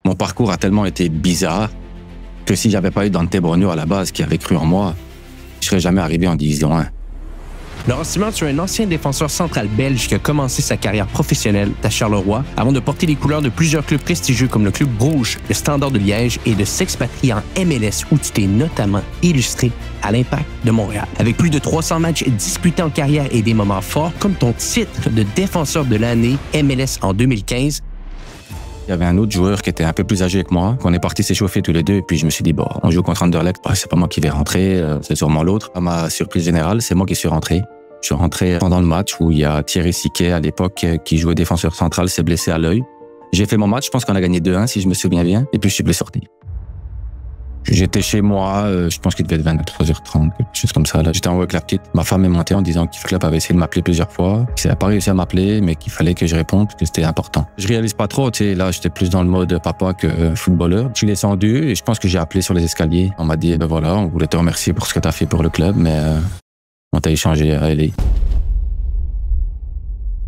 mon parcours a tellement été bizarre que si j'avais pas eu Dante Brogno à la base qui avait cru en moi, je serais jamais arrivé en Division 1. Laurent Simard, tu es un ancien défenseur central belge qui a commencé sa carrière professionnelle à Charleroi avant de porter les couleurs de plusieurs clubs prestigieux comme le Club Rouge, le Standard de Liège et de s'expatrier en MLS où tu t'es notamment illustré à l'Impact de Montréal. Avec plus de 300 matchs disputés en carrière et des moments forts comme ton titre de défenseur de l'année MLS en 2015. Il y avait un autre joueur qui était un peu plus âgé que moi, qu'on est parti s'échauffer tous les deux, et puis je me suis dit, bon, on joue contre Anderlecht, c'est pas moi qui vais rentrer, c'est sûrement l'autre. À ma surprise générale, c'est moi qui suis rentré. Je suis rentré pendant le match où il y a Thierry Siquet à l'époque qui jouait défenseur central, s'est blessé à l'œil. J'ai fait mon match, je pense qu'on a gagné 2-1 si je me souviens bien, et puis je suis blessé sorti. J'étais chez moi, je pense qu'il devait être 23h30, quelque chose comme ça. Là, j'étais en haut avec la petite. Ma femme est montée en disant que le club avait essayé de m'appeler plusieurs fois, qu'il n'avait pas réussi à m'appeler, mais qu'il fallait que je réponde, parce que c'était important. Je réalise pas trop, tu sais, là, j'étais plus dans le mode papa que footballeur. Je suis descendu et je pense que j'ai appelé sur les escaliers. On m'a dit, ben voilà, on voulait te remercier pour ce que tu as fait pour le club, mais on t'a échangé à LA.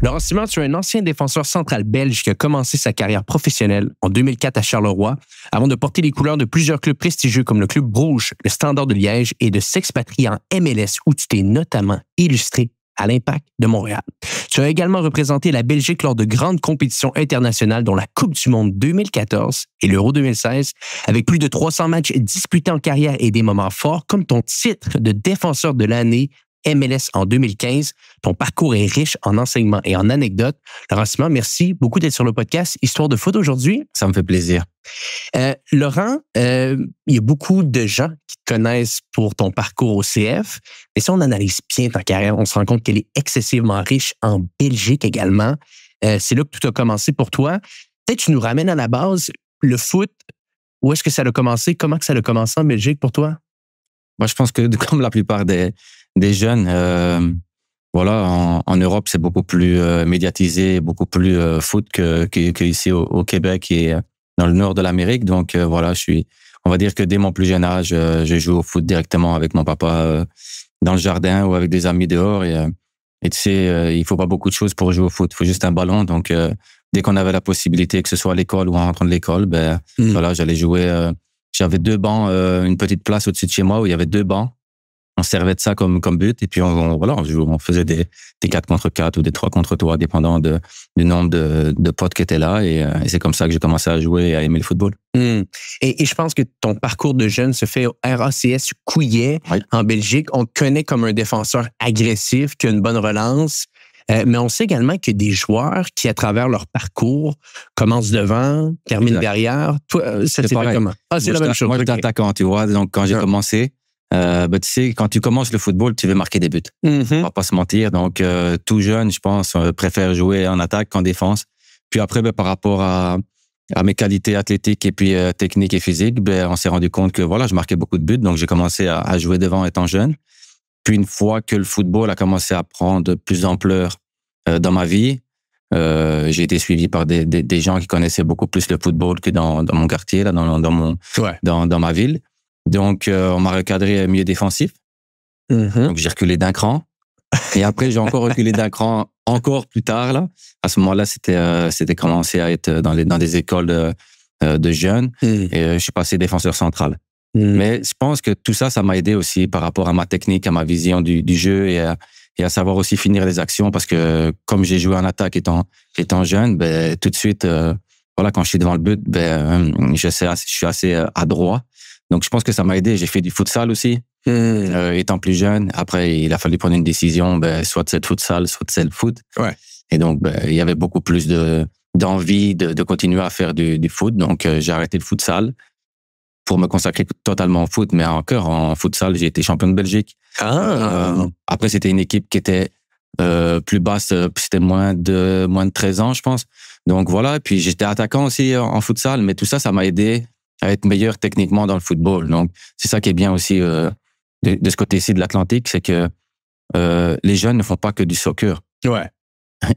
Laurent Simard, tu es un ancien défenseur central belge qui a commencé sa carrière professionnelle en 2004 à Charleroi avant de porter les couleurs de plusieurs clubs prestigieux comme le Club Rouge, le Standard de Liège et de s'expatrier en MLS où tu t'es notamment illustré à l'Impact de Montréal. Tu as également représenté la Belgique lors de grandes compétitions internationales dont la Coupe du Monde 2014 et l'Euro 2016 avec plus de 300 matchs disputés en carrière et des moments forts comme ton titre de défenseur de l'année MLS en 2015. Ton parcours est riche en enseignements et en anecdotes. Laurent Simard, merci beaucoup d'être sur le podcast Histoire de foot aujourd'hui. Ça me fait plaisir. Laurent, il y a beaucoup de gens qui te connaissent pour ton parcours au CF, mais si on analyse bien ta carrière, on se rend compte qu'elle est excessivement riche en Belgique également. C'est là que tout a commencé pour toi. Peut-être tu nous ramènes à la base, le foot, où est-ce que ça a commencé? Comment que ça a commencé en Belgique pour toi? Moi, je pense que comme la plupart des jeunes, voilà, en Europe, c'est beaucoup plus médiatisé, beaucoup plus foot que ici au Québec et dans le nord de l'Amérique. Donc voilà, on va dire que dès mon plus jeune âge, je joue au foot directement avec mon papa dans le jardin ou avec des amis dehors. Et tu sais, il faut pas beaucoup de choses pour jouer au foot. Il faut juste un ballon. Donc dès qu'on avait la possibilité, que ce soit à l'école ou en rentrant de l'école, voilà, j'allais jouer. J'avais 2 bancs, une petite place au-dessus de chez moi où il y avait 2 bancs. On servait de ça comme but et puis on faisait des 4 contre 4 ou des 3 contre 3 dépendant du nombre de potes qui étaient là et c'est comme ça que j'ai commencé à jouer et à aimer le football. Et je pense que ton parcours de jeune se fait au RACS Couillet en Belgique. On te connaît comme un défenseur agressif qui a une bonne relance. Mais on sait également qu'il y a des joueurs qui, à travers leur parcours, commencent devant, terminent derrière. Toi, c'est comment? C'est la même chose. Moi, j'étais attaquant, tu vois. Donc, quand j'ai commencé, tu sais, quand tu commences le football, tu veux marquer des buts. On va pas se mentir. Donc, tout jeune, je pense, préfère jouer en attaque qu'en défense. Puis après, par rapport à mes qualités athlétiques et puis techniques et physiques, on s'est rendu compte que voilà, je marquais beaucoup de buts. Donc, j'ai commencé à jouer devant étant jeune. Puis une fois que le football a commencé à prendre plus d'ampleur dans ma vie, j'ai été suivi par des gens qui connaissaient beaucoup plus le football que dans mon quartier, là, dans ma ville. Donc, on m'a recadré milieu défensif. Donc, j'ai reculé d'un cran. Et après, j'ai encore reculé d'un cran encore plus tard. Là. À ce moment-là, c'était commencé à être dans des écoles de jeunes. Et je suis passé défenseur central. Mais je pense que tout ça, ça m'a aidé aussi par rapport à ma technique, à ma vision du jeu et à savoir aussi finir les actions parce que comme j'ai joué en attaque étant jeune, tout de suite, voilà, quand je suis devant le but, je suis assez adroit. Donc, je pense que ça m'a aidé. J'ai fait du futsal aussi, étant plus jeune. Après, il a fallu prendre une décision, soit c'est le futsal, soit c'est le foot. Ouais. Et donc, il y avait beaucoup plus d'envie de continuer à faire du foot. Donc, j'ai arrêté le futsal pour me consacrer totalement au foot. Mais encore, en futsal, j'ai été champion de Belgique. Après, c'était une équipe qui était plus basse. C'était moins de 13 ans, je pense. Donc, voilà. Et puis, j'étais attaquant aussi en futsal. Mais tout ça, ça m'a aidé à être meilleur techniquement dans le football. Donc, c'est ça qui est bien aussi de ce côté-ci de l'Atlantique, c'est que les jeunes ne font pas que du soccer. Ouais.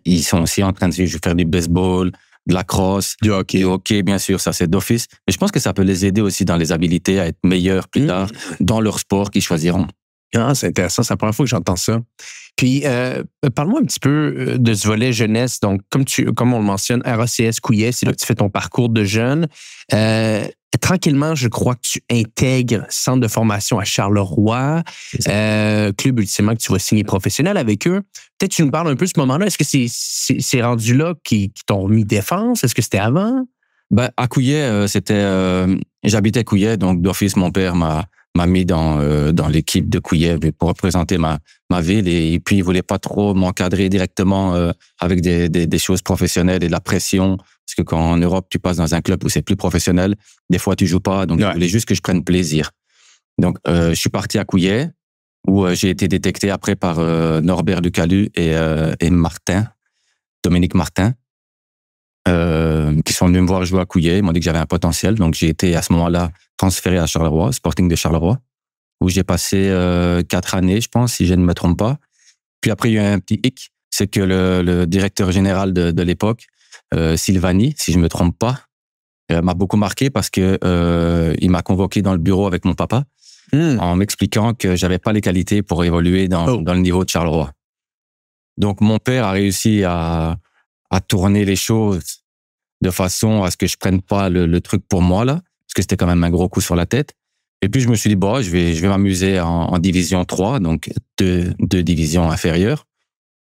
Ils sont aussi en train de faire du baseball, de la crosse, du hockey, bien sûr, ça c'est d'office. Mais je pense que ça peut les aider aussi dans les habilités à être meilleurs plus tard dans leur sport qu'ils choisiront. C'est intéressant, c'est la première fois que j'entends ça. Puis, parle-moi un petit peu de ce volet jeunesse. Donc, comme on le mentionne, RACS Couillet, c'est là que tu fais ton parcours de jeune. Tranquillement, je crois que tu intègres centre de formation à Charleroi, club ultimement que tu vas signer professionnel avec eux. Peut-être tu nous parles un peu de ce moment-là. Est-ce que c'est rendu là qui t'ont mis défense? Est-ce que c'était avant? Ben, à Couillet, j'habitais à Couillet, donc d'office, mon père m'a mis dans l'équipe de Couillet pour représenter ma ville, et puis il voulait pas trop m'encadrer directement avec des choses professionnelles et de la pression, parce que quand en Europe tu passes dans un club où c'est plus professionnel, des fois tu joues pas, donc il voulait juste que je prenne plaisir. Donc je suis parti à Couillet, où j'ai été détecté après par Norbert Ducalu et Dominique Martin, qui sont venus me voir jouer à Couillet. Ils m'ont dit que j'avais un potentiel. Donc, j'ai été à ce moment-là transféré à Charleroi, Sporting de Charleroi, où j'ai passé 4 années, je pense, si je ne me trompe pas. Puis après, il y a eu un petit hic, c'est que le directeur général de l'époque, Silvani, si je ne me trompe pas, m'a beaucoup marqué parce que il m'a convoqué dans le bureau avec mon papa en m'expliquant que j'avais pas les qualités pour évoluer dans le niveau de Charleroi. Donc, mon père a réussi à tourner les choses de façon à ce que je prenne pas le truc pour moi, là, parce que c'était quand même un gros coup sur la tête. Et puis, je me suis dit, bon, je vais m'amuser en division 3, donc deux divisions inférieures.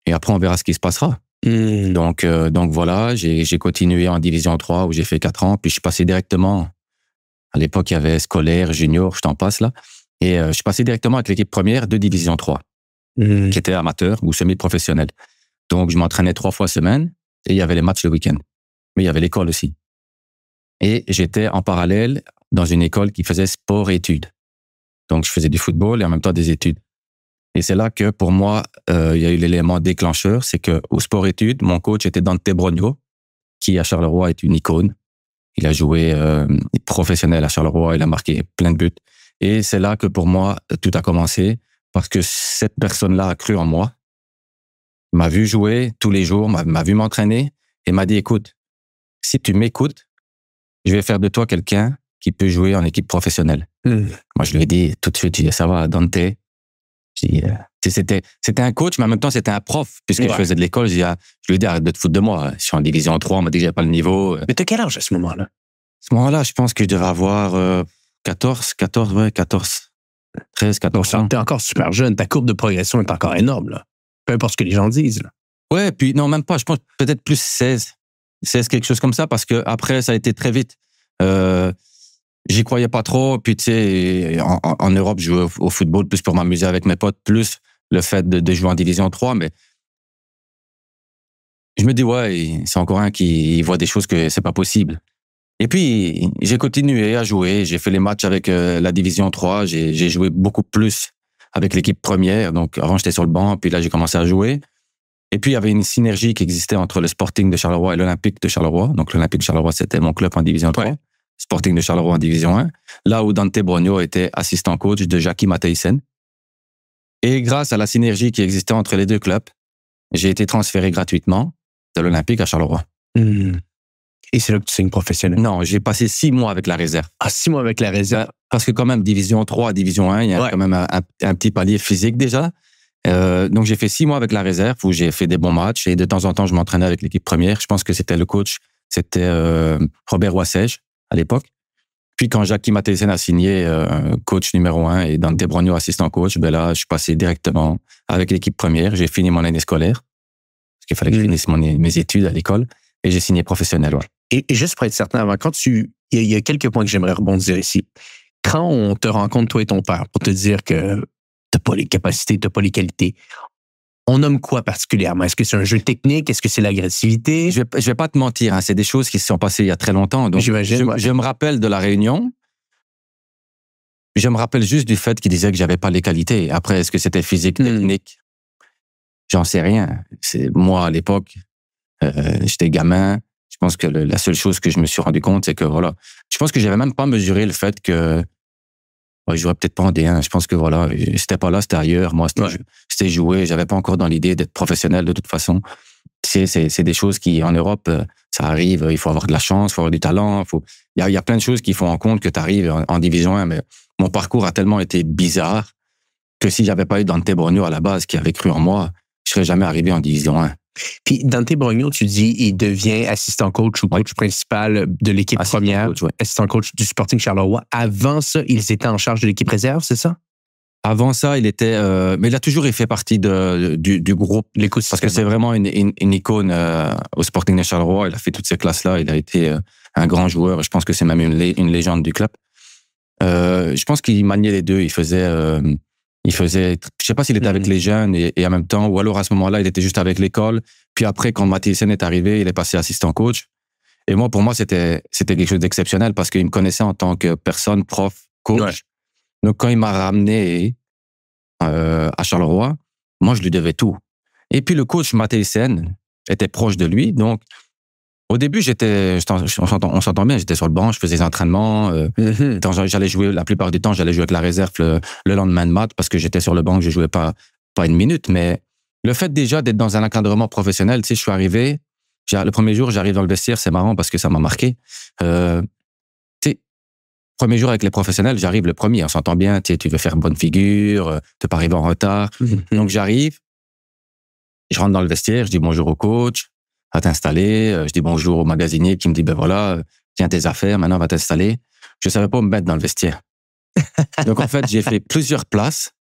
Et après, on verra ce qui se passera. Donc voilà, j'ai continué en division 3 où j'ai fait 4 ans. Puis, je suis passé directement, à l'époque, il y avait scolaire, junior, je t'en passe là. Et je suis passé directement avec l'équipe première de division 3, qui était amateur ou semi-professionnel. Donc, je m'entraînais 3 fois semaine. Et il y avait les matchs le week-end. Mais il y avait l'école aussi. Et j'étais en parallèle dans une école qui faisait sport et études. Donc, je faisais du football et en même temps des études. Et c'est là que, pour moi, il y a eu l'élément déclencheur, c'est que au sport et études, mon coach était Dante Brogno, qui à Charleroi est une icône. Il a joué professionnel à Charleroi, il a marqué plein de buts. Et c'est là que, pour moi, tout a commencé, parce que cette personne-là a cru en moi, m'a vu jouer tous les jours, m'a vu m'entraîner et m'a dit, écoute, si tu m'écoutes, je vais faire de toi quelqu'un qui peut jouer en équipe professionnelle. Moi, je lui ai dit tout de suite, ça va, Dante. C'était un coach, mais en même temps, c'était un prof, puisque je faisais de l'école. Je lui ai dit, arrête de te foutre de moi. Je suis en division 3, on m'a dit que j'avais pas le niveau. Mais t'as quel âge à ce moment-là? À ce moment-là, je pense que je devais avoir 13, 14 ans. T'es encore super jeune, ta courbe de progression est encore énorme, là. Peu importe ce que les gens disent, là. Ouais, puis non, même pas, je pense peut-être plus 16, quelque chose comme ça, parce que après ça a été très vite. J'y croyais pas trop, puis tu sais, en Europe, je jouais au football plus pour m'amuser avec mes potes, plus le fait de jouer en division 3, mais je me dis, ouais, c'est encore un qui voit des choses que c'est pas possible. Et puis, j'ai continué à jouer, j'ai fait les matchs avec la division 3, j'ai joué beaucoup plus avec l'équipe première, donc avant j'étais sur le banc, puis là j'ai commencé à jouer. Et puis, il y avait une synergie qui existait entre le Sporting de Charleroi et l'Olympique de Charleroi. Donc, l'Olympique de Charleroi, c'était mon club en division 3. Ouais. Sporting de Charleroi en division 1. Là où Dante Brogno était assistant coach de Jackie Matthijssen. Et grâce à la synergie qui existait entre les deux clubs, j'ai été transféré gratuitement de l'Olympique à Charleroi. Et c'est là que tu signes professionnel? Non, j'ai passé 6 mois avec la réserve. Ah, 6 mois avec la réserve? Parce que quand même, division 3 à division 1, il y a quand même un petit palier physique déjà. Donc, j'ai fait 6 mois avec la réserve où j'ai fait des bons matchs et de temps en temps, je m'entraînais avec l'équipe première. Je pense que c'était le coach, c'était Robert Wassège à l'époque. Puis, quand Jackie Matthijssen a signé coach numéro 1 et Dante Brogno assistant coach, ben là, je suis passé directement avec l'équipe première. J'ai fini mon année scolaire parce qu'il fallait que je finisse mes études à l'école et j'ai signé professionnel. Ouais. Et juste pour être certain, avant, il y a quelques points que j'aimerais rebondir ici. Quand on te rencontre, toi et ton père, pour te dire que t'as pas les capacités, t'as pas les qualités, on nomme quoi particulièrement? Est-ce que c'est un jeu technique? Est-ce que c'est l'agressivité? Je vais pas te mentir, hein, c'est des choses qui se sont passées il y a très longtemps. Donc, je me rappelle de la réunion. Je me rappelle juste du fait qu'il disait que j'avais pas les qualités. Après, est-ce que c'était physique, technique? J'en sais rien. Moi, à l'époque, j'étais gamin. Je pense que la seule chose que je me suis rendu compte, c'est que voilà, je pense que j'avais même pas mesuré le fait que je jouerais peut-être pas en D1. Je pense que voilà, c'était pas là, c'était ailleurs. Moi, c'était jouer. J'avais pas encore dans l'idée d'être professionnel de toute façon. C'est des choses qui, en Europe, ça arrive. Il faut avoir de la chance, il faut avoir du talent. Il y a plein de choses qui font en compte que tu arrives en division 1. Mais mon parcours a tellement été bizarre que si j'avais pas eu Dante Brogno à la base qui avait cru en moi, je serais jamais arrivé en Division 1. Puis Dante Brogno, tu dis, il devient assistant coach ou coach principal de l'équipe première, assistant coach du Sporting Charleroi. Avant ça, ils étaient en charge de l'équipe réserve, c'est ça? Avant ça, il était, mais il a toujours fait partie du groupe. Parce que c'est vraiment une icône au Sporting de Charleroi. Il a fait toutes ces classes-là. Il a été un grand joueur. Je pense que c'est même une légende du club. Je pense qu'il maniait les deux. Il faisait, je sais pas s'il était avec les jeunes et en même temps, ou alors à ce moment-là, il était juste avec l'école. Puis après, quand Mathiesen est arrivé, il est passé assistant coach. Et moi, pour moi, c'était quelque chose d'exceptionnel parce qu'il me connaissait en tant que personne, prof, coach. Ouais. Donc, quand il m'a ramené à Charleroi, moi, je lui devais tout. Et puis, le coach Mathiesen était proche de lui. Donc, au début, on s'entend bien, j'étais sur le banc, je faisais des entraînements. J'allais jouer, la plupart du temps, j'allais jouer avec la réserve le lendemain de match parce que j'étais sur le banc, je jouais pas une minute. Mais le fait déjà d'être dans un encadrement professionnel, tu sais, je suis arrivé, le premier jour, j'arrive dans le vestiaire, c'est marrant parce que ça m'a marqué. Premier jour avec les professionnels, j'arrive le premier, on s'entend bien, tu veux faire bonne figure, t'es pas arrivé en retard. Donc j'arrive, je rentre dans le vestiaire, je dis bonjour au coach, va t'installer, je dis bonjour au magasinier qui me dit, ben voilà, tiens tes affaires, maintenant va t'installer. Je savais pas me mettre dans le vestiaire. Donc en fait, j'ai fait plusieurs places,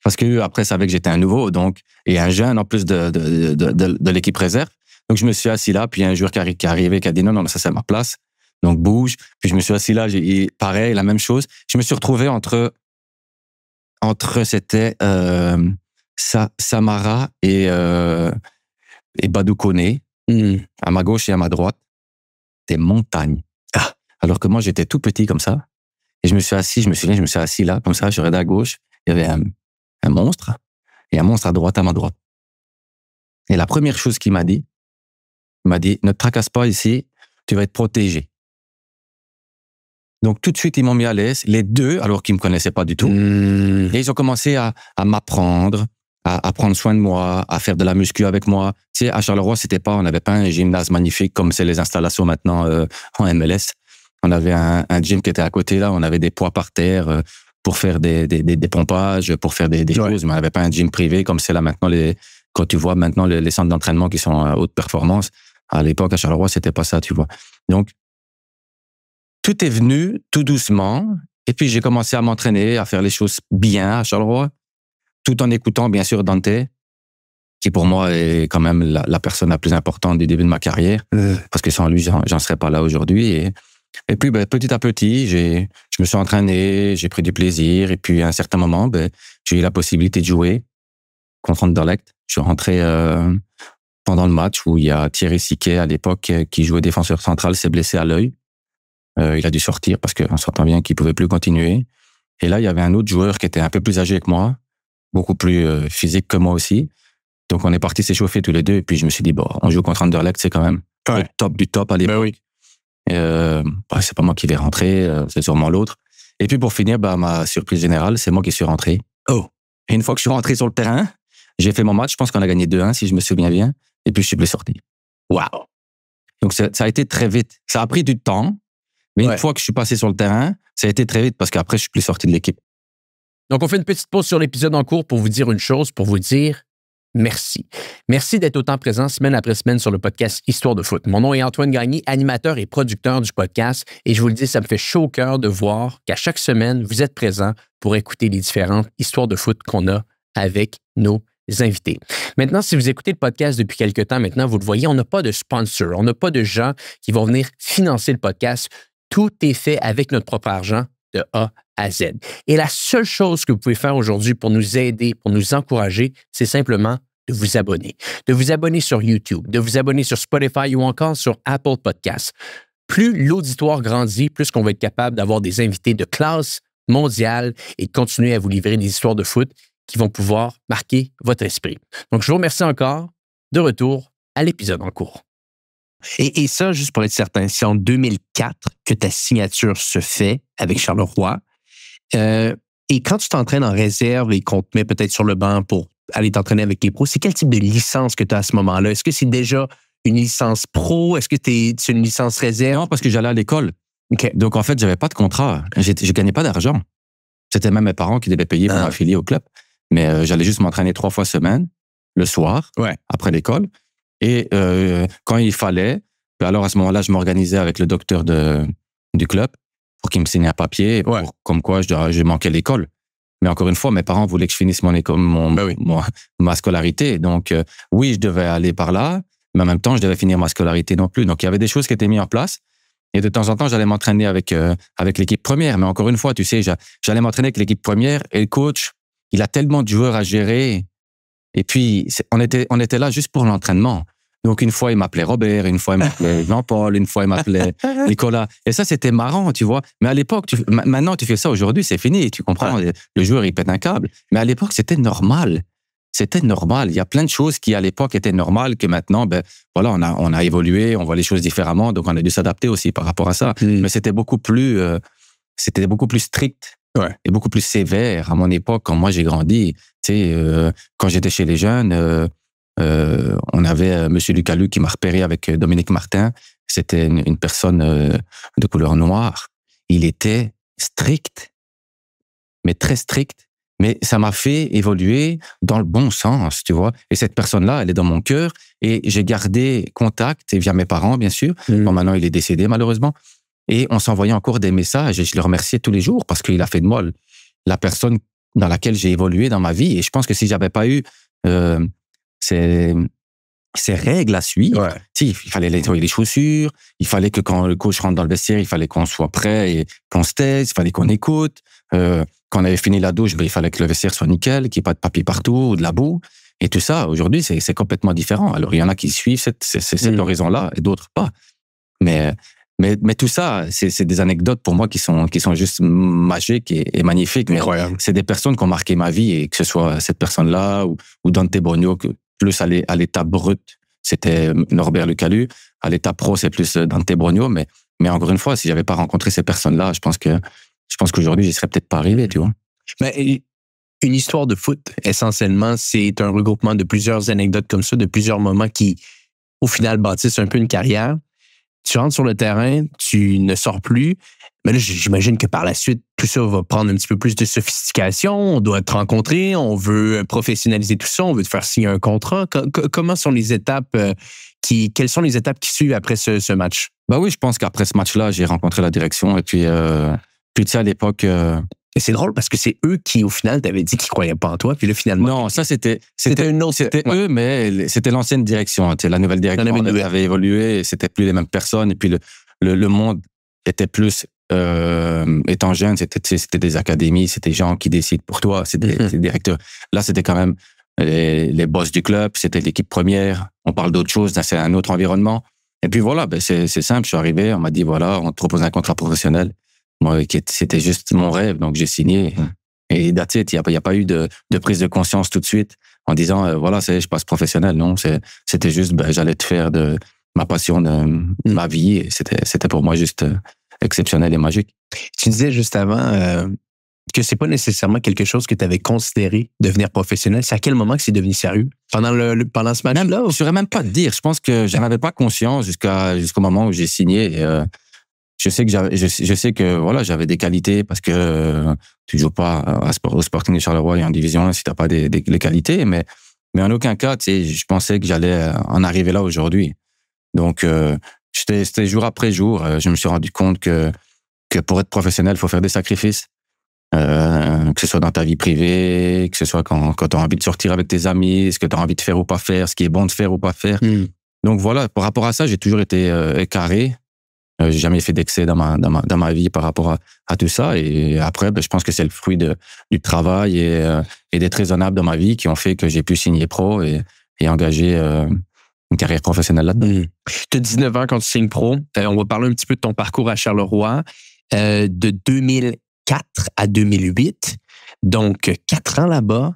parce que après, ça savait que j'étais un nouveau, donc, et un jeune en plus de l'équipe réserve. Donc je me suis assis là, puis il y a un joueur qui est arrivé, qui a dit non, ça c'est ma place. Donc, bouge. Puis, je me suis assis là, pareil, la même chose. Je me suis retrouvé entre c'était Samara et Badou Koné, à ma gauche et à ma droite. Des montagnes. Ah. Alors que moi, j'étais tout petit comme ça. Et je me suis assis là, comme ça, je regardais à gauche. Il y avait un monstre et un monstre à droite, à ma droite. Et la première chose qu'il m'a dit, ne te tracasse pas ici, tu vas être protégé. Donc, tout de suite, ils m'ont mis à l'aise, les deux, alors qu'ils me connaissaient pas du tout. Et ils ont commencé à m'apprendre, à prendre soin de moi, à faire de la muscu avec moi. Tu sais, à Charleroi, on n'avait pas un gymnase magnifique comme c'est les installations maintenant en MLS. On avait un gym qui était à côté là, on avait des poids par terre pour faire des pompages, pour faire des choses, mais on n'avait pas un gym privé comme c'est là maintenant quand tu vois maintenant les centres d'entraînement qui sont à haute performance. À l'époque, à Charleroi, c'était pas ça, tu vois. Donc, tout est venu tout doucement, et puis j'ai commencé à m'entraîner, à faire les choses bien à Charleroi, tout en écoutant bien sûr Dante, qui pour moi est quand même la personne la plus importante du début de ma carrière, parce que sans lui, j'en serais pas là aujourd'hui. Et puis petit à petit, je me suis entraîné, j'ai pris du plaisir, et puis à un certain moment, j'ai eu la possibilité de jouer contre Anderlecht. Je suis rentré pendant le match où il y a Thierry Siquet à l'époque qui jouait défenseur central, s'est blessé à l'œil. Il a dû sortir parce qu'on s'entend bien qu'il pouvait plus continuer. Et là, il y avait un autre joueur qui était un peu plus âgé que moi, beaucoup plus physique que moi aussi. Donc, on est partis s'échauffer tous les deux. Et puis, je me suis dit, on joue contre Anderlecht, c'est quand même le top du top à l'époque. C'est pas moi qui vais rentrer, c'est sûrement l'autre. Et puis, pour finir, ma surprise générale, c'est moi qui suis rentré. Et une fois que je suis rentré sur le terrain, j'ai fait mon match. Je pense qu'on a gagné 2-1, si je me souviens bien. Et puis, je suis plus sorti. Wow! Donc, ça a été très vite. Ça a pris du temps. Mais une fois que je suis passé sur le terrain, ça a été très vite parce qu'après, je suis plus sorti de l'équipe. Donc, on fait une petite pause sur l'épisode en cours pour vous dire une chose, pour vous dire merci. Merci d'être autant présent semaine après semaine sur le podcast Histoire de foot. Mon nom est Antoine Gagné, animateur et producteur du podcast. Et je vous le dis, ça me fait chaud au cœur de voir qu'à chaque semaine, vous êtes présent pour écouter les différentes histoires de foot qu'on a avec nos invités. Maintenant, si vous écoutez le podcast depuis quelque temps maintenant, vous le voyez, on n'a pas de sponsor, on n'a pas de gens qui vont venir financer le podcast. Tout est fait avec notre propre argent de A à Z. Et la seule chose que vous pouvez faire aujourd'hui pour nous aider, pour nous encourager, c'est simplement de vous abonner. De vous abonner sur YouTube, de vous abonner sur Spotify ou encore sur Apple Podcasts. Plus l'auditoire grandit, plus qu'on va être capable d'avoir des invités de classe mondiale et de continuer à vous livrer des histoires de foot qui vont pouvoir marquer votre esprit. Donc, je vous remercie encore. De retour à l'épisode en cours. Et ça, juste pour être certain, c'est en 2004 que ta signature se fait avec Charleroi. Et quand tu t'entraînes en réserve et qu'on te met peut-être sur le banc pour aller t'entraîner avec les pros, c'est quel type de licence que tu as à ce moment-là? Est-ce que c'est déjà une licence pro? Est-ce que c'est une licence réserve? Non, parce que j'allais à l'école. Okay. Donc, en fait, j'avais pas de contrat. Je gagnais pas d'argent. C'était même mes parents qui devaient payer pour m'affilier au club. Mais j'allais juste m'entraîner 3 fois semaine, le soir, après l'école. Et quand il fallait, alors à ce moment-là, je m'organisais avec le docteur du club pour qu'il me signe un papier, comme quoi je manquais l'école. Mais encore une fois, mes parents voulaient que je finisse ma scolarité. Donc, oui, je devais aller par là, mais en même temps, je devais finir ma scolarité non plus. Donc, il y avait des choses qui étaient mises en place. Et de temps en temps, j'allais m'entraîner avec l'équipe première. Mais encore une fois, tu sais, j'allais m'entraîner avec l'équipe première et le coach, il a tellement de joueurs à gérer. Et puis, on était là juste pour l'entraînement. Donc, une fois, il m'appelait Robert, une fois, il m'appelait Jean-Paul, une fois, il m'appelait Nicolas. Et ça, c'était marrant, tu vois. Mais à l'époque, maintenant, tu fais ça aujourd'hui, c'est fini, tu comprends. Le joueur, il pète un câble. Mais à l'époque, c'était normal. C'était normal. Il y a plein de choses qui, à l'époque, étaient normales, que maintenant, voilà, on a évolué, on voit les choses différemment, donc on a dû s'adapter aussi par rapport à ça. Mais c'était beaucoup plus strict. Et beaucoup plus sévère à mon époque, quand moi j'ai grandi. Tu sais, quand j'étais chez les jeunes, on avait Monsieur Lucalu qui m'a repéré avec Dominique Martin. C'était une personne de couleur noire. Il était strict, mais très strict. Mais ça m'a fait évoluer dans le bon sens, tu vois. Et cette personne-là, elle est dans mon cœur. Et j'ai gardé contact, et via mes parents, bien sûr. Bon, maintenant, il est décédé, malheureusement. Et on s'envoyait encore des messages et je le remerciais tous les jours parce qu'il a fait de moi la personne dans laquelle j'ai évolué dans ma vie. Et je pense que si j'avais pas eu ces règles à suivre, il fallait nettoyer les chaussures, il fallait que quand le coach rentre dans le vestiaire, il fallait qu'on soit prêt et qu'on se taise, il fallait qu'on écoute. Quand on avait fini la douche, il fallait que le vestiaire soit nickel, qu'il n'y ait pas de papier partout ou de la boue. Et tout ça, aujourd'hui, c'est complètement différent. Alors, il y en a qui suivent cette horizon-là et d'autres pas. Mais tout ça, c'est des anecdotes pour moi qui sont juste magiques et magnifiques. Incroyable. C'est des personnes qui ont marqué ma vie, et que ce soit cette personne-là ou Dante Brogno, plus à l'état brut, c'était Norbert Lucalu. À l'état pro, c'est plus Dante Brogno. Mais encore une fois, si j'avais pas rencontré ces personnes-là, je pense qu'aujourd'hui, j'y serais peut-être pas arrivé, tu vois. Mais une histoire de foot, essentiellement, c'est un regroupement de plusieurs anecdotes comme ça, de plusieurs moments qui, au final, bâtissent un peu une carrière. Tu rentres sur le terrain, tu ne sors plus. Mais là, j'imagine que par la suite, tout ça va prendre un petit peu plus de sophistication. On doit te rencontrer, on veut professionnaliser tout ça, on veut te faire signer un contrat. Comment sont les étapes quelles sont les étapes qui suivent après ce match? Oui, je pense qu'après ce match-là, j'ai rencontré la direction et puis tu sais, à l'époque. Et c'est drôle parce que c'est eux qui, au final, t'avaient dit qu'ils croyaient pas en toi, puis là, finalement. Non, ça, c'était une autre. C'était eux, mais c'était l'ancienne direction. Tu sais, la nouvelle direction avait évolué, et c'était plus les mêmes personnes, et puis le monde était plus, étant jeune, c'était des académies, c'était des gens qui décident pour toi, c'était des directeurs. Là, c'était quand même les boss du club, c'était l'équipe première, on parle d'autre chose, c'est un autre environnement. Et puis voilà, c'est simple, je suis arrivé, on m'a dit, voilà, on te propose un contrat professionnel. Moi, c'était juste mon rêve, donc j'ai signé. Et that's it. Il n'y a pas eu de prise de conscience tout de suite en disant, voilà, je passe professionnel. Non, c'était juste, j'allais te faire de ma passion, de ma vie. Et c'était pour moi juste exceptionnel et magique. Tu disais juste avant que c'est pas nécessairement quelque chose que tu avais considéré devenir professionnel. C'est à quel moment que c'est devenu sérieux? Pendant ce match-là? Je ne saurais même pas te dire. Je pense que j'en avais pas conscience jusqu'au moment où j'ai signé. Je sais que voilà, j'avais des qualités parce que tu joues pas au Sporting de Charleroi et en Division 1 si t'as pas les qualités, mais en aucun cas, tu sais, je pensais que j'allais en arriver là aujourd'hui. Donc c'était jour après jour, je me suis rendu compte que pour être professionnel, il faut faire des sacrifices, que ce soit dans ta vie privée, que ce soit quand tu as envie de sortir avec tes amis, ce que tu as envie de faire ou pas faire, ce qui est bon de faire ou pas faire. Donc voilà, par rapport à ça, j'ai toujours été carré. J'ai jamais fait d'excès dans ma vie par rapport à tout ça. Et après, je pense que c'est le fruit du travail et d'être raisonnable dans ma vie qui ont fait que j'ai pu signer pro et engager une carrière professionnelle là-dedans. Tu as 19 ans quand tu signes pro. On va parler un petit peu de ton parcours à Charleroi de 2004 à 2008. Donc, 4 ans là-bas.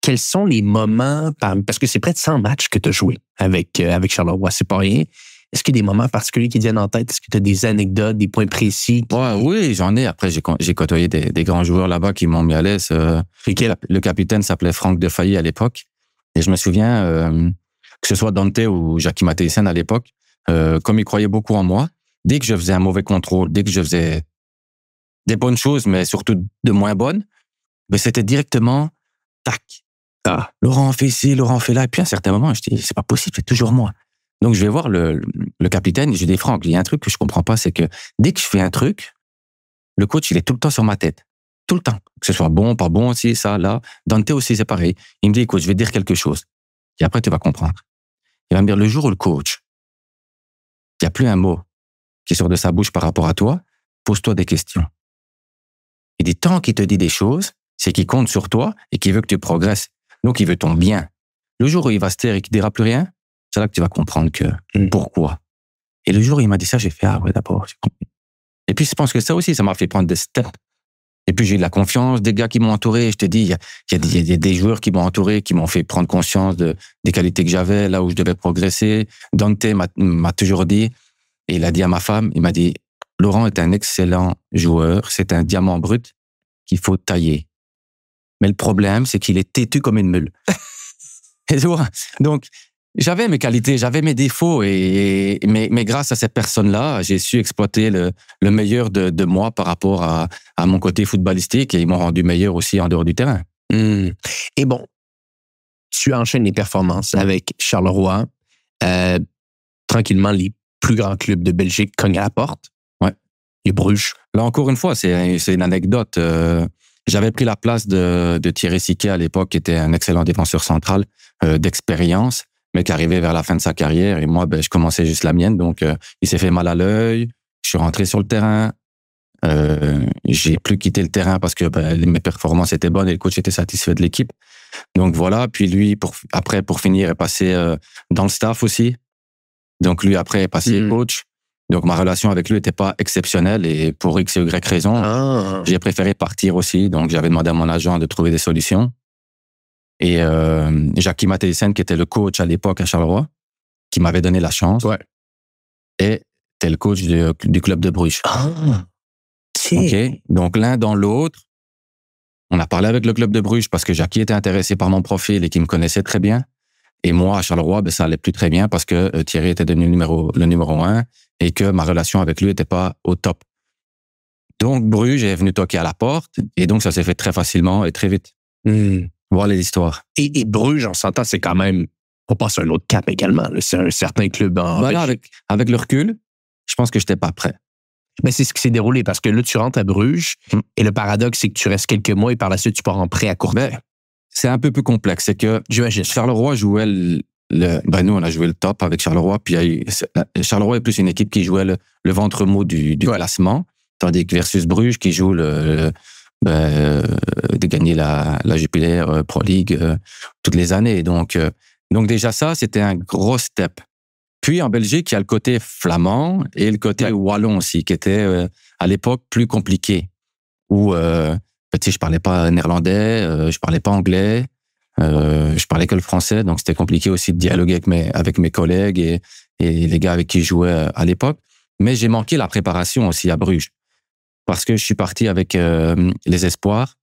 Quels sont les moments, parce que c'est près de 100 matchs que tu as joué avec Charleroi, c'est pas rien. Est-ce qu'il y a des moments particuliers qui viennent en tête? Est-ce que tu as des anecdotes, des points précis? Oui, j'en ai. Après, j'ai côtoyé des grands joueurs là-bas qui m'ont mis à l'aise. Le capitaine s'appelait Franck Defailly à l'époque. Et je me souviens, que ce soit Dante ou Jackie Mathéisen à l'époque, comme ils croyaient beaucoup en moi, dès que je faisais un mauvais contrôle, dès que je faisais des bonnes choses, mais surtout de moins bonnes, mais c'était directement, tac. Ah, Laurent fait ici, Laurent fait là. Et puis à un certain moment, je dis, c'est pas possible, c'est toujours moi. Donc je vais voir le capitaine et je dis, Franck, il y a un truc que je comprends pas, c'est que dès que je fais un truc, le coach, il est tout le temps sur ma tête. Tout le temps. Que ce soit bon, pas bon, si, ça, là. Dante aussi, c'est pareil. Il me dit, écoute, je vais te dire quelque chose. Et après, tu vas comprendre. Il va me dire, le jour où le coach, il n'y a plus un mot qui sort de sa bouche par rapport à toi, pose-toi des questions. Il dit, tant qu'il te dit des choses, c'est qu'il compte sur toi et qu'il veut que tu progresses. Donc, il veut ton bien. Le jour où il va se taire et qu'il ne dira plus rien, c'est là que tu vas comprendre que pourquoi. Et le jour où il m'a dit ça, j'ai fait, ah ouais, d'abord, j'ai compris. Et puis, je pense que ça aussi, ça m'a fait prendre des steps. Et puis, j'ai eu de la confiance des gars qui m'ont entouré. Je te dis, il y a des joueurs qui m'ont entouré, qui m'ont fait prendre conscience des qualités que j'avais, là où je devais progresser. Dante m'a toujours dit, et il a dit à ma femme, il m'a dit, Laurent est un excellent joueur, c'est un diamant brut qu'il faut tailler. Mais le problème, c'est qu'il est têtu comme une mule. Et tu vois, donc, j'avais mes qualités, j'avais mes défauts, mais grâce à ces personnes-là, j'ai su exploiter le meilleur de moi par rapport à mon côté footballistique et ils m'ont rendu meilleur aussi en dehors du terrain. Et bon, tu enchaînes les performances avec Charleroi. Tranquillement, les plus grands clubs de Belgique cognent à la porte. Ouais. Et Bruges. Là, encore une fois, c'est une anecdote. J'avais pris la place de Thierry Siquet à l'époque, qui était un excellent défenseur central d'expérience, mais qui arrivait vers la fin de sa carrière. Et moi, je commençais juste la mienne. Donc, il s'est fait mal à l'œil. Je suis rentré sur le terrain. J'ai plus quitté le terrain parce que mes performances étaient bonnes et le coach était satisfait de l'équipe. Donc, voilà. Puis lui, après, pour finir, est passé dans le staff aussi. Donc, lui, après, est passé coach. Donc, ma relation avec lui n'était pas exceptionnelle et pour X et Y raisons, j'ai préféré partir aussi. Donc, j'avais demandé à mon agent de trouver des solutions. Et Jackie Mathéisen, qui était le coach à l'époque à Charleroi, qui m'avait donné la chance, et était le coach du club de Bruges. Okay. Donc, l'un dans l'autre, on a parlé avec le club de Bruges parce que Jackie était intéressé par mon profil et qui me connaissait très bien. Et moi, à Charleroi, ça allait plus très bien parce que Thierry était devenu le numéro 1 et que ma relation avec lui n'était pas au top. Donc, Bruges est venu toquer à la porte et donc ça s'est fait très facilement et très vite. Voilà l'histoire. Et Bruges, on s'entend, c'est quand même, on passe à un autre cap également. C'est un certain club en voilà, avec le recul, je pense que je n'étais pas prêt. Mais c'est ce qui s'est déroulé parce que là, tu rentres à Bruges et le paradoxe, c'est que tu restes quelques mois et par la suite, tu pars en prêt à court terme. C'est un peu plus complexe. C'est que Charleroi jouait nous, on a joué le top avec Charleroi. Puis Charleroi est plus une équipe qui jouait le ventre mou du classement. Tandis que versus Bruges qui joue de gagner la Jupiler Pro League toutes les années. Donc déjà ça, c'était un gros step. Puis en Belgique, il y a le côté flamand et le côté wallon aussi, qui était à l'époque plus compliqué. Où je parlais pas néerlandais, je parlais pas anglais, je parlais que le français, donc c'était compliqué aussi de dialoguer avec mes collègues et les gars avec qui je jouais à l'époque. Mais j'ai manqué la préparation aussi à Bruges. Parce que je suis parti avec les espoirs.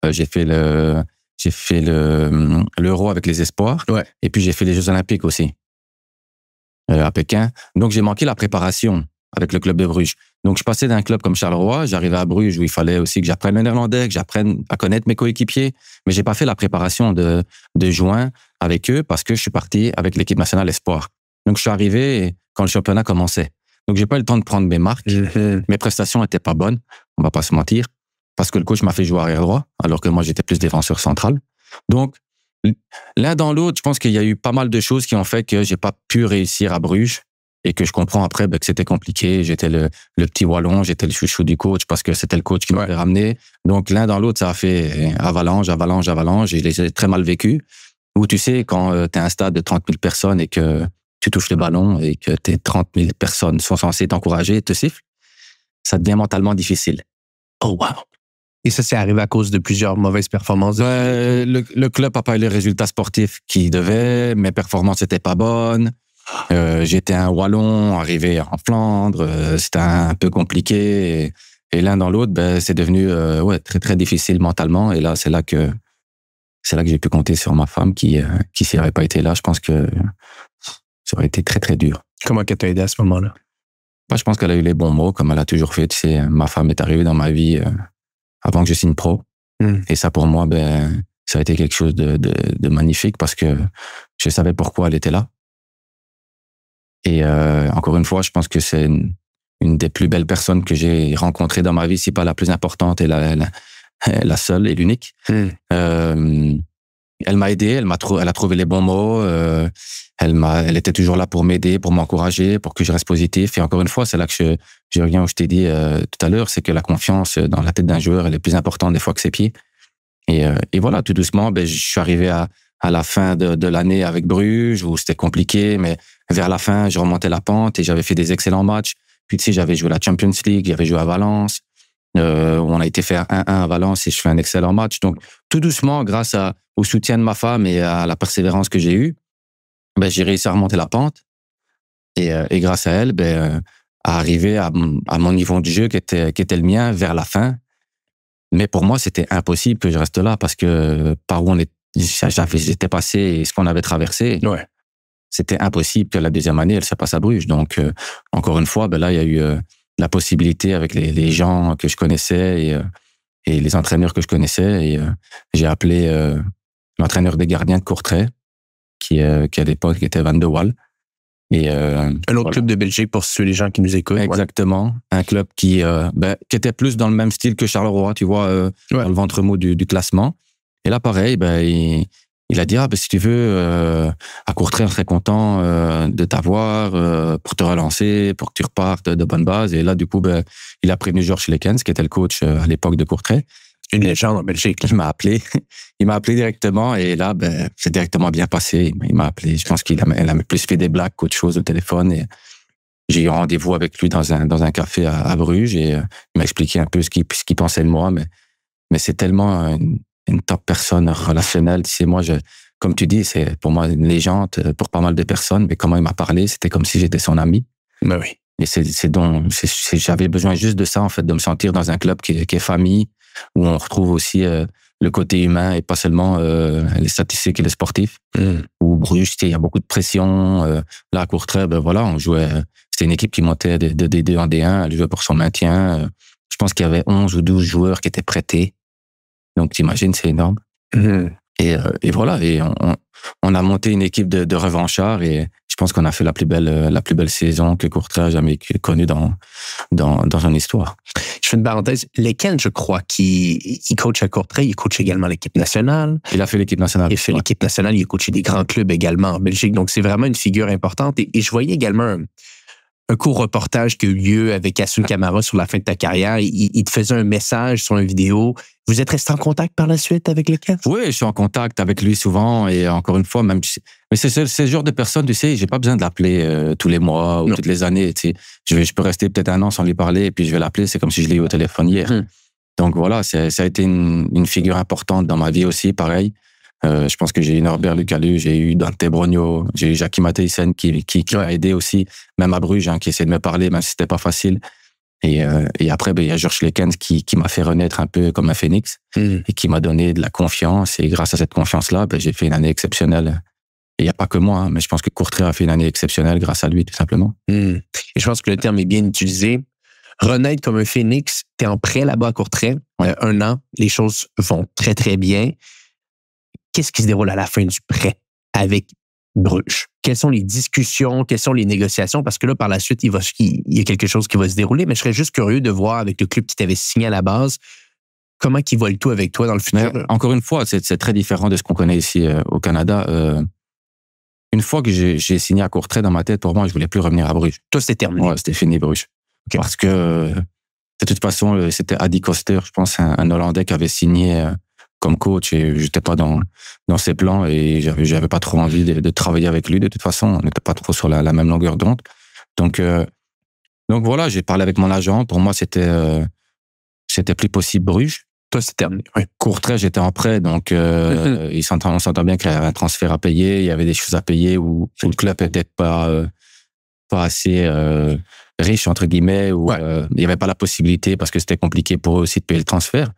J'ai fait l'Euro avec les espoirs. Ouais. Et puis j'ai fait les Jeux Olympiques aussi. À Pékin. Donc j'ai manqué la préparation avec le club de Bruges. Donc je passais d'un club comme Charleroi, j'arrivais à Bruges où il fallait aussi que j'apprenne le néerlandais, que j'apprenne à connaître mes coéquipiers. Mais j'ai pas fait la préparation de juin avec eux parce que je suis parti avec l'équipe nationale espoir. Donc je suis arrivé quand le championnat commençait. Donc, j'ai pas eu le temps de prendre mes marques. Mes prestations étaient pas bonnes, on va pas se mentir, parce que le coach m'a fait jouer arrière droit, alors que moi, j'étais plus défenseur central. Donc, l'un dans l'autre, je pense qu'il y a eu pas mal de choses qui ont fait que j'ai pas pu réussir à Bruges et que je comprends après que c'était compliqué. J'étais le petit wallon, j'étais le chouchou du coach parce que c'était le coach qui m'avait ramené. Donc, l'un dans l'autre, ça a fait avalanche et je les ai très mal vécus. Où tu sais, quand tu es à un stade de 30 000 personnes et que tu touches le ballon et que tes 30 000 personnes sont censées t'encourager et te sifflent, ça devient mentalement difficile. Oh, wow! Et ça, c'est arrivé à cause de plusieurs mauvaises performances? Le club n'a pas eu les résultats sportifs qu'il devait, mes performances n'étaient pas bonnes. J'étais un wallon, arrivé en Flandre, c'était un peu compliqué. Et l'un dans l'autre, c'est devenu très, très difficile mentalement. Et là, c'est là que j'ai pu compter sur ma femme qui s'il n'avait pas été là, je pense que ça aurait été très, très dur. Comment qu'elle t'a aidé à ce moment-là? Je pense qu'elle a eu les bons mots, comme elle a toujours fait. Tu sais, ma femme est arrivée dans ma vie avant que je signe pro. Et ça, pour moi, ça a été quelque chose de magnifique parce que je savais pourquoi elle était là. Et encore une fois, je pense que c'est une des plus belles personnes que j'ai rencontrées dans ma vie, si pas la plus importante et la seule et l'unique. Elle m'a aidé, elle a trouvé les bons mots, elle était toujours là pour m'aider, pour m'encourager, pour que je reste positif. Et encore une fois, c'est là que je reviens où je t'ai dit tout à l'heure, c'est que la confiance dans la tête d'un joueur, elle est plus importante des fois que ses pieds. Et voilà, tout doucement, je suis arrivé à la fin de l'année avec Bruges, où c'était compliqué, mais vers la fin, je remontais la pente et j'avais fait des excellents matchs. Puis tu sais, j'avais joué la Champions League, j'avais joué à Valence, on a été faire 1-1 à Valence et je fais un excellent match. Donc, tout doucement, grâce au soutien de ma femme et à la persévérance que j'ai eue, j'ai réussi à remonter la pente. Et grâce à elle, à arriver à mon niveau de jeu qui était le mien vers la fin. Mais pour moi, c'était impossible que je reste là parce que par où j'étais passé et ce qu'on avait traversé, c'était impossible que la deuxième année, elle se passe à Bruges. Donc, encore une fois, là, il y a eu la possibilité avec les gens que je connaissais et les entraîneurs que je connaissais. Et j'ai appelé l'entraîneur des gardiens de Courtrai, qui à l'époque était Van de Waal. Et, un autre club de Belgique pour ceux les gens qui nous écoutent. Exactement. Un club qui était plus dans le même style que Charleroi, tu vois, dans le ventre mou du classement. Et là, pareil, il a dit, si tu veux, à Courtrai, on serait content de t'avoir pour te relancer, pour que tu repartes de bonne base. Et là, du coup, il a prévenu Georges Lekens, qui était le coach à l'époque de Courtrai. Une légende en Belgique. Il m'a appelé directement et là, c'est directement bien passé. Il m'a appelé. Je pense qu'il a plus fait des blagues qu'autre chose au téléphone. Et j'ai eu rendez-vous avec lui dans un café à Bruges et il m'a expliqué un peu ce qu'il pensait de moi. Mais c'est tellement une top personne relationnelle. Tu sais, moi, comme tu dis, c'est pour moi une légende pour pas mal de personnes. Mais comment il m'a parlé, c'était comme si j'étais son ami. Ben oui. Et j'avais besoin juste de ça, en fait, de me sentir dans un club qui est famille, où on retrouve aussi le côté humain et pas seulement les statistiques et les sportifs. Où Bruges, il y a beaucoup de pression. Là, à Courtrai, on jouait. C'était une équipe qui montait de D2 en D1. Elle jouait pour son maintien. Je pense qu'il y avait 11 ou 12 joueurs qui étaient prêtés. Donc, t'imagines, c'est énorme. Et voilà. Et on a monté une équipe de revanchards et je pense qu'on a fait la plus belle saison que Courtrai a jamais connue dans son histoire. Je fais une parenthèse. Lesquels, je crois, qui coach à Courtrai, il coach également l'équipe nationale. Il a fait l'équipe nationale. Il a fait l'équipe nationale, il a coaché des grands clubs également en Belgique. Donc, c'est vraiment une figure importante. Et je voyais également un court reportage qui a eu lieu avec Hassoun Camara sur la fin de ta carrière. Il te faisait un message sur une vidéo. Vous êtes resté en contact par la suite avec lequel? Oui, je suis en contact avec lui souvent et encore une fois, mais c'est ce genre de personne, tu sais, j'ai pas besoin de l'appeler tous les mois ou toutes les années. Tu sais, je peux rester peut-être un an sans lui parler et puis je vais l'appeler. C'est comme si je l'ai eu au téléphone hier. Donc voilà, ça a été une figure importante dans ma vie aussi, pareil. Je pense que j'ai eu Norbert Lucalu, j'ai eu Dante Brogno, j'ai eu Jackie Matthijssen qui m'a aidé aussi, même à Bruges, qui essayait de me parler, même si c'était pas facile. Et après, il y a Georges Lekens qui m'a fait renaître un peu comme un phénix et qui m'a donné de la confiance. Et grâce à cette confiance-là, j'ai fait une année exceptionnelle. Et il n'y a pas que moi, mais je pense que Courtrai a fait une année exceptionnelle grâce à lui, tout simplement. Et je pense que le terme est bien utilisé. Renaître comme un phénix, tu es en prêt là-bas à Courtrai. 1 an, les choses vont très, très bien. Qu'est-ce qui se déroule à la fin du prêt avec Bruges? Quelles sont les discussions? Quelles sont les négociations? Parce que là, par la suite, il y a quelque chose qui va se dérouler, mais je serais juste curieux de voir avec le club qui t'avait signé à la base, comment ils voient le tout avec toi dans le futur. Mais, encore une fois, c'est très différent de ce qu'on connaît ici au Canada. Une fois que j'ai signé à Courtrai dans ma tête, pour moi, je voulais plus revenir à Bruges. Toi, c'était terminé. Ouais, c'était fini, Bruges. Okay. Parce que, de toute façon, c'était Adi Koster, je pense, un Hollandais qui avait signé comme coach et j'étais pas dans ses plans et j'avais pas trop envie de travailler avec lui. De toute façon, on n'était pas trop sur la même longueur d'onde. Donc voilà, j'ai parlé avec mon agent. Pour moi, c'était plus possible Bruges. Toi, c'est terminé. Oui. Courtrai, j'étais en prêt, donc on s'entend bien qu'il y avait un transfert à payer, il y avait des choses à payer où le club était pas assez riche entre guillemets, où il y avait pas la possibilité parce que c'était compliqué pour eux aussi de payer le transfert.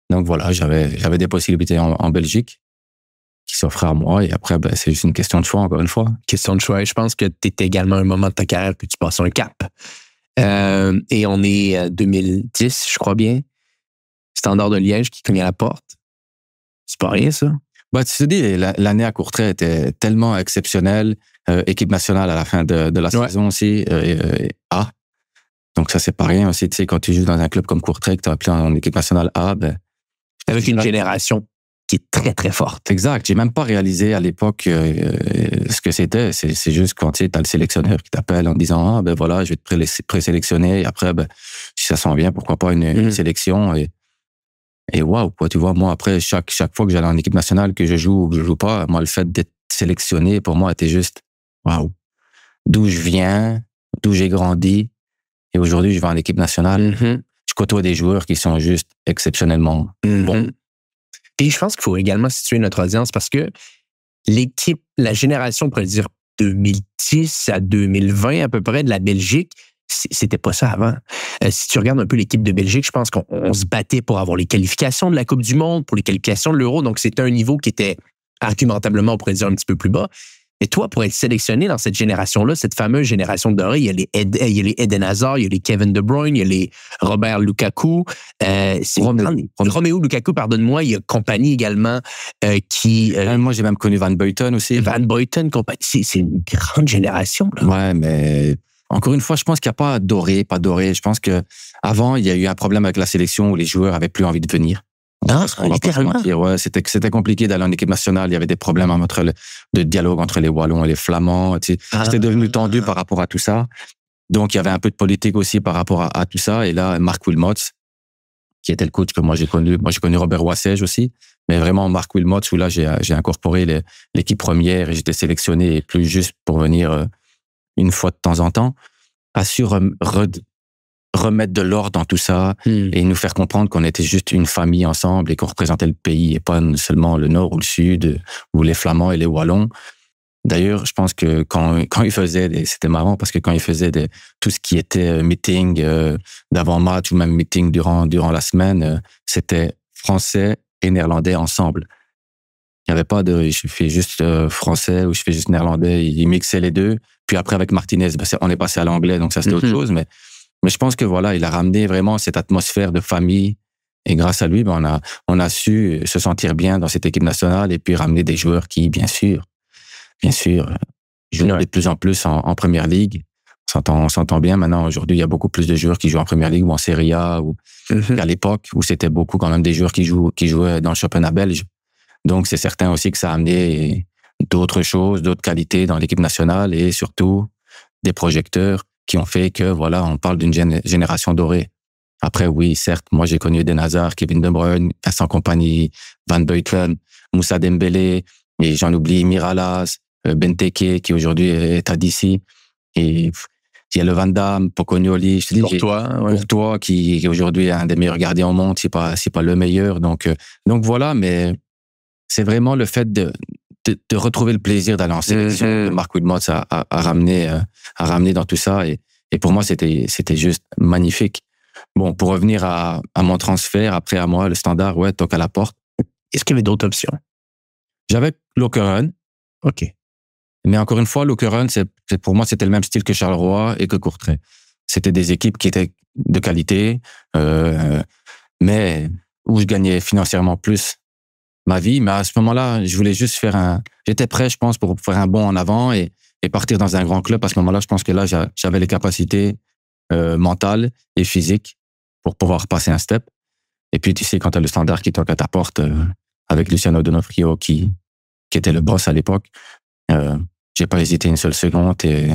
Donc voilà, j'avais des possibilités en Belgique qui s'offraient à moi. Et après, c'est juste une question de choix, encore une fois. Question de choix. Et je pense que tu étais également à un moment de ta carrière que tu passes un cap. Et on est 2010, je crois bien. Standard de Liège qui cogne à la porte. C'est pas rien, ça? Bah, tu te dis, l'année à Courtrai était tellement exceptionnelle. Équipe nationale à la fin de la saison aussi. A. Donc ça, c'est pas rien aussi. Tu sais, quand tu joues dans un club comme Courtrai, que tu as appelé en équipe nationale A, ben, avec une génération qui est très, très forte. Exact. J'ai même pas réalisé à l'époque ce que c'était. C'est juste quand tu as le sélectionneur qui t'appelle en disant « Ah, ben voilà, je vais te présélectionner. » Et après, ben, si ça s'en vient, pourquoi pas une sélection. Et waouh, quoi, tu vois, moi, après, chaque fois que j'allais en équipe nationale, que je joue ou que je joue pas, moi, le fait d'être sélectionné, pour moi, était juste waouh. D'où je viens, d'où j'ai grandi. Et aujourd'hui, je vais en équipe nationale. Je côtoie des joueurs qui sont juste exceptionnellement bons. Et je pense qu'il faut également situer notre audience parce que l'équipe, la génération, on pourrait dire 2010 à 2020 à peu près de la Belgique, c'était pas ça avant. Si tu regardes un peu l'équipe de Belgique, je pense qu'on se battait pour avoir les qualifications de la Coupe du Monde, pour les qualifications de l'Euro. Donc, c'était un niveau qui était argumentablement, on pourrait dire, un petit peu plus bas. Et toi, pour être sélectionné dans cette génération-là, cette fameuse génération dorée, il y a les Eden Hazard, il y a les Kevin De Bruyne, il y a les Robert Lukaku. Romelu Lukaku, pardonne-moi, il y a compagnie également qui... moi, j'ai même connu Van Buiten aussi. Van Buiten, compagnie. C'est une grande génération, là. Ouais, mais encore une fois, je pense qu'il n'y a pas doré, pas doré. Je pense que avant, il y a eu un problème avec la sélection où les joueurs avaient plus envie de venir. Non, littéralement. Ouais, c'était compliqué d'aller en équipe nationale. Il y avait des problèmes de dialogue entre les Wallons et les Flamands. C'était devenu tendu par rapport à tout ça. Donc, il y avait un peu de politique aussi par rapport à tout ça. Et là, Marc Wilmots, qui était le coach que moi j'ai connu. Moi, j'ai connu Robert Wassège aussi. Mais vraiment, Marc Wilmots, où là, j'ai incorporé l'équipe première et j'étais sélectionné et plus juste pour venir une fois de temps en temps, a su remettre de l'ordre dans tout ça et nous faire comprendre qu'on était juste une famille ensemble et qu'on représentait le pays et pas seulement le Nord ou le Sud ou les Flamands et les Wallons. D'ailleurs, je pense que quand ils faisaient c'était marrant parce que quand ils faisaient tout ce qui était meeting d'avant-match ou même meeting durant la semaine, c'était français et néerlandais ensemble. Il n'y avait pas de je fais juste français ou je fais juste néerlandais. Ils mixaient les deux. Puis après, avec Martinez, on est passé à l'anglais, donc ça, c'était autre chose. Mais je pense que voilà, il a ramené vraiment cette atmosphère de famille. Et grâce à lui, on a su se sentir bien dans cette équipe nationale et puis ramener des joueurs qui, bien sûr, jouent de plus en plus en Première Ligue. On s'entend bien maintenant. Aujourd'hui, il y a beaucoup plus de joueurs qui jouent en Première Ligue ou en Serie A qu'à l'époque où c'était beaucoup quand même des joueurs qui jouaient dans le championnat belge. Donc, c'est certain aussi que ça a amené d'autres choses, d'autres qualités dans l'équipe nationale et surtout des projecteurs qui ont fait que, voilà, on parle d'une génération dorée. Après, oui, certes, moi, j'ai connu Eden Hazard, Kevin De Bruyne, Vincent Kompany, Van Buiten, Moussa Dembélé, et j'en oublie Miralas, Benteke, qui aujourd'hui est à DC. Et il y a le Van Damme, Pocognoli, je te dis, Courtois, qui aujourd'hui est un des meilleurs gardiens au monde, c'est pas le meilleur. Donc voilà, mais c'est vraiment le fait de retrouver le plaisir d'aller en sélection. Marc Wilmots a ramené dans tout ça. Et pour moi, c'était juste magnifique. Bon, pour revenir à mon transfert, après à moi, le Standard, ouais, toque à la porte. Est-ce qu'il y avait d'autres options? J'avais Lokeren. OK. Mais encore une fois, Lokeren, pour moi, c'était le même style que Charleroi et que Courtrai. C'était des équipes qui étaient de qualité, mais où je gagnais financièrement plus ma vie. Mais à ce moment-là, je voulais juste j'étais prêt, je pense, pour faire un bond en avant et partir dans un grand club. À ce moment-là, je pense que là, j'avais les capacités mentales et physiques pour pouvoir passer un step. Et puis, tu sais, quand tu as le Standard qui toque à ta porte avec Luciano Donofrio qui était le boss à l'époque, j'ai pas hésité une seule seconde et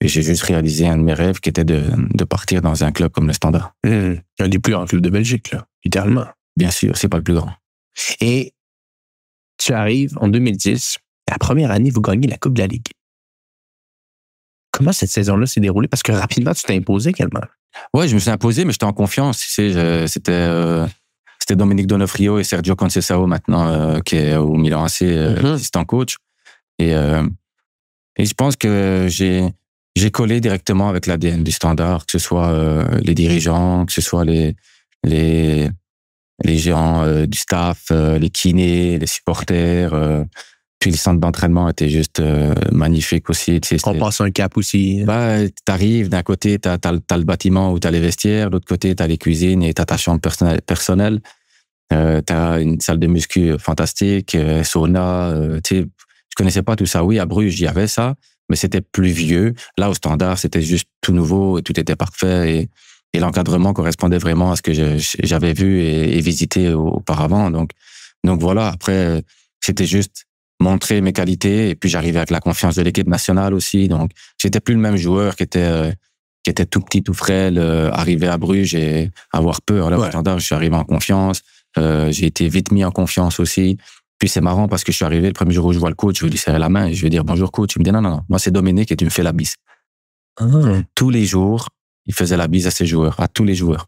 j'ai juste réalisé un de mes rêves qui était de partir dans un club comme le Standard. Un des plus grands clubs de Belgique, là, littéralement. Bien sûr, c'est pas le plus grand. Et tu arrives en 2010, la première année, vous gagnez la Coupe de la Ligue. Comment cette saison-là s'est déroulée? Parce que rapidement, tu t'es imposé également. Ouais, je me suis imposé, mais j'étais en confiance. C'était Dominique Donofrio et Sergio Conceição maintenant, qui est au Milan AC, assistant coach. Et je pense que j'ai collé directement avec l'ADN du Standard, que ce soit les dirigeants, que ce soit les gérants du staff, les kinés, les supporters. Puis le centre d'entraînement était juste magnifique aussi. On passe un cap aussi. T'arrives, d'un côté, t'as le bâtiment où t'as les vestiaires, de l'autre côté, t'as les cuisines et t'as ta chambre personnelle. T'as une salle de muscu fantastique, sauna. Je connaissais pas tout ça. Oui, à Bruges, il y avait ça, mais c'était plus vieux. Là, au Standard, c'était juste tout nouveau et tout était parfait et l'encadrement correspondait vraiment à ce que j'avais vu et visité auparavant. Donc voilà. Après, c'était juste montrer mes qualités et puis j'arrivais avec la confiance de l'équipe nationale aussi. Donc, j'étais plus le même joueur qui était tout petit, tout frêle, arrivé à Bruges et avoir peur. Là, au Standard, je suis arrivé en confiance. J'ai été vite mis en confiance aussi. Puis c'est marrant parce que je suis arrivé le premier jour où je vois le coach, je vais lui serrer la main et je vais dire bonjour coach. Il me dit non, moi c'est Dominique et tu me fais la bise. Tous les jours, il faisait la bise à ses joueurs, à tous les joueurs.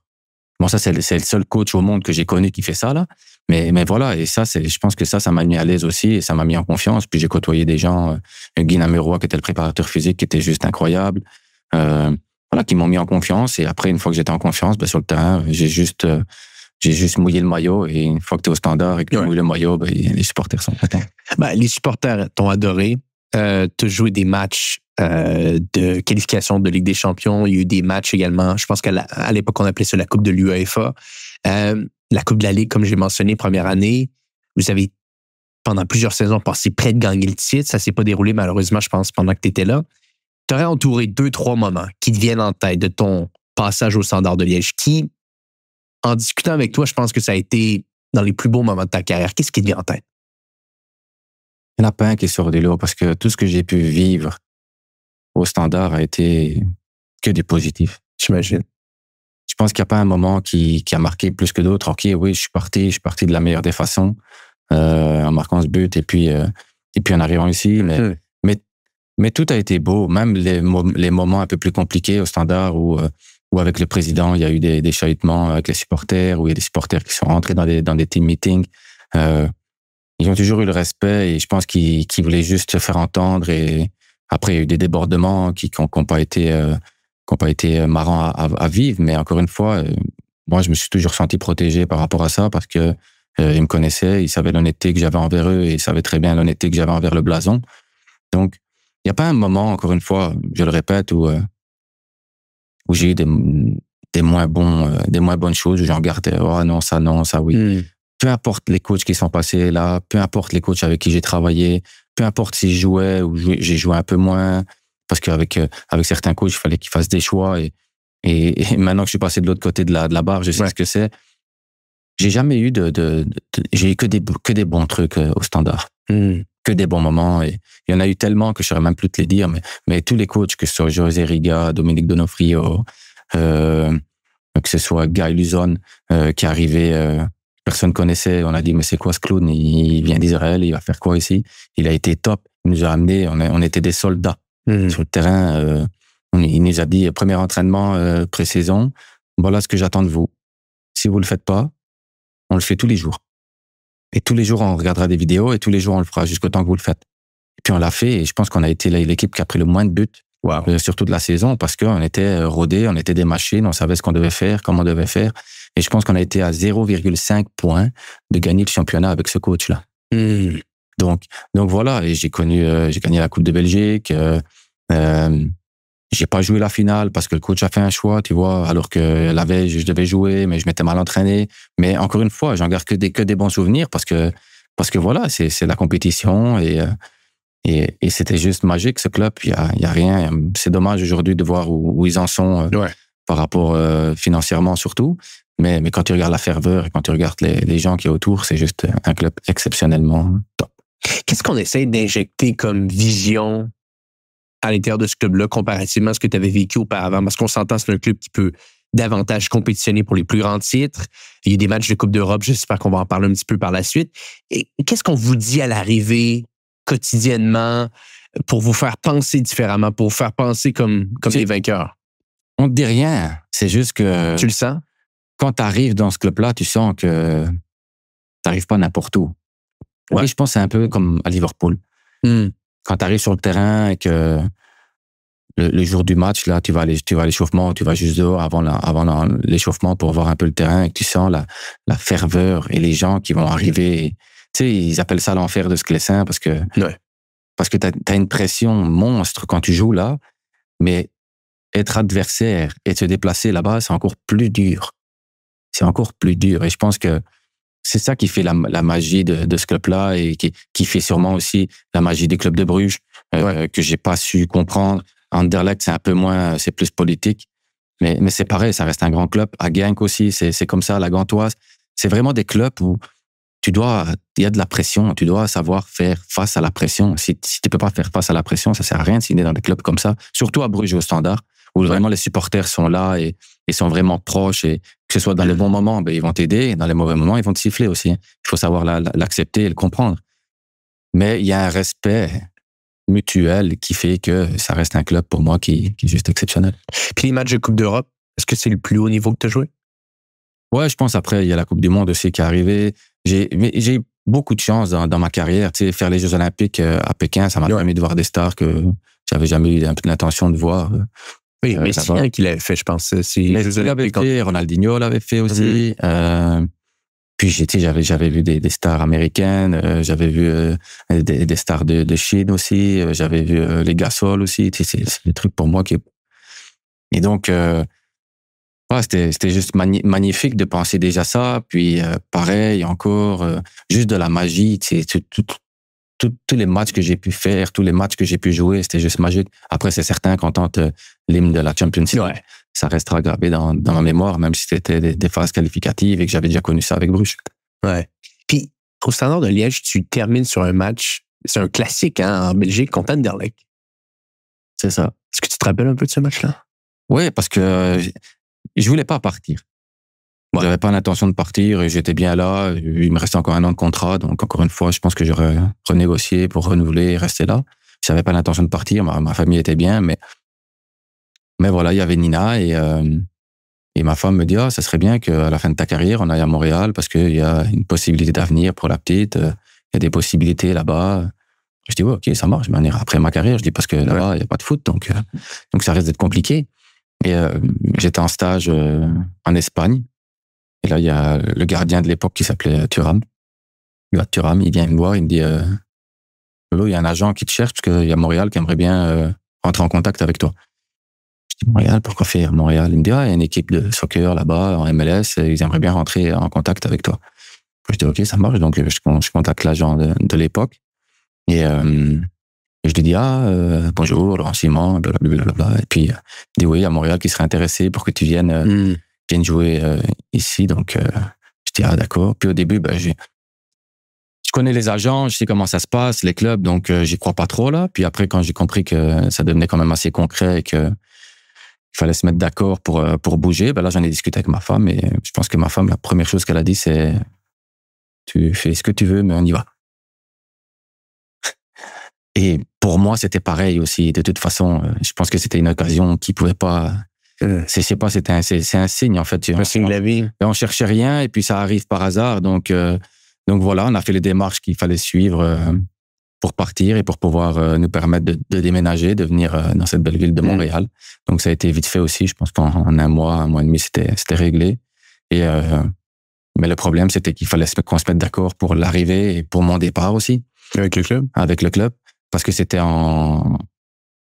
Bon, ça c'est le seul coach au monde que j'ai connu qui fait ça là. Mais voilà, et ça je pense que ça m'a mis à l'aise aussi et ça m'a mis en confiance. Puis j'ai côtoyé des gens, Guy Namuroy qui était le préparateur physique, qui était juste incroyable. Voilà, qui m'ont mis en confiance. Et après, une fois que j'étais en confiance, sur le terrain, j'ai juste mouillé le maillot. Et une fois que tu es au Standard et que tu mouilles le maillot, les supporters sont contents. Les supporters t'ont adoré. Tu as joué des matchs de qualification de Ligue des Champions. Il y a eu des matchs également. Je pense qu'à l'époque, on appelait ça la Coupe de l'UEFA. La Coupe de la Ligue, comme j'ai mentionné, première année. Vous avez, pendant plusieurs saisons, passé près de gagner le titre. Ça ne s'est pas déroulé, malheureusement, je pense, pendant que tu étais là. Tu aurais entouré 2-3 moments qui te viennent en tête de ton passage au Standard de Liège, qui, en discutant avec toi, je pense que ça a été dans les plus beaux moments de ta carrière. Qu'est-ce qui te vient en tête? Il n'y en a pas un qui sort du lot parce que tout ce que j'ai pu vivre au Standard a été que du positif. J'imagine. Je pense qu'il n'y a pas un moment qui a marqué plus que d'autres. Ok, oui, je suis parti de la meilleure des façons en marquant ce but et puis en arrivant ici. Mais tout a été beau, même les moments un peu plus compliqués au Standard où avec le président, il y a eu des chahutements avec les supporters, où il y a des supporters qui sont rentrés dans des team meetings. Ils ont toujours eu le respect et je pense qu'ils voulaient juste se faire entendre. Et après, il y a eu des débordements qui n'ont pas été marrants à vivre. Mais encore une fois, moi, je me suis toujours senti protégé par rapport à ça parce que ils me connaissaient, ils savaient l'honnêteté que j'avais envers eux et ils savaient très bien l'honnêteté que j'avais envers le blason. Donc, il n'y a pas un moment, encore une fois, je le répète, où j'ai eu des moins bonnes choses, où j'en regardais, oh non, ça oui. Peu importe les coachs qui sont passés là, peu importe les coachs avec qui j'ai travaillé, peu importe si je jouais ou j'ai joué un peu moins, parce qu'avec certains coachs, il fallait qu'ils fassent des choix et maintenant que je suis passé de l'autre côté de la barre, je sais ce que c'est. J'ai jamais eu j'ai eu que des bons trucs au Standard. Que des bons moments. Et il y en a eu tellement que je ne saurais même plus te les dire, mais tous les coachs, que ce soit José Riga, Dominique Donofrio, que ce soit Guy Luzon, qui est arrivé, personne connaissait, on a dit, mais c'est quoi ce clown? Il vient d'Israël, il va faire quoi ici? Il a été top, il nous a amenés, on était des soldats sur le terrain. Il nous a dit, premier entraînement pré-saison, voilà ce que j'attends de vous. Si vous ne le faites pas, on le fait tous les jours. Et tous les jours, on regardera des vidéos et tous les jours, on le fera jusqu'au temps que vous le faites. Et puis, on l'a fait et je pense qu'on a été l'équipe qui a pris le moins de buts, surtout de la saison, parce qu'on était rodés, on était des machines, on savait ce qu'on devait faire, comment on devait faire. Et je pense qu'on a été à 0,5 points de gagner le championnat avec ce coach-là. Donc voilà, et j'ai gagné la Coupe de Belgique. J'ai pas joué la finale parce que le coach a fait un choix, tu vois, alors que la veille, je devais jouer, mais je m'étais mal entraîné. Mais encore une fois, j'en garde que des bons souvenirs parce que voilà, c'est la compétition et c'était juste magique, ce club. Il y a rien. C'est dommage aujourd'hui de voir où ils en sont par rapport financièrement surtout. Mais quand tu regardes la ferveur et quand tu regardes les gens qui sont autour, c'est juste un club exceptionnellement top. Qu'est-ce qu'on essaie d'injecter comme vision à l'intérieur de ce club-là, comparativement à ce que tu avais vécu auparavant? Parce qu'on s'entend, c'est un club qui peut davantage compétitionner pour les plus grands titres. Il y a des matchs de Coupe d'Europe, j'espère qu'on va en parler un petit peu par la suite. Et qu'est-ce qu'on vous dit à l'arrivée, quotidiennement, pour vous faire penser différemment, pour vous faire penser comme des vainqueurs? On ne dit rien. C'est juste que... Tu le sens? Quand tu arrives dans ce club-là, tu sens que tu n'arrives pas n'importe où. Ouais. Et je pense que c'est un peu comme à Liverpool. Quand tu arrives sur le terrain et que le jour du match, là, tu vas à l'échauffement, tu vas juste dehors avant l'échauffement pour voir un peu le terrain et que tu sens la ferveur et les gens qui vont arriver Tu sais, ils appellent ça l'enfer de Sclessin parce que t'as une pression monstre quand tu joues là, mais être adversaire et se déplacer là-bas, c'est encore plus dur. C'est encore plus dur. Et je pense que c'est ça qui fait la magie de ce club-là et qui fait sûrement aussi la magie des clubs de Bruges, que j'ai pas su comprendre. Anderlecht, c'est un peu moins, c'est plus politique. Mais c'est pareil, ça reste un grand club. À Genk aussi, c'est comme ça, la Gantoise. C'est vraiment des clubs où il y a de la pression, tu dois savoir faire face à la pression. Si tu peux pas faire face à la pression, ça sert à rien de signer dans des clubs comme ça. Surtout à Bruges au Standard, où vraiment les supporters sont là et sont vraiment proches, et que ce soit dans les bons moments, ben, ils vont t'aider, et dans les mauvais moments, ils vont te siffler aussi. Il faut savoir l'accepter et le comprendre. Mais il y a un respect mutuel qui fait que ça reste un club pour moi qui est juste exceptionnel. Puis les matchs de Coupe d'Europe, est-ce que c'est le plus haut niveau que tu as joué? Ouais, je pense. Après, il y a la Coupe du Monde aussi qui est arrivée. J'ai eu beaucoup de chance dans ma carrière. Tu sais, faire les Jeux Olympiques à Pékin, ça m'a permis de voir des stars que j'avais jamais eu l'intention de voir. Oui, Messi qui l'avait fait, je pense. Messi l'avait fait, Ronaldinho l'avait fait aussi. Puis j'avais vu des stars américaines, j'avais vu des stars de Chine aussi, j'avais vu les Gasol aussi. Tu sais, c'est des trucs pour moi qui... Et donc, c'était juste magnifique de penser déjà ça. Puis pareil, encore, juste de la magie. Tu sais, tous les matchs que j'ai pu faire, tous les matchs que j'ai pu jouer, c'était juste magique. Après, c'est certain qu'on tente l'hymne de la Champions League. Ça restera gravé dans ma mémoire, même si c'était des phases qualificatives et que j'avais déjà connu ça avec Bruges. Ouais. Puis, au Standard de Liège, tu termines sur un match, c'est un classique en Belgique contre Anderlecht. C'est ça. Est-ce que tu te rappelles un peu de ce match-là? Oui, parce que je voulais pas partir. Ouais. J'avais pas l'intention de partir et j'étais bien là. Il me restait encore 1 an de contrat. Donc, encore une fois, je pense que j'aurais renégocié pour renouveler et rester là. J'avais pas l'intention de partir. Ma famille était bien, mais voilà, il y avait Nina et ma femme me dit, ça serait bien qu'à la fin de ta carrière, on aille à Montréal parce qu'il y a une possibilité d'avenir pour la petite. Il y a des possibilités là-bas. Je dis, ouais, ok, ça marche. Mais après ma carrière, je dis, parce que là-bas, il n'y a pas de foot. Donc ça risque d'être compliqué. Et j'étais en stage en Espagne. Et là, il y a le gardien de l'époque qui s'appelait Thuram. Thuram, il vient me voir, il me dit, Lolo, il y a un agent qui te cherche parce qu'il y a Montréal qui aimerait bien rentrer en contact avec toi. Je dis, Montréal, pourquoi faire Montréal? Il me dit, il y a une équipe de soccer là-bas, en MLS, et ils aimeraient bien rentrer en contact avec toi. Je dis, ok, ça marche. Donc, je contacte l'agent de l'époque. Et je lui dis, bonjour, Laurent Simon, blablabla. Et puis, il dit, oui, à Montréal qui serait intéressé pour que tu viennes jouer ici. Donc, je dis, d'accord. Puis au début, je connais les agents, je sais comment ça se passe, les clubs, donc j'y crois pas trop là. Puis après, quand j'ai compris que ça devenait quand même assez concret et que il fallait se mettre d'accord pour bouger, là, j'en ai discuté avec ma femme et je pense que ma femme, la première chose qu'elle a dit, c'est tu fais ce que tu veux, mais on y va. Et pour moi, c'était pareil aussi. De toute façon, je pense que c'était une occasion qui pouvait pas... c'est un signe, en fait. Un signe de la vie. On cherchait rien et puis ça arrive par hasard. Donc voilà, on a fait les démarches qu'il fallait suivre pour partir et pour pouvoir nous permettre de déménager, de venir dans cette belle ville de Montréal. Donc ça a été vite fait aussi. Je pense qu'en 1 mois, 1 mois et demi, c'était réglé. Et mais le problème, c'était qu'il fallait qu'on se mette d'accord pour l'arrivée et pour mon départ aussi. Avec le club? Avec le club. Parce que c'était dans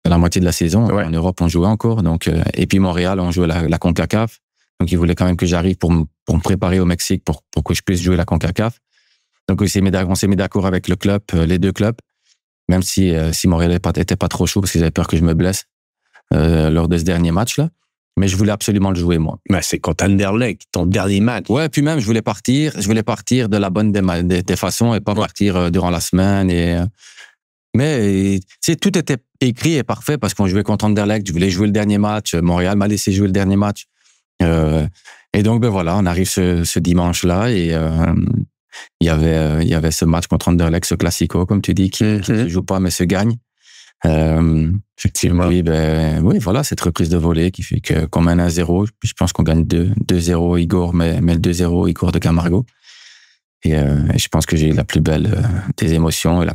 la moitié de la saison. Ouais. En Europe, on jouait encore. Donc, et puis Montréal, on jouait la CONCACAF. Donc, ils voulaient quand même que j'arrive pour me préparer au Mexique pour que je puisse jouer la CONCACAF. Donc, on s'est mis d'accord avec le club, les 2 clubs. Même si Montréal était pas trop chaud parce qu'ils avaient peur que je me blesse lors de ce dernier match-là. Mais je voulais absolument le jouer, moi. Mais c'est contre Anderlecht, ton dernier match. Ouais, puis même, je voulais partir de la bonne des façons et pas partir durant la semaine. Mais tout était écrit et parfait parce qu'on jouait contre Anderlecht. Je voulais jouer le dernier match. Montréal m'a laissé jouer le dernier match. Et donc, voilà, on arrive ce dimanche-là et il y avait ce match contre Anderlecht, ce classico, comme tu dis, qui ne se joue pas mais se gagne. Effectivement. Oui, voilà, cette reprise de volée qui fait qu'on mène 1-0. Je pense qu'on gagne 2-0 Igor, mais le 2-0 Igor de Camargo. Et je pense que j'ai eu la plus belle des émotions et le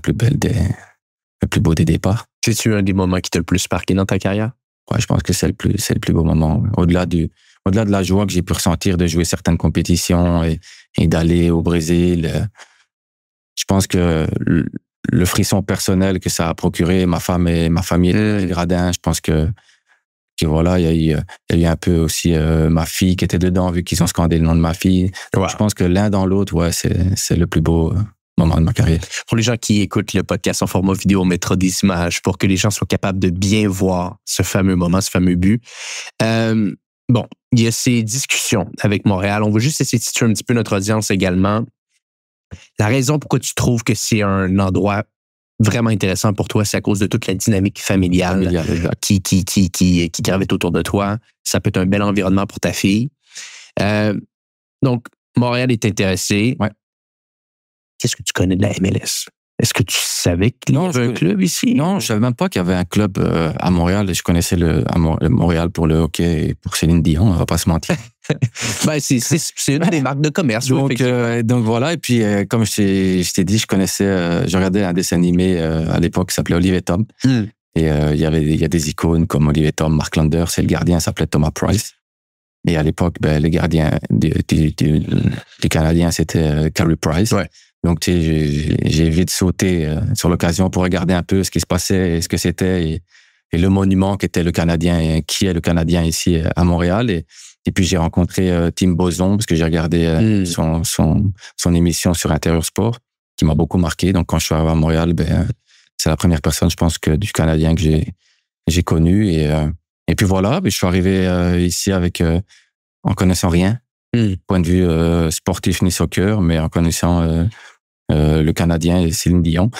plus beau des départs. C'est-tu un des moments qui t'a le plus marqué dans ta carrière? Ouais, je pense que c'est le plus beau moment. Au-delà de la joie que j'ai pu ressentir de jouer certaines compétitions et d'aller au Brésil, je pense que le frisson personnel que ça a procuré, ma femme et ma famille étaient gradins. Je pense que voilà, il y a eu un peu aussi ma fille qui était dedans, vu qu'ils ont scandé le nom de ma fille. Ouais. Je pense que l'un dans l'autre, ouais, c'est le plus beau moment de ma carrière. Pour les gens qui écoutent le podcast en format vidéo, on mettra des images pour que les gens soient capables de bien voir ce fameux moment, ce fameux but. Bon, il y a ces discussions avec Montréal. On va juste essayer de situer un petit peu notre audience également. La raison pourquoi tu trouves que c'est un endroit vraiment intéressant pour toi, c'est à cause de toute la dynamique familiale qui gravite autour de toi. Ça peut être un bel environnement pour ta fille. Donc, Montréal est intéressé. Ouais. Qu'est-ce que tu connais de la MLS? Est-ce que tu savais qu'il y avait un club ici? Non, je savais même pas qu'il y avait un club à Montréal. Je connaissais Montréal pour le hockey et pour Céline Dion, on va pas se mentir. Ben, c'est une des marques de commerce. Donc voilà, et puis comme je t'ai dit, je regardais un dessin animé à l'époque qui s'appelait Olive et Tom. Et il y a des icônes comme Olive et Tom, Mark Landers, et le gardien s'appelait Thomas Price. Et à l'époque, le gardien du Canadien, c'était Carey Price. Ouais. Donc, tu sais, j'ai vite sauté sur l'occasion pour regarder un peu ce qui se passait et ce que c'était et le monument qu'était le Canadien et qui est le Canadien ici à Montréal. Et puis, j'ai rencontré Tim Boson parce que j'ai regardé son émission sur Intérieur Sport qui m'a beaucoup marqué. Donc, quand je suis arrivé à Montréal, c'est la première personne, je pense, du Canadien que j'ai connu. Et puis voilà, je suis arrivé ici en connaissant rien, point de vue sportif ni soccer, mais en connaissant le Canadien et Céline Dion.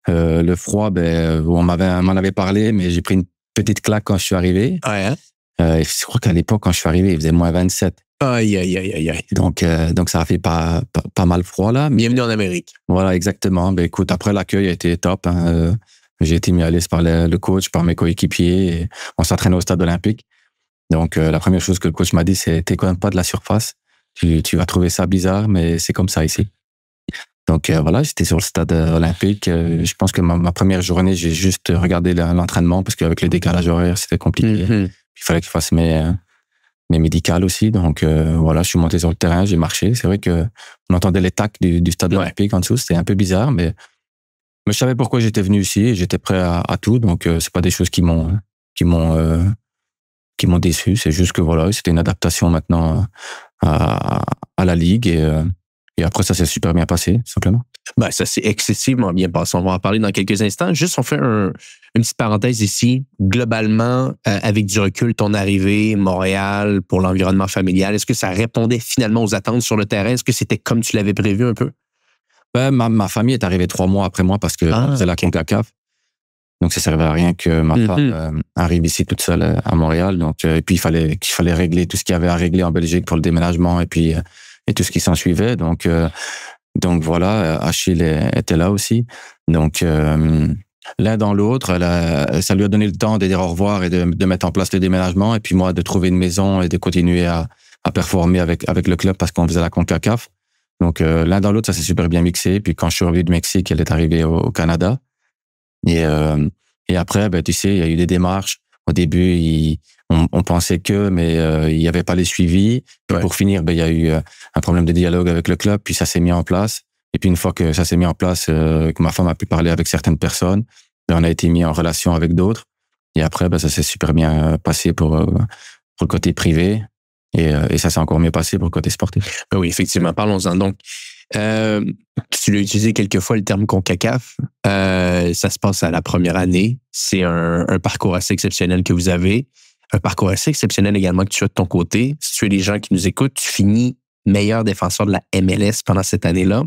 Le froid, on m'en avait parlé, mais j'ai pris une petite claque quand je suis arrivé. Ouais, hein? Je crois qu'à l'époque, quand je suis arrivé, il faisait moins 27. Aïe. Donc ça a fait pas mal froid, là. Bienvenue en Amérique. Voilà, exactement. Écoute, après, l'accueil a été top. Hein. J'ai été mis à l'aise par le coach, par mes coéquipiers. Et on s'entraînait au stade olympique. Donc, la première chose que le coach m'a dit, c'est « T'es quand même pas de la surface. Tu vas trouver ça bizarre, mais c'est comme ça ici. » Donc, voilà, j'étais sur le stade olympique. Je pense que ma première journée, j'ai juste regardé l'entraînement parce qu'avec les décalages horaires, c'était compliqué. Il fallait que je fasse mes médicales aussi. Donc, voilà, je suis monté sur le terrain, j'ai marché. C'est vrai que on entendait les tacs du stade olympique en dessous. C'était un peu bizarre, mais je savais pourquoi j'étais venu ici et j'étais prêt à tout. Donc, c'est pas des choses qui m'ont déçu. C'est juste que voilà, c'était une adaptation maintenant à la Ligue et après, ça s'est super bien passé, simplement. Ça s'est excessivement bien passé. On va en parler dans quelques instants. Juste, on fait une petite parenthèse ici. Globalement, avec du recul, ton arrivée, Montréal, pour l'environnement familial, est-ce que ça répondait finalement aux attentes sur le terrain? Est-ce que c'était comme tu l'avais prévu un peu? Ma famille est arrivée 3 mois après moi parce que c'est la CONCACAF. Donc, ça ne servait à rien que ma femme arrive ici toute seule à Montréal. Donc, et puis, il fallait régler tout ce qu'il y avait à régler en Belgique pour le déménagement et puis et tout ce qui s'en suivait. Donc voilà, Achille était là aussi. Donc, l'un dans l'autre, ça lui a donné le temps de dire au revoir et de mettre en place le déménagement. Et puis moi, de trouver une maison et de continuer à performer avec le club parce qu'on faisait la CONCACAF. Donc, l'un dans l'autre, ça s'est super bien mixé. Puis quand je suis revenu du Mexique, elle est arrivée au Canada. Et après, tu sais, il y a eu des démarches. Au début, on pensait mais il n'y avait pas les suivis. Puis pour finir, il y a eu un problème de dialogue avec le club, puis ça s'est mis en place. Et puis une fois que ça s'est mis en place, que ma femme a pu parler avec certaines personnes, on a été mis en relation avec d'autres. Et après, ça s'est super bien passé pour le côté privé. Et ça s'est encore mieux passé pour le côté sportif. Oui, effectivement. Parlons-en. Donc, tu l'as utilisé quelques fois le terme CONCACAF. Ça se passe à la première année. C'est un parcours assez exceptionnel que vous avez. Un parcours assez exceptionnel également que tu as de ton côté. Si tu es les gens qui nous écoutent, tu finis meilleur défenseur de la MLS pendant cette année-là.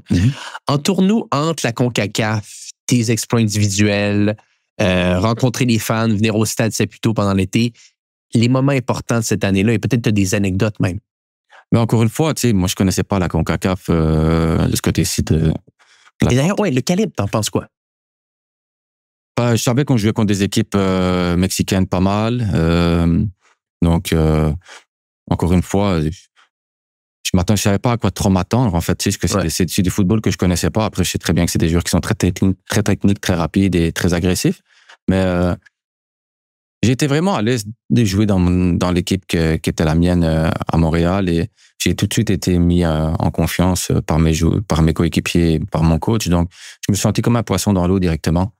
Entoure-nous entre la CONCACAF, tes exploits individuels, rencontrer les fans, venir au stade Saputo pendant l'été, les moments importants de cette année-là et peut-être des anecdotes même. Mais encore une fois, tu sais, moi, je connaissais pas la CONCACAF de ce côté-ci de... Et d'ailleurs, le calibre, t'en penses quoi? Je savais qu'on jouait contre des équipes mexicaines pas mal. Donc, encore une fois, je savais pas à quoi trop m'attendre, en fait. Tu sais, que c'est du football que je connaissais pas. Après, je sais très bien que c'est des joueurs qui sont très techniques, très rapides et très agressifs. Mais J'étais vraiment à l'aise de jouer dans l'équipe qui était la mienne à Montréal et j'ai tout de suite été mis en confiance par mes coéquipiers, par mon coach. Donc, je me suis senti comme un poisson dans l'eau directement.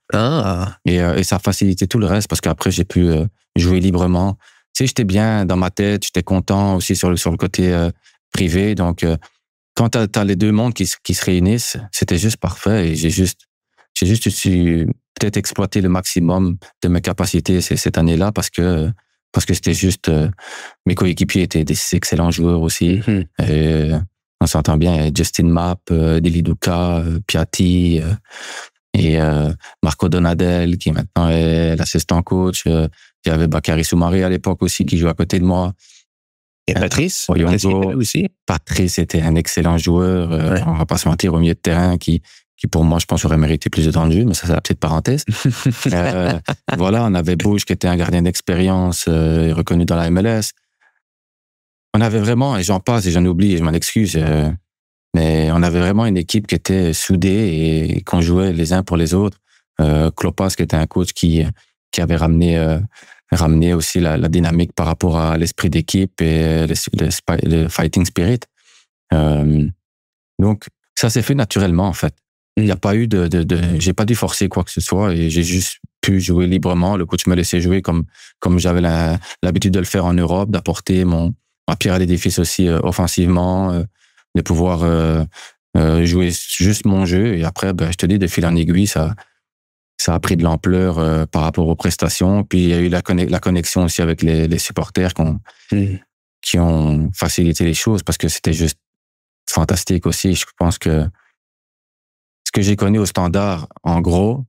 Et ça a facilité tout le reste parce qu'après, j'ai pu jouer librement. Tu sais, j'étais bien dans ma tête, j'étais content aussi sur le côté privé. Donc, quand t'as les deux mondes qui se réunissent, c'était juste parfait et j'ai juste su peut-être exploiter le maximum de mes capacités cette année-là parce que c'était juste mes coéquipiers étaient des excellents joueurs aussi. Et on s'entend bien, Justin Mapp, Deli Duca, Piatti et Marco Donadel qui maintenant est l'assistant coach. Il y avait Bakary Soumaré à l'époque aussi qui jouait à côté de moi. Et Patrice aussi. Patrice était un excellent joueur. On va pas se mentir, au milieu de terrain qui pour moi, je pense, aurait mérité plus de temps de jeu, mais ça, c'est la petite parenthèse. Voilà, on avait Bouge qui était un gardien d'expérience reconnu dans la MLS. On avait vraiment, et j'en passe et j'en oublie, et je m'en excuse, mais on avait vraiment une équipe qui était soudée et qu'on jouait les uns pour les autres. Klopas, qui était un coach qui avait ramené aussi la dynamique par rapport à l'esprit d'équipe et le fighting spirit. Donc, ça s'est fait naturellement, en fait. Il n'y a pas eu j'ai pas dû forcer quoi que ce soit et j'ai juste pu jouer librement. Le coach me laissait jouer comme j'avais l'habitude de le faire en Europe, d'apporter ma pierre à l'édifice aussi offensivement, de pouvoir jouer juste mon jeu. Et après, je te dis, de fil en aiguille, ça a pris de l'ampleur par rapport aux prestations. Puis il y a eu la connexion aussi avec les supporters qui ont facilité les choses parce que c'était juste fantastique aussi. Je pense que ce que j'ai connu au Standard, en gros,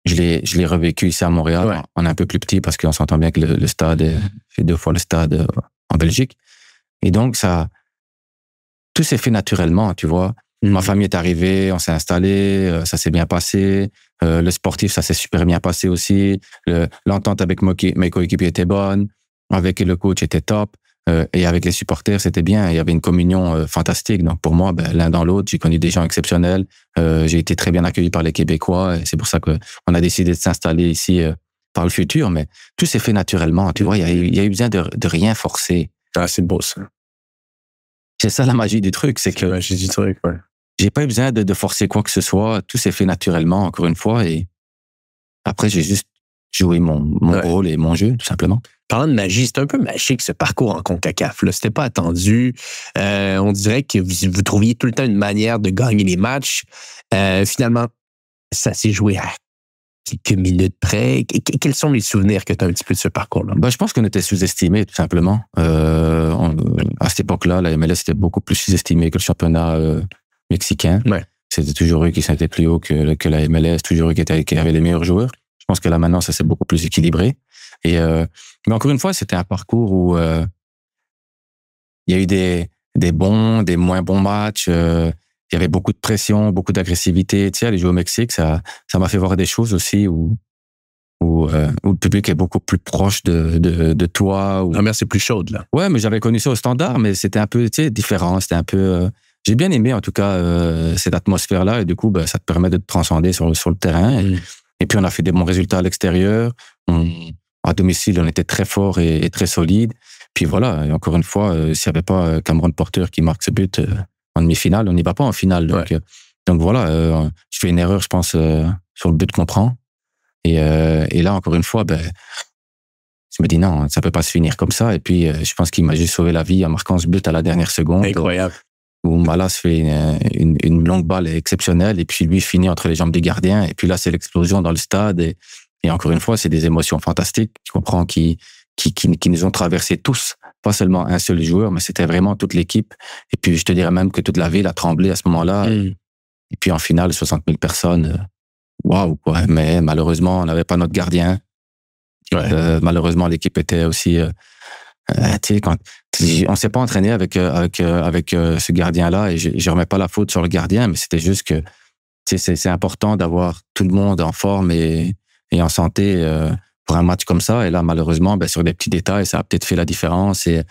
je l'ai revécu ici à Montréal, en un peu plus petit parce qu'on s'entend bien que le stade fait 2 fois le stade en Belgique. Et donc, tout s'est fait naturellement, tu vois. Ma famille est arrivée, on s'est installé, ça s'est bien passé. Le sportif, ça s'est super bien passé aussi. L'entente avec mes coéquipiers était bonne. Avec le coach était top. Et avec les supporters, c'était bien. Il y avait une communion fantastique. Donc, pour moi, l'un dans l'autre, j'ai connu des gens exceptionnels. J'ai été très bien accueilli par les Québécois. Et c'est pour ça qu'on a décidé de s'installer ici par le futur. Mais tout s'est fait naturellement. Tu vois, il y a eu besoin de rien forcer. Ah, c'est beau, ça. C'est ça la magie du truc. C'est que la magie du truc, ouais. J'ai pas eu besoin de forcer quoi que ce soit. Tout s'est fait naturellement, encore une fois. Et après, j'ai juste joué mon rôle et mon jeu, tout simplement. Parlant de magie, c'est un peu magique ce parcours en CONCACAF. Là, c'était pas attendu. On dirait que vous trouviez tout le temps une manière de gagner les matchs. Finalement, ça s'est joué à quelques minutes près. Quels sont les souvenirs que tu as un petit peu de ce parcours-là? Je pense qu'on était sous-estimés, tout simplement. À cette époque-là, la MLS était beaucoup plus sous-estimée que le championnat mexicain. Ouais. C'était toujours eux qui étaient plus haut que la MLS, toujours eux qui avaient les meilleurs joueurs. Je pense que là, maintenant, ça s'est beaucoup plus équilibré. Mais encore une fois, c'était un parcours où il y a eu des bons, des moins bons matchs. Il y avait beaucoup de pression, beaucoup d'agressivité. Tu sais, aller jouer au Mexique, ça m'a fait voir des choses aussi où le public est beaucoup plus proche de toi. La mer, c'est plus chaude, là. Ouais, mais j'avais connu ça au Standard, mais c'était un peu, tu sais, différent. C'était un peu... j'ai bien aimé, en tout cas, cette atmosphère-là. Et du coup, ça te permet de te transcender sur le terrain. Et puis, on a fait des bons résultats à l'extérieur. À domicile, on était très fort et très solide. Puis voilà, et encore une fois, s'il n'y avait pas Cameron Porter qui marque ce but en demi-finale, on n'y va pas en finale. Donc voilà, je fais une erreur, je pense, sur le but qu'on prend. Et là, encore une fois, je me dis non, ça peut pas se finir comme ça. Et puis, je pense qu'il m'a juste sauvé la vie en marquant ce but à la dernière seconde. Incroyable. Où Malas fait une longue balle exceptionnelle et puis lui finit entre les jambes du gardien. Et puis là, c'est l'explosion dans le stade. Et encore une fois, c'est des émotions fantastiques, tu comprends, qui nous ont traversé tous. Pas seulement un seul joueur, mais c'était vraiment toute l'équipe. Et puis, je te dirais même que toute la ville a tremblé à ce moment-là. Et puis, en finale, 60 000 personnes. Waouh, quoi. Mais malheureusement, on n'avait pas notre gardien. Malheureusement, l'équipe était aussi... tu sais, on s'est pas entraîné avec ce gardien-là et je remets pas la faute sur le gardien, mais c'était juste que c'est important d'avoir tout le monde en forme et en santé pour un match comme ça. Et là, malheureusement, sur des petits détails, ça a peut-être fait la différence. Et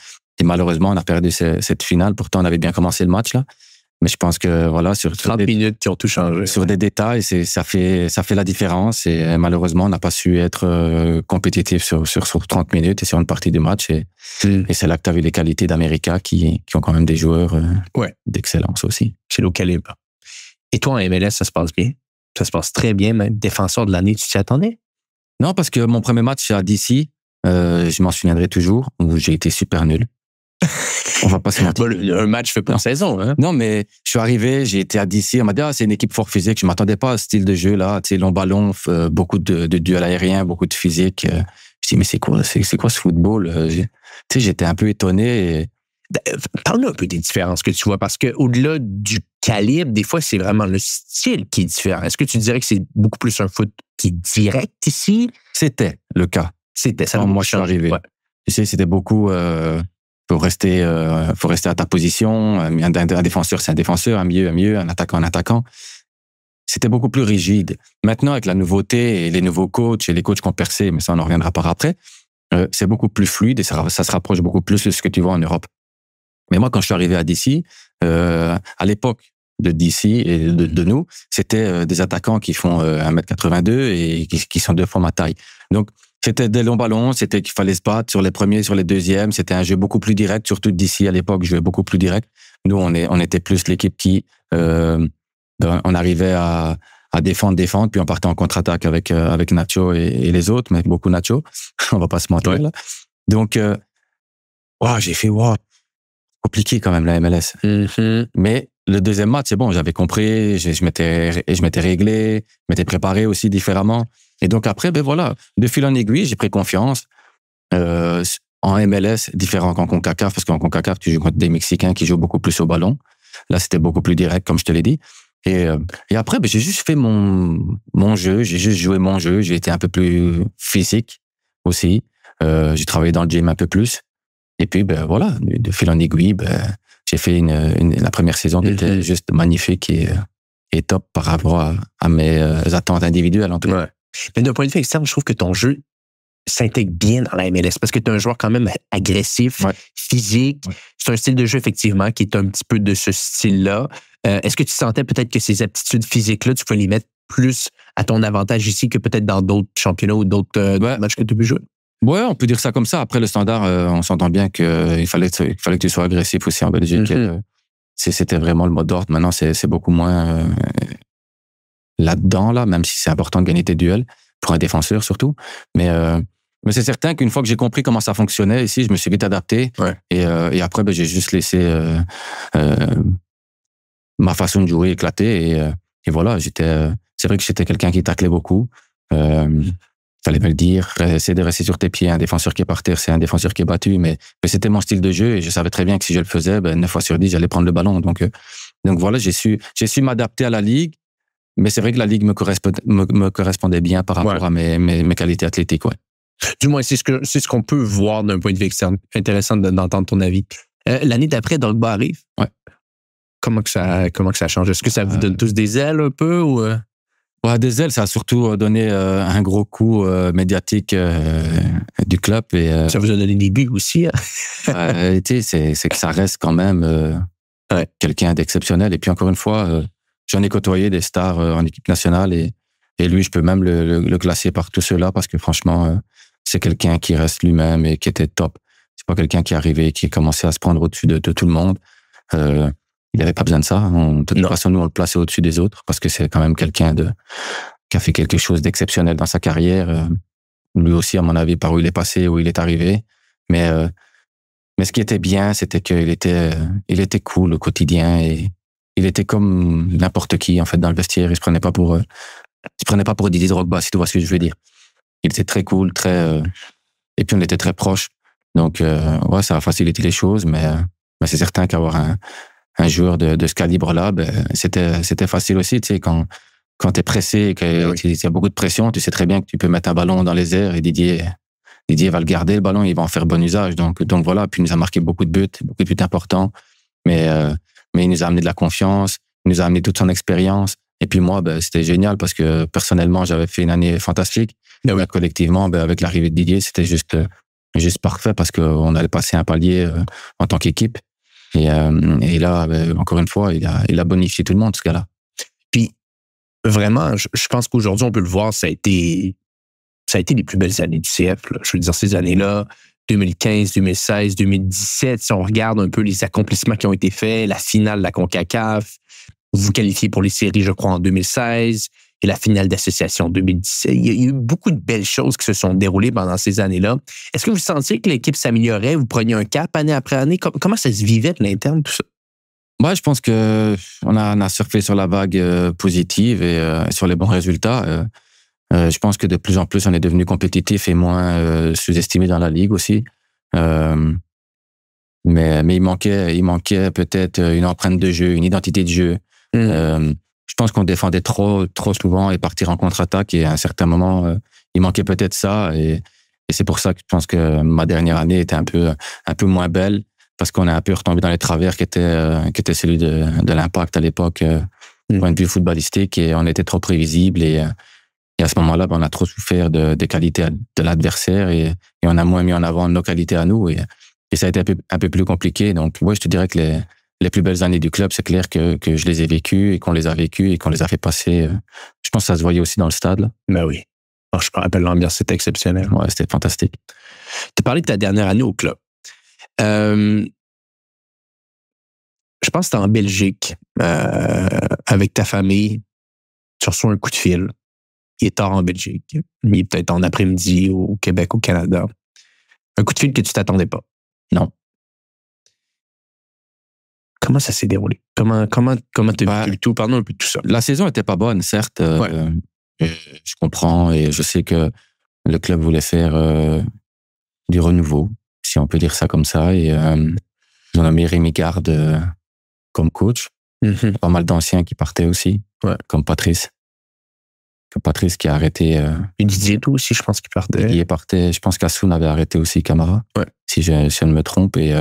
malheureusement, on a perdu cette finale. Pourtant, on avait bien commencé le match là. Mais je pense que voilà, sur 30 minutes qui ont tout changé. Sur des détails, ça fait la différence. Et malheureusement, on n'a pas su être compétitif sur 30 minutes et sur une partie du match. Et c'est là que tu as vu les qualités d'América qui ont quand même des joueurs d'excellence aussi. C'est le calibre. Et toi, en MLS, ça se passe bien? Ça se passe très bien, même. Défenseur de l'année, tu t'y attendais? Non, parce que mon premier match à DC, je m'en souviendrai toujours, où j'ai été super nul. On va pas se mentir. Un match fait pas une saison, hein? Non, mais je suis arrivé, j'ai été à DC, on m'a dit, c'est une équipe fort physique. Je m'attendais pas à ce style de jeu, là. Tu sais, long ballon, beaucoup de duels aériens, beaucoup de physique. Je dis, mais c'est quoi ce football? Tu sais, j'étais un peu étonné. Parle-nous un peu des différences que tu vois, parce qu'au-delà du calibre, des fois, c'est vraiment le style qui est différent. Est-ce que tu dirais que c'est beaucoup plus un foot qui est direct ici? C'était le cas. C'était ça. Moi, je suis arrivé. Ouais. Tu sais, c'était beaucoup... faut rester à ta position. Un défenseur, c'est un défenseur. Un milieu, un attaquant. C'était beaucoup plus rigide. Maintenant, avec la nouveauté et les nouveaux coachs et les coachs qui ont percé, mais ça, on en reviendra par après, c'est beaucoup plus fluide et ça se rapproche beaucoup plus de ce que tu vois en Europe. Mais moi, quand je suis arrivé à DC, à l'époque de DC et de nous, c'était des attaquants qui font 1m82 et qui sont 2 fois ma taille. Donc, c'était des longs ballons, c'était qu'il fallait se battre sur les premiers, sur les deuxièmes. C'était un jeu beaucoup plus direct, surtout DC à l'époque, jouait beaucoup plus direct. Nous, on était plus l'équipe qui, on arrivait à défendre, puis on partait en contre-attaque avec Nacho et les autres, mais beaucoup Nacho. On va pas se mentir, là. Donc, j'ai fait, compliqué quand même la MLS. Mm-hmm. Mais le deuxième match, c'est bon, j'avais compris, je m'étais réglé, je m'étais préparé aussi différemment. Et donc après, de fil en aiguille, j'ai pris confiance. En MLS, différent qu'en CONCACAF, parce qu'en CONCACAF, tu joues contre des Mexicains qui jouent beaucoup plus au ballon. Là, c'était beaucoup plus direct, comme je te l'ai dit. Et après, j'ai juste fait mon jeu, j'ai juste joué mon jeu, j'ai été un peu plus physique aussi. J'ai travaillé dans le gym un peu plus. Et puis, de fil en aiguille, j'ai fait la première saison qui était juste magnifique et top par rapport à mes attentes individuelles, en tout cas. Ouais. Mais d'un point de vue externe, je trouve que ton jeu s'intègre bien dans la MLS parce que tu es un joueur quand même agressif, physique. Ouais. C'est un style de jeu, effectivement, qui est un petit peu de ce style-là. Est-ce que tu sentais peut-être que ces aptitudes physiques-là, tu pouvais les mettre plus à ton avantage ici que peut-être dans d'autres championnats ou d'autres matchs que tu as pu jouer? Ouais, on peut dire ça comme ça. Après, le standard, on s'entend bien qu'il fallait que tu sois agressif aussi en Belgique. Mm-hmm. C'était vraiment le mot d'ordre. Maintenant, c'est beaucoup moins là-dedans, là, même si c'est important de gagner tes duels, pour un défenseur surtout. Mais c'est certain qu'une fois que j'ai compris comment ça fonctionnait ici, je me suis vite adapté. Ouais. Et après, j'ai juste laissé ma façon de jouer éclater. Et voilà, c'est vrai que j'étais quelqu'un qui taclait beaucoup. Fallait me le dire. Essayer de rester sur tes pieds. Un défenseur qui est par terre, c'est un défenseur qui est battu. Mais c'était mon style de jeu et je savais très bien que si je le faisais, 9 fois sur 10, j'allais prendre le ballon. Donc voilà, j'ai su m'adapter à la ligue. Mais c'est vrai que la ligue me correspondait bien par rapport à mes qualités athlétiques. Ouais. Du moins, c'est ce qu'on peut voir d'un point de vue externe. Intéressant d'entendre ton avis. L'année d'après, Drogba arrive. Ouais. Comment que ça change? Est-ce que ça vous donne tous des ailes un peu ou des ailes, ça a surtout donné un gros coup médiatique du club. Et, ça vous a donné des buts aussi. Hein? C'est que ça reste quand même quelqu'un d'exceptionnel. Et puis encore une fois, j'en ai côtoyé des stars en équipe nationale et lui, je peux même le classer par tous ceux-là parce que franchement, c'est quelqu'un qui reste lui-même et qui était top. C'est pas quelqu'un qui est arrivé et qui a commencé à se prendre au-dessus de tout le monde. Il n'avait pas besoin de ça. De toute façon, nous, on le plaçait au-dessus des autres parce que c'est quand même quelqu'un qui a fait quelque chose d'exceptionnel dans sa carrière. Lui aussi, à mon avis, par où il est passé, où il est arrivé. Mais ce qui était bien, c'était qu'il était cool au quotidien et il était comme n'importe qui, en fait, dans le vestiaire. Il se prenait pas pour Didier Drogba, si tu vois ce que je veux dire. Il était très cool, et puis on était très proches. Donc, ça a facilité les choses, mais c'est certain qu'avoir un joueur de ce calibre-là, c'était facile aussi, tu sais, quand t'es pressé et qu'il y a beaucoup de pression, tu sais très bien que tu peux mettre un ballon dans les airs et Didier va le garder, le ballon, il va en faire bon usage. Donc voilà, puis il nous a marqué beaucoup de buts importants, mais il nous a amené de la confiance, il nous a amené toute son expérience. Et puis moi, c'était génial parce que personnellement, j'avais fait une année fantastique. Et collectivement, avec l'arrivée de Didier, c'était juste parfait parce qu'on allait passer un palier en tant qu'équipe. Et là, encore une fois, il a bonifié tout le monde, ce gars-là. Puis, vraiment, je pense qu'aujourd'hui, on peut le voir, ça a été les plus belles années du CF. Là. Je veux dire, ces années-là, 2015, 2016, 2017, si on regarde un peu les accomplissements qui ont été faits, la finale de la CONCACAF, vous qualifiez pour les séries, je crois, en 2016, et la finale d'association en 2017. Il y a eu beaucoup de belles choses qui se sont déroulées pendant ces années-là. Est-ce que vous sentiez que l'équipe s'améliorait? Vous preniez un cap année après année? Comment ça se vivait de l'interne, tout ça? Je pense que on a surfé sur la vague positive et sur les bons résultats. Je pense que de plus en plus, on est devenu compétitif et moins sous-estimé dans la ligue aussi. Mais il manquait peut-être une empreinte de jeu, une identité de jeu. Je pense qu'on défendait trop souvent et partir en contre-attaque. Et à un certain moment, il manquait peut-être ça. Et c'est pour ça que je pense que ma dernière année était un peu moins belle, parce qu'on est un peu retombé dans les travers qui étaient celui de l'Impact à l'époque, point de vue footballistique, et on était trop prévisible. Et à ce moment-là, on a trop souffert des qualités de l'adversaire et on a moins mis en avant nos qualités à nous. Et ça a été un peu plus compliqué. Donc, je te dirais que les plus belles années du club, c'est clair que je les ai vécues et qu'on les a vécues et qu'on les a fait passer. Je pense que ça se voyait aussi dans le stade, là. Ben oui. Je me rappelle, l'ambiance, c'était exceptionnel. Ouais, c'était fantastique. Tu as parlé de ta dernière année au club. Je pense que tu es en Belgique avec ta famille. Tu reçois un coup de fil. Il est tard en Belgique. Il est peut-être en après-midi au Québec, au Canada. Un coup de fil que tu t'attendais pas. Non. Comment ça s'est déroulé? Comment t'as vécu le tout? Parle-nous un peu de tout ça. La saison était pas bonne, certes. Je comprends et je sais que le club voulait faire du renouveau, si on peut dire ça comme ça. Et ils ont nommé Rémi Garde comme coach. Pas mal d'anciens qui partaient aussi, comme Patrice. Patrice qui a arrêté. Et Didier tout aussi, je pense qu'il partait. Didier partait. Je pense qu'Assoun avait arrêté aussi Camara, si je ne me trompe. Et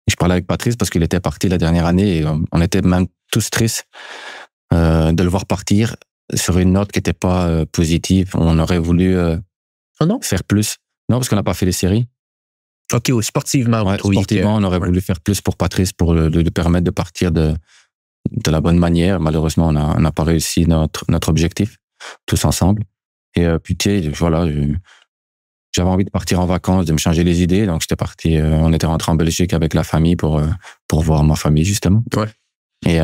je parlais avec Patrice parce qu'il était parti la dernière année et on était même tous tristes de le voir partir sur une note qui n'était pas positive. On aurait voulu faire plus. Non, parce qu'on n'a pas fait les séries. OK, sportivement. Sportivement, on aurait voulu faire plus pour Patrice pour lui permettre de partir de la bonne manière. Malheureusement, on n'a pas réussi notre objectif, tous ensemble. Et puis, tu sais, voilà, j'avais envie de partir en vacances, de me changer les idées. Donc, j'étais parti, on était rentré en Belgique avec la famille pour voir ma famille, justement. Ouais. Et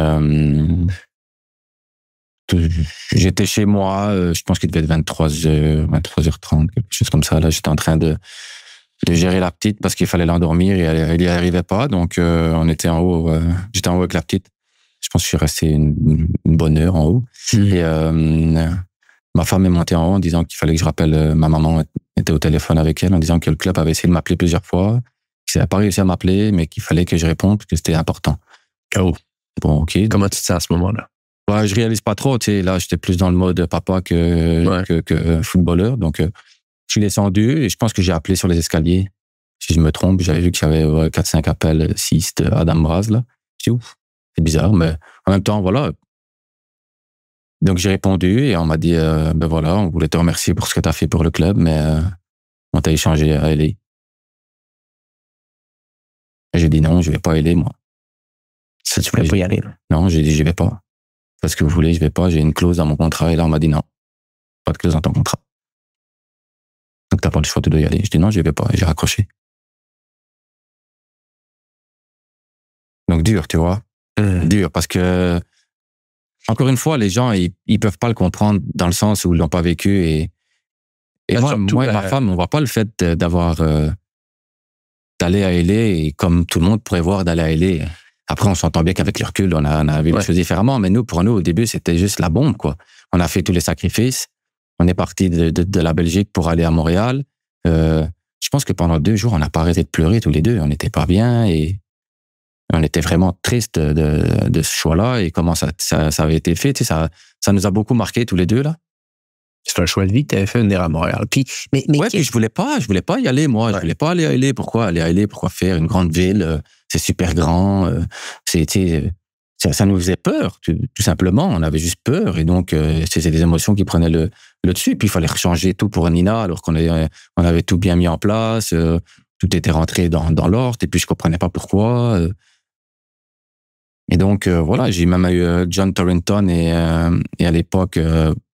j'étais chez moi, je pense qu'il devait être 23h30, quelque chose comme ça. Là, j'étais en train de gérer la petite parce qu'il fallait l'endormir et elle n'y arrivait pas. Donc, on était en haut, j'étais en haut avec la petite. Je pense que je suis resté une bonne heure en haut. Et ma femme est montée en haut en disant qu'il fallait que je rappelle, ma maman était au téléphone avec elle en disant que le club avait essayé de m'appeler plusieurs fois, qu'il n'avait pas réussi à m'appeler, mais qu'il fallait que je réponde parce que c'était important. Oh. Bon, OK. Comment tu te sens à ce moment-là? Je réalise pas trop, tu sais, là, j'étais plus dans le mode papa que footballeur. Donc, je suis descendu et je pense que j'ai appelé sur les escaliers. Si je me trompe, j'avais vu qu'il y avait 4-5 appels, 6 de Adam Braz, là. Je dis, ouf, c'est bizarre, mais en même temps, voilà. Donc, j'ai répondu et on m'a dit, ben voilà, on voulait te remercier pour ce que tu as fait pour le club, mais on t'a échangé à LA. Et j'ai dit non, je vais pas à LA, moi. Ça, tu voulais pas y aller, là? Non, j'ai dit, je vais pas. Parce que vous voulez, je vais pas, j'ai une clause dans mon contrat. Et là, on m'a dit non, pas de clause dans ton contrat. Donc, t'as pas le choix, tu dois y aller. Je dis non, je vais pas. Et j'ai raccroché. Donc, dur, tu vois. Dur, parce que, encore une fois, les gens, ils peuvent pas le comprendre dans le sens où ils l'ont pas vécu. Et moi et ma femme, on voit pas le fait d'aller à LA et comme tout le monde pourrait voir d'aller à LA. Après, on s'entend bien qu'avec le recul, on a vu les choses différemment. Mais pour nous, au début, c'était juste la bombe, quoi. On a fait tous les sacrifices. On est parti de la Belgique pour aller à Montréal. Je pense que pendant 2 jours, on n'a pas arrêté de pleurer tous les deux. On n'était pas bien et on était vraiment triste de ce choix-là et comment ça avait été fait. Tu sais, ça nous a beaucoup marqué tous les deux, là. C'est un choix de vie que tu avais fait venir à Montréal. Puis je voulais pas y aller, moi. Ouais. Je voulais pas aller à LA. Pourquoi aller à LA? Pourquoi faire une grande ville? C'est super grand. Ça nous faisait peur, tout simplement. On avait juste peur. Et donc, c'était des émotions qui prenaient le dessus. Puis, il fallait changer tout pour Nina, alors qu'on avait tout bien mis en place. tout était rentré dans l'ordre, et puis je comprenais pas pourquoi. Et donc, voilà, j'ai même eu John Torrington et à l'époque,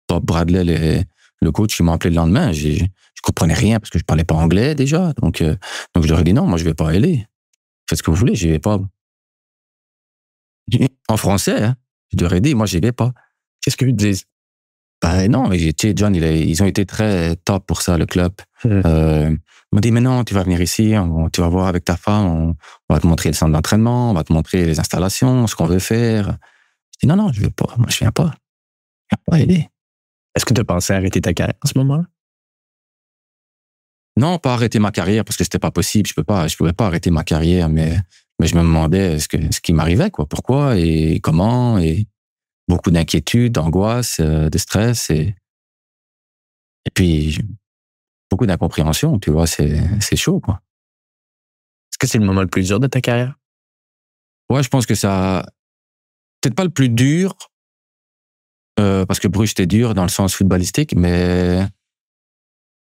Bob Bradley, le coach, qui m'ont appelé le lendemain. Je comprenais rien parce que je parlais pas anglais déjà. Donc je leur ai dit non, moi je vais pas aller. Faites ce que vous voulez, j'y vais pas. En français, hein. Je leur ai dit, moi j'y vais pas. Qu'est-ce qu'ils disent? Ben non, mais John, ils ont été très top pour ça, le club. Ils m'ont dit, mais non, tu vas venir ici, tu vas voir avec ta femme, on va te montrer le centre d'entraînement, on va te montrer les installations, ce qu'on veut faire. Je dis, non, je vais pas, moi je viens pas. Je viens pas aider. Est-ce que tu as pensé à arrêter ta carrière en ce moment? Non, pas arrêter ma carrière, parce que c'était pas possible. Je pouvais pas arrêter ma carrière, mais je me demandais ce qui m'arrivait, quoi. Pourquoi et comment, et beaucoup d'inquiétude, d'angoisse, de stress, et puis beaucoup d'incompréhension, tu vois, c'est chaud, quoi. Est-ce que c'est le moment le plus dur de ta carrière? Ouais, je pense que ça, peut-être pas le plus dur, parce que Bruges était dur dans le sens footballistique, mais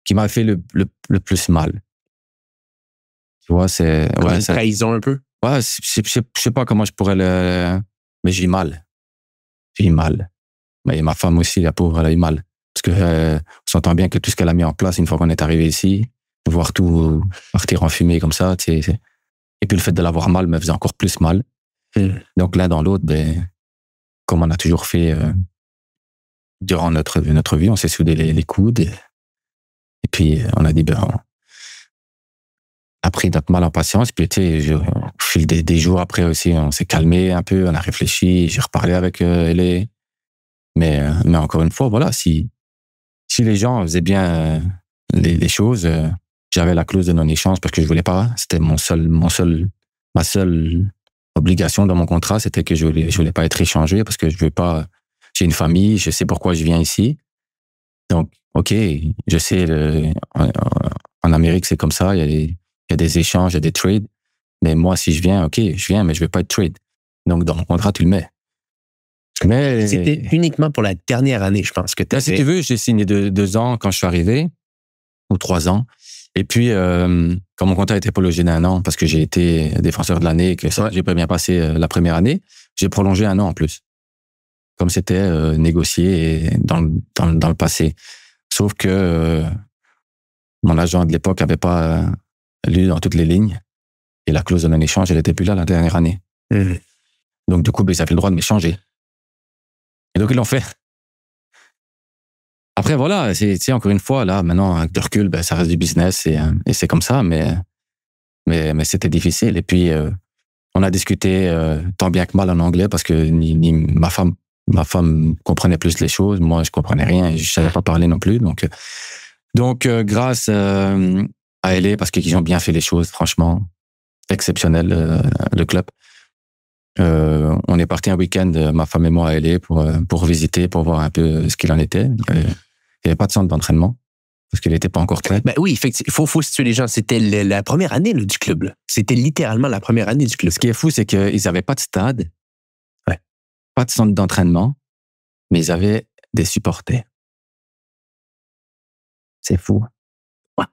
qui m'a fait le plus mal. Tu vois, c'est... Comme une trahison un peu? Ouais, je sais pas comment je pourrais mais j'ai mal. J'ai mal. Mais ma femme aussi, la pauvre, elle a eu mal. Parce que on s'entend bien que tout ce qu'elle a mis en place une fois qu'on est arrivé ici, voir tout partir en fumée comme ça, tu sais, et puis le fait de l'avoir mal me faisait encore plus mal. Donc l'un dans l'autre, comme on a toujours fait durant notre vie, on s'est soudé les coudes, et puis on a dit, on a pris notre mal en patience, puis tu sais, au fil des jours après aussi, on s'est calmé un peu, on a réfléchi, j'ai reparlé avec elle. Mais encore une fois, voilà, si les gens faisaient bien les choses, j'avais la clause de non-échange parce que je voulais pas. C'était ma seule obligation dans mon contrat, c'était que je voulais pas être échangé parce que je veux pas. J'ai une famille, je sais pourquoi je viens ici. Donc, ok, je sais, en Amérique c'est comme ça, il y a des échanges, il y a des trades. Mais moi, si je viens, ok, je viens, mais je veux pas être trade. Donc, dans mon contrat, tu le mets. Mais c'était uniquement pour la dernière année, je pense que tu as fait. Si tu veux, j'ai signé 2 ans quand je suis arrivé, ou 3 ans. Et puis, quand mon contrat était prolongé d'1 an, parce que j'ai été défenseur de l'année, que ça, j'ai pas bien passé la première année, j'ai prolongé 1 an en plus. Comme c'était négocié dans le passé. Sauf que mon agent de l'époque avait pas lu dans toutes les lignes. Et la clause de non-échange, elle était plus là la dernière année. Donc, du coup, ils avaient le droit de m'échanger. Et donc, ils l'ont fait. Après, voilà, c'est encore une fois, là, maintenant, avec de recul, ça reste du business et c'est comme ça, mais c'était difficile. Et puis, on a discuté tant bien que mal en anglais parce que ni ma femme comprenait plus les choses. Moi, je comprenais rien et je savais pas parler non plus. Donc grâce à LA, parce qu'ils ont bien fait les choses, franchement, exceptionnel, le club. On est parti un week-end, ma femme et moi, à LA pour visiter, pour voir un peu ce qu'il en était. Il n'y avait pas de centre d'entraînement parce qu'il n'était pas encore prêt. Ben oui, effectivement, il faut situer les gens. C'était la première année du club. Là. C'était littéralement la première année du club. Ce qui est fou, c'est qu'ils n'avaient pas de stade, pas de centre d'entraînement, mais ils avaient des supporters. C'est fou. Ouais,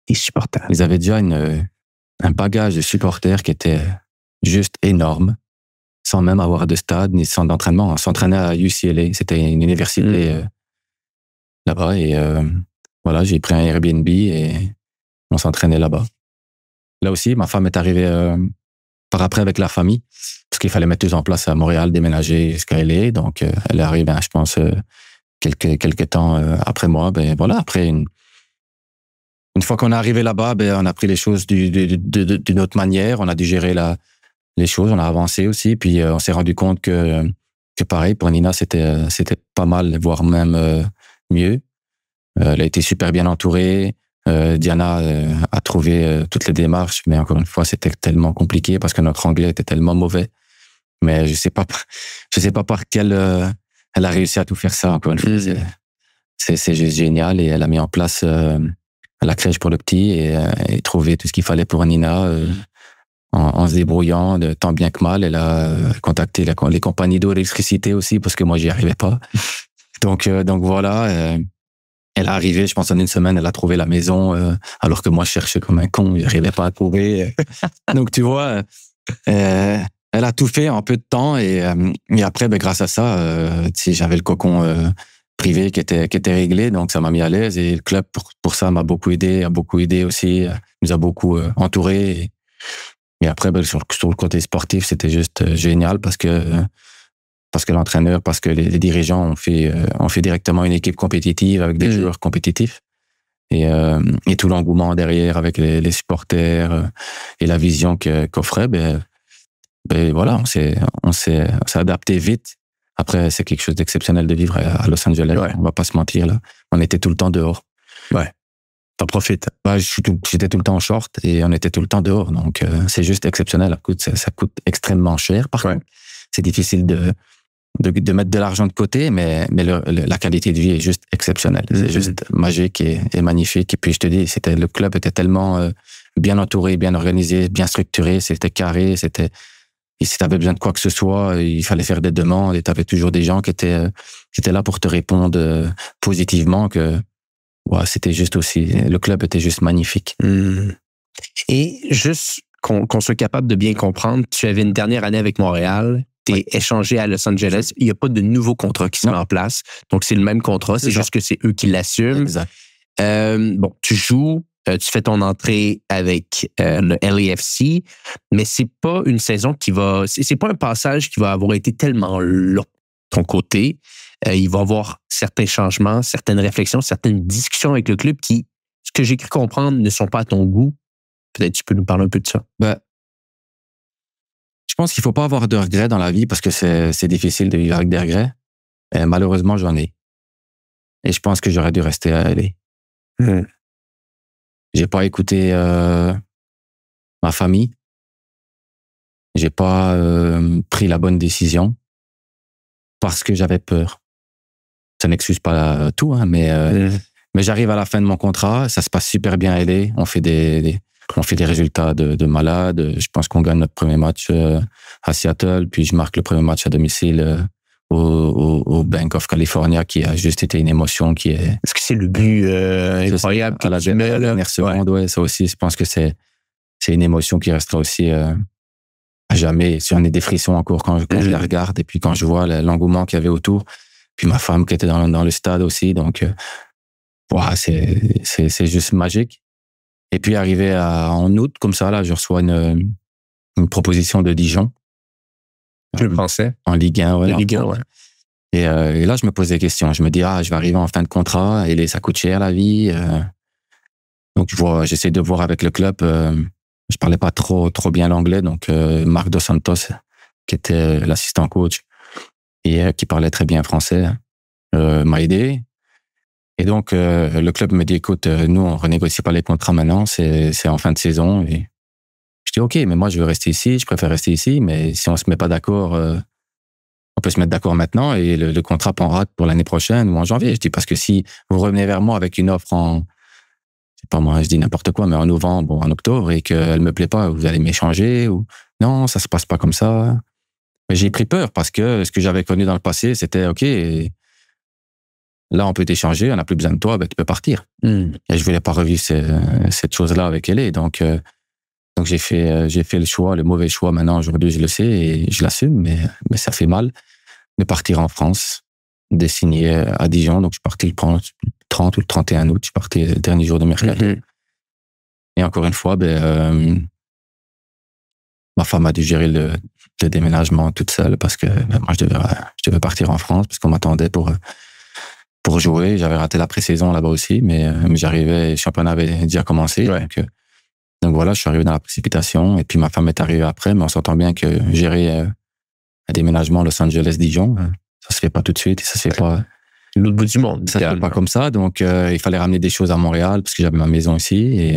des supporters. Ils avaient déjà un bagage de supporters qui était juste énorme, sans même avoir de stade ni de centre d'entraînement. On s'entraînait à UCLA, c'était une université là-bas, et voilà, j'ai pris un Airbnb et on s'entraînait là-bas. Là aussi, ma femme est arrivée par après avec la famille, parce qu'il fallait mettre tout en place à Montréal, déménager jusqu'à LA. Donc, elle est arrivée, je pense, quelques temps après moi. Voilà, après une fois qu'on est arrivé là-bas, on a pris les choses d'une autre manière. On a digéré les choses, on a avancé aussi. Puis, on s'est rendu compte que pareil, pour Nina, c'était pas mal, voire même mieux. Elle a été super bien entourée. Diana a trouvé toutes les démarches, mais encore une fois, c'était tellement compliqué parce que notre anglais était tellement mauvais. Mais je sais pas par quelle elle a réussi à tout faire ça. Encore une fois, c'est juste génial, et elle a mis en place la crèche pour le petit et trouvé tout ce qu'il fallait pour Nina en se débrouillant de tant bien que mal. Elle a contacté les compagnies d'eau et d'électricité aussi parce que moi j'y arrivais pas. Donc voilà. Elle est arrivée, je pense, en une semaine, elle a trouvé la maison, alors que moi, je cherchais comme un con, je n'arrivais pas à trouver. Donc, tu vois, elle a tout fait en peu de temps. Et après, grâce à ça, j'avais le cocon privé qui était réglé, donc ça m'a mis à l'aise. Et le club, pour ça, m'a beaucoup aidé aussi, nous a beaucoup entourés. Et après, sur le côté sportif, c'était juste génial parce que l'entraîneur, parce que les dirigeants ont fait directement une équipe compétitive avec des joueurs compétitifs. Et tout l'engouement derrière avec les supporters et la vision qu'offrait, voilà, on s'est adapté vite. Après, c'est quelque chose d'exceptionnel de vivre à Los Angeles. Ouais. On va pas se mentir, là. On était tout le temps dehors. Ouais. T'en profites. J'étais tout le temps en short et on était tout le temps dehors. Donc, c'est juste exceptionnel. Ça coûte extrêmement cher. Par contre, c'est difficile de mettre de l'argent de côté, mais la qualité de vie est juste exceptionnelle. C'est juste magique et magnifique. Et puis, je te dis, le club était tellement bien entouré, bien organisé, bien structuré. C'était carré. Et si tu avais besoin de quoi que ce soit, il fallait faire des demandes et tu avais toujours des gens qui étaient là pour te répondre positivement. C'était juste aussi, le club était juste magnifique. Et juste qu'on soit capable de bien comprendre, tu avais une dernière année avec Montréal, tu es échangé à Los Angeles, il n'y a pas de nouveau contrat qui se met en place. Donc, c'est le même contrat, c'est juste que c'est eux qui l'assument. Exact. Tu joues, tu fais ton entrée avec le LAFC, mais c'est pas une saison c'est pas un passage qui va avoir été tellement long de ton côté. Il va y avoir certains changements, certaines réflexions, certaines discussions avec le club qui, ce que j'ai cru comprendre, ne sont pas à ton goût. Peut-être tu peux nous parler un peu de ça. Je pense qu'il faut pas avoir de regrets dans la vie parce que c'est difficile de vivre avec des regrets. Et malheureusement, j'en ai. Et je pense que j'aurais dû rester à LA. J'ai pas écouté ma famille. J'ai pas pris la bonne décision parce que j'avais peur. Ça n'excuse pas tout, hein, mais j'arrive à la fin de mon contrat, ça se passe super bien à LA. On fait des résultats de malade. Je pense qu'on gagne notre premier match à Seattle, puis je marque le premier match à domicile au Bank of California, qui a juste été une émotion qui est... Est-ce que c'est le but incroyable à la dernière seconde? Ouais, ça aussi, je pense que c'est une émotion qui restera aussi à jamais. J'en ai des frissons encore quand je la regarde, et puis quand je vois l'engouement qu'il y avait autour, puis ma femme qui était dans le stade aussi, donc c'est juste magique. Et puis arrivé en août, comme ça, là, je reçois une proposition de Dijon. Je le pensais. En Ligue 1, ouais. Ligue 1, ouais. Et là, je me pose des questions. Je me dis, je vais arriver en fin de contrat, et ça coûte cher la vie. Donc, j'essaie de voir avec le club. Je parlais pas trop bien l'anglais, donc Marc Dos Santos, qui était l'assistant coach et qui parlait très bien français, m'a aidé. Et donc, le club me dit, écoute, nous, on renégocie pas les contrats maintenant, c'est en fin de saison. Et je dis, OK, mais moi, je veux rester ici, je préfère rester ici, mais si on se met pas d'accord, on peut se mettre d'accord maintenant et le contrat prendra pour l'année prochaine ou en janvier. Je dis, parce que si vous revenez vers moi avec une offre c'est pas moi, je dis n'importe quoi, mais en novembre ou en octobre et qu'elle me plaît pas, vous allez m'échanger ou non, ça se passe pas comme ça. Mais j'ai pris peur parce que ce que j'avais connu dans le passé, c'était OK, là, on peut t'échanger, on n'a plus besoin de toi, tu peux partir. Et je voulais pas revivre cette chose-là avec elle. Donc j'ai fait le choix, le mauvais choix. Maintenant, aujourd'hui, je le sais et je l'assume, mais ça fait mal de partir en France, de signer à Dijon. Donc, je suis parti le 30 ou le 31 août. Je suis parti le dernier jour de mercato. Et encore une fois, ma femme a dû gérer le déménagement toute seule parce que moi, je devais partir en France parce qu'on m'attendait pour jouer. J'avais raté la pré-saison là-bas aussi, mais j'arrivais, le championnat avait déjà commencé. Ouais. Donc voilà, je suis arrivé dans la précipitation et puis ma femme est arrivée après, mais on s'entend bien que gérer un déménagement Los Angeles-Dijon, ça se fait pas tout de suite et ça se fait pas... L'autre bout du monde. Ça se fait pas comme ça, donc il fallait ramener des choses à Montréal parce que j'avais ma maison ici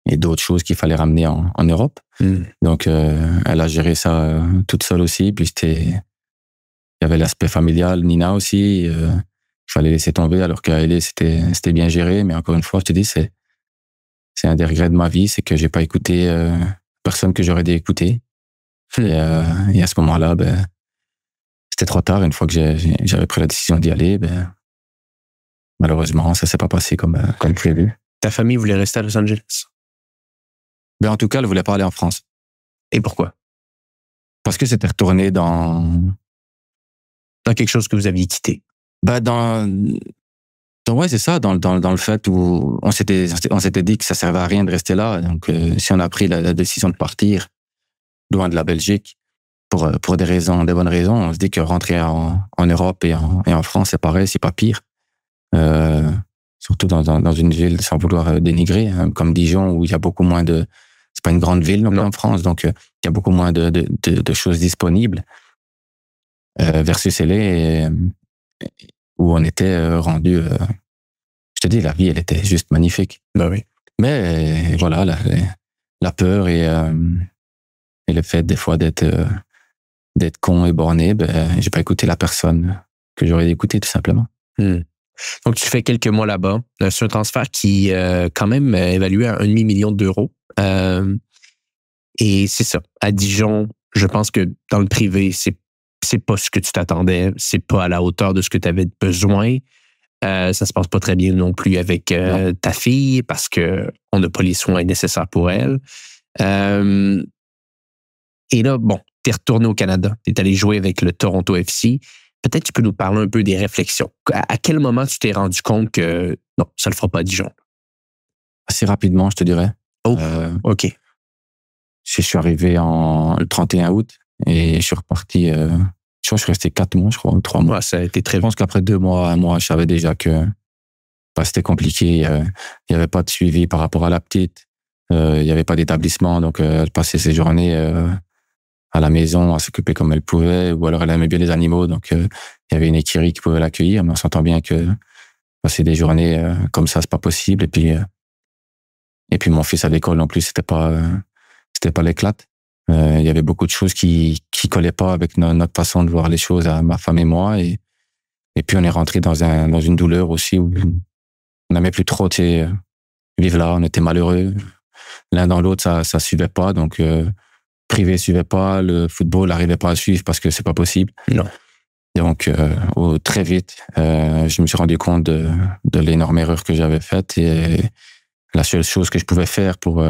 et d'autres choses qu'il fallait ramener en Europe. Donc elle a géré ça toute seule aussi, puis il y avait l'aspect familial, Nina aussi, il fallait laisser tomber alors qu'à LA c'était bien géré, mais encore une fois, je te dis, c'est un des regrets de ma vie, c'est que j'ai pas écouté personne que j'aurais dû écouter. Et à ce moment-là, c'était trop tard. Une fois que j'avais pris la décision d'y aller, malheureusement, ça s'est pas passé comme prévu. Ta famille voulait rester à Los Angeles? Mais en tout cas, elle voulait pas aller en France. Et pourquoi? Parce que c'était retourné dans quelque chose que vous aviez quitté. Ouais, c'est ça, dans le fait où on s'était dit que ça servait à rien de rester là. Donc, si on a pris la décision de partir loin de la Belgique pour des bonnes raisons, on se dit que rentrer en Europe et en France, c'est pareil, c'est pas pire. Surtout dans une ville, sans vouloir dénigrer, hein, comme Dijon, où il y a beaucoup moins c'est pas une grande ville non plus en France, donc il y a beaucoup moins de choses disponibles. Versus LA, où on était rendu. Je te dis, la vie, elle était juste magnifique. Ben oui. Mais voilà, la peur et le fait des fois d'être con et borné, j'ai pas écouté la personne que j'aurais dû écouter, tout simplement. Donc, tu fais quelques mois là-bas. C'est un transfert qui, quand même, est évalué à 1,5 million d'euros. Et c'est ça. À Dijon, je pense que dans le privé, c'est pas ce que tu t'attendais. C'est pas à la hauteur de ce que tu avais besoin. Ça se passe pas très bien non plus avec ta fille parce que on n'a pas les soins nécessaires pour elle. Et là, bon, t'es retourné au Canada. T'es allé jouer avec le Toronto FC. Peut-être tu peux nous parler un peu des réflexions. À quel moment tu t'es rendu compte que non, ça le fera pas à Dijon? Assez rapidement, je te dirais. Oh, OK. Je suis arrivé le 31 août et je suis reparti. Je suis resté 4 mois, je crois, 3 mois. Ouais, ça a été très Je pense qu'après 2 mois, 1 mois, je savais déjà que c'était compliqué. Il n'y avait pas de suivi par rapport à la petite. Il n'y avait pas d'établissement, donc elle passait ses journées à la maison, à s'occuper comme elle pouvait, ou alors elle aimait bien les animaux, donc il y avait une écurie qui pouvait l'accueillir, mais on s'entend bien que passer des journées comme ça, c'est pas possible. Et puis mon fils à l'école non plus, c'était pas l'éclate. Il y avait beaucoup de choses qui collaient pas avec notre façon de voir les choses à ma femme et moi, et puis on est rentré dans une douleur aussi où on n'aimait plus trop, vivre là, on était malheureux. L'un dans l'autre, ça suivait pas, donc privé suivait pas, le football n'arrivait pas à suivre parce que c'est pas possible. Non. Donc très vite, je me suis rendu compte de l'énorme erreur que j'avais faite, et la seule chose que je pouvais faire pour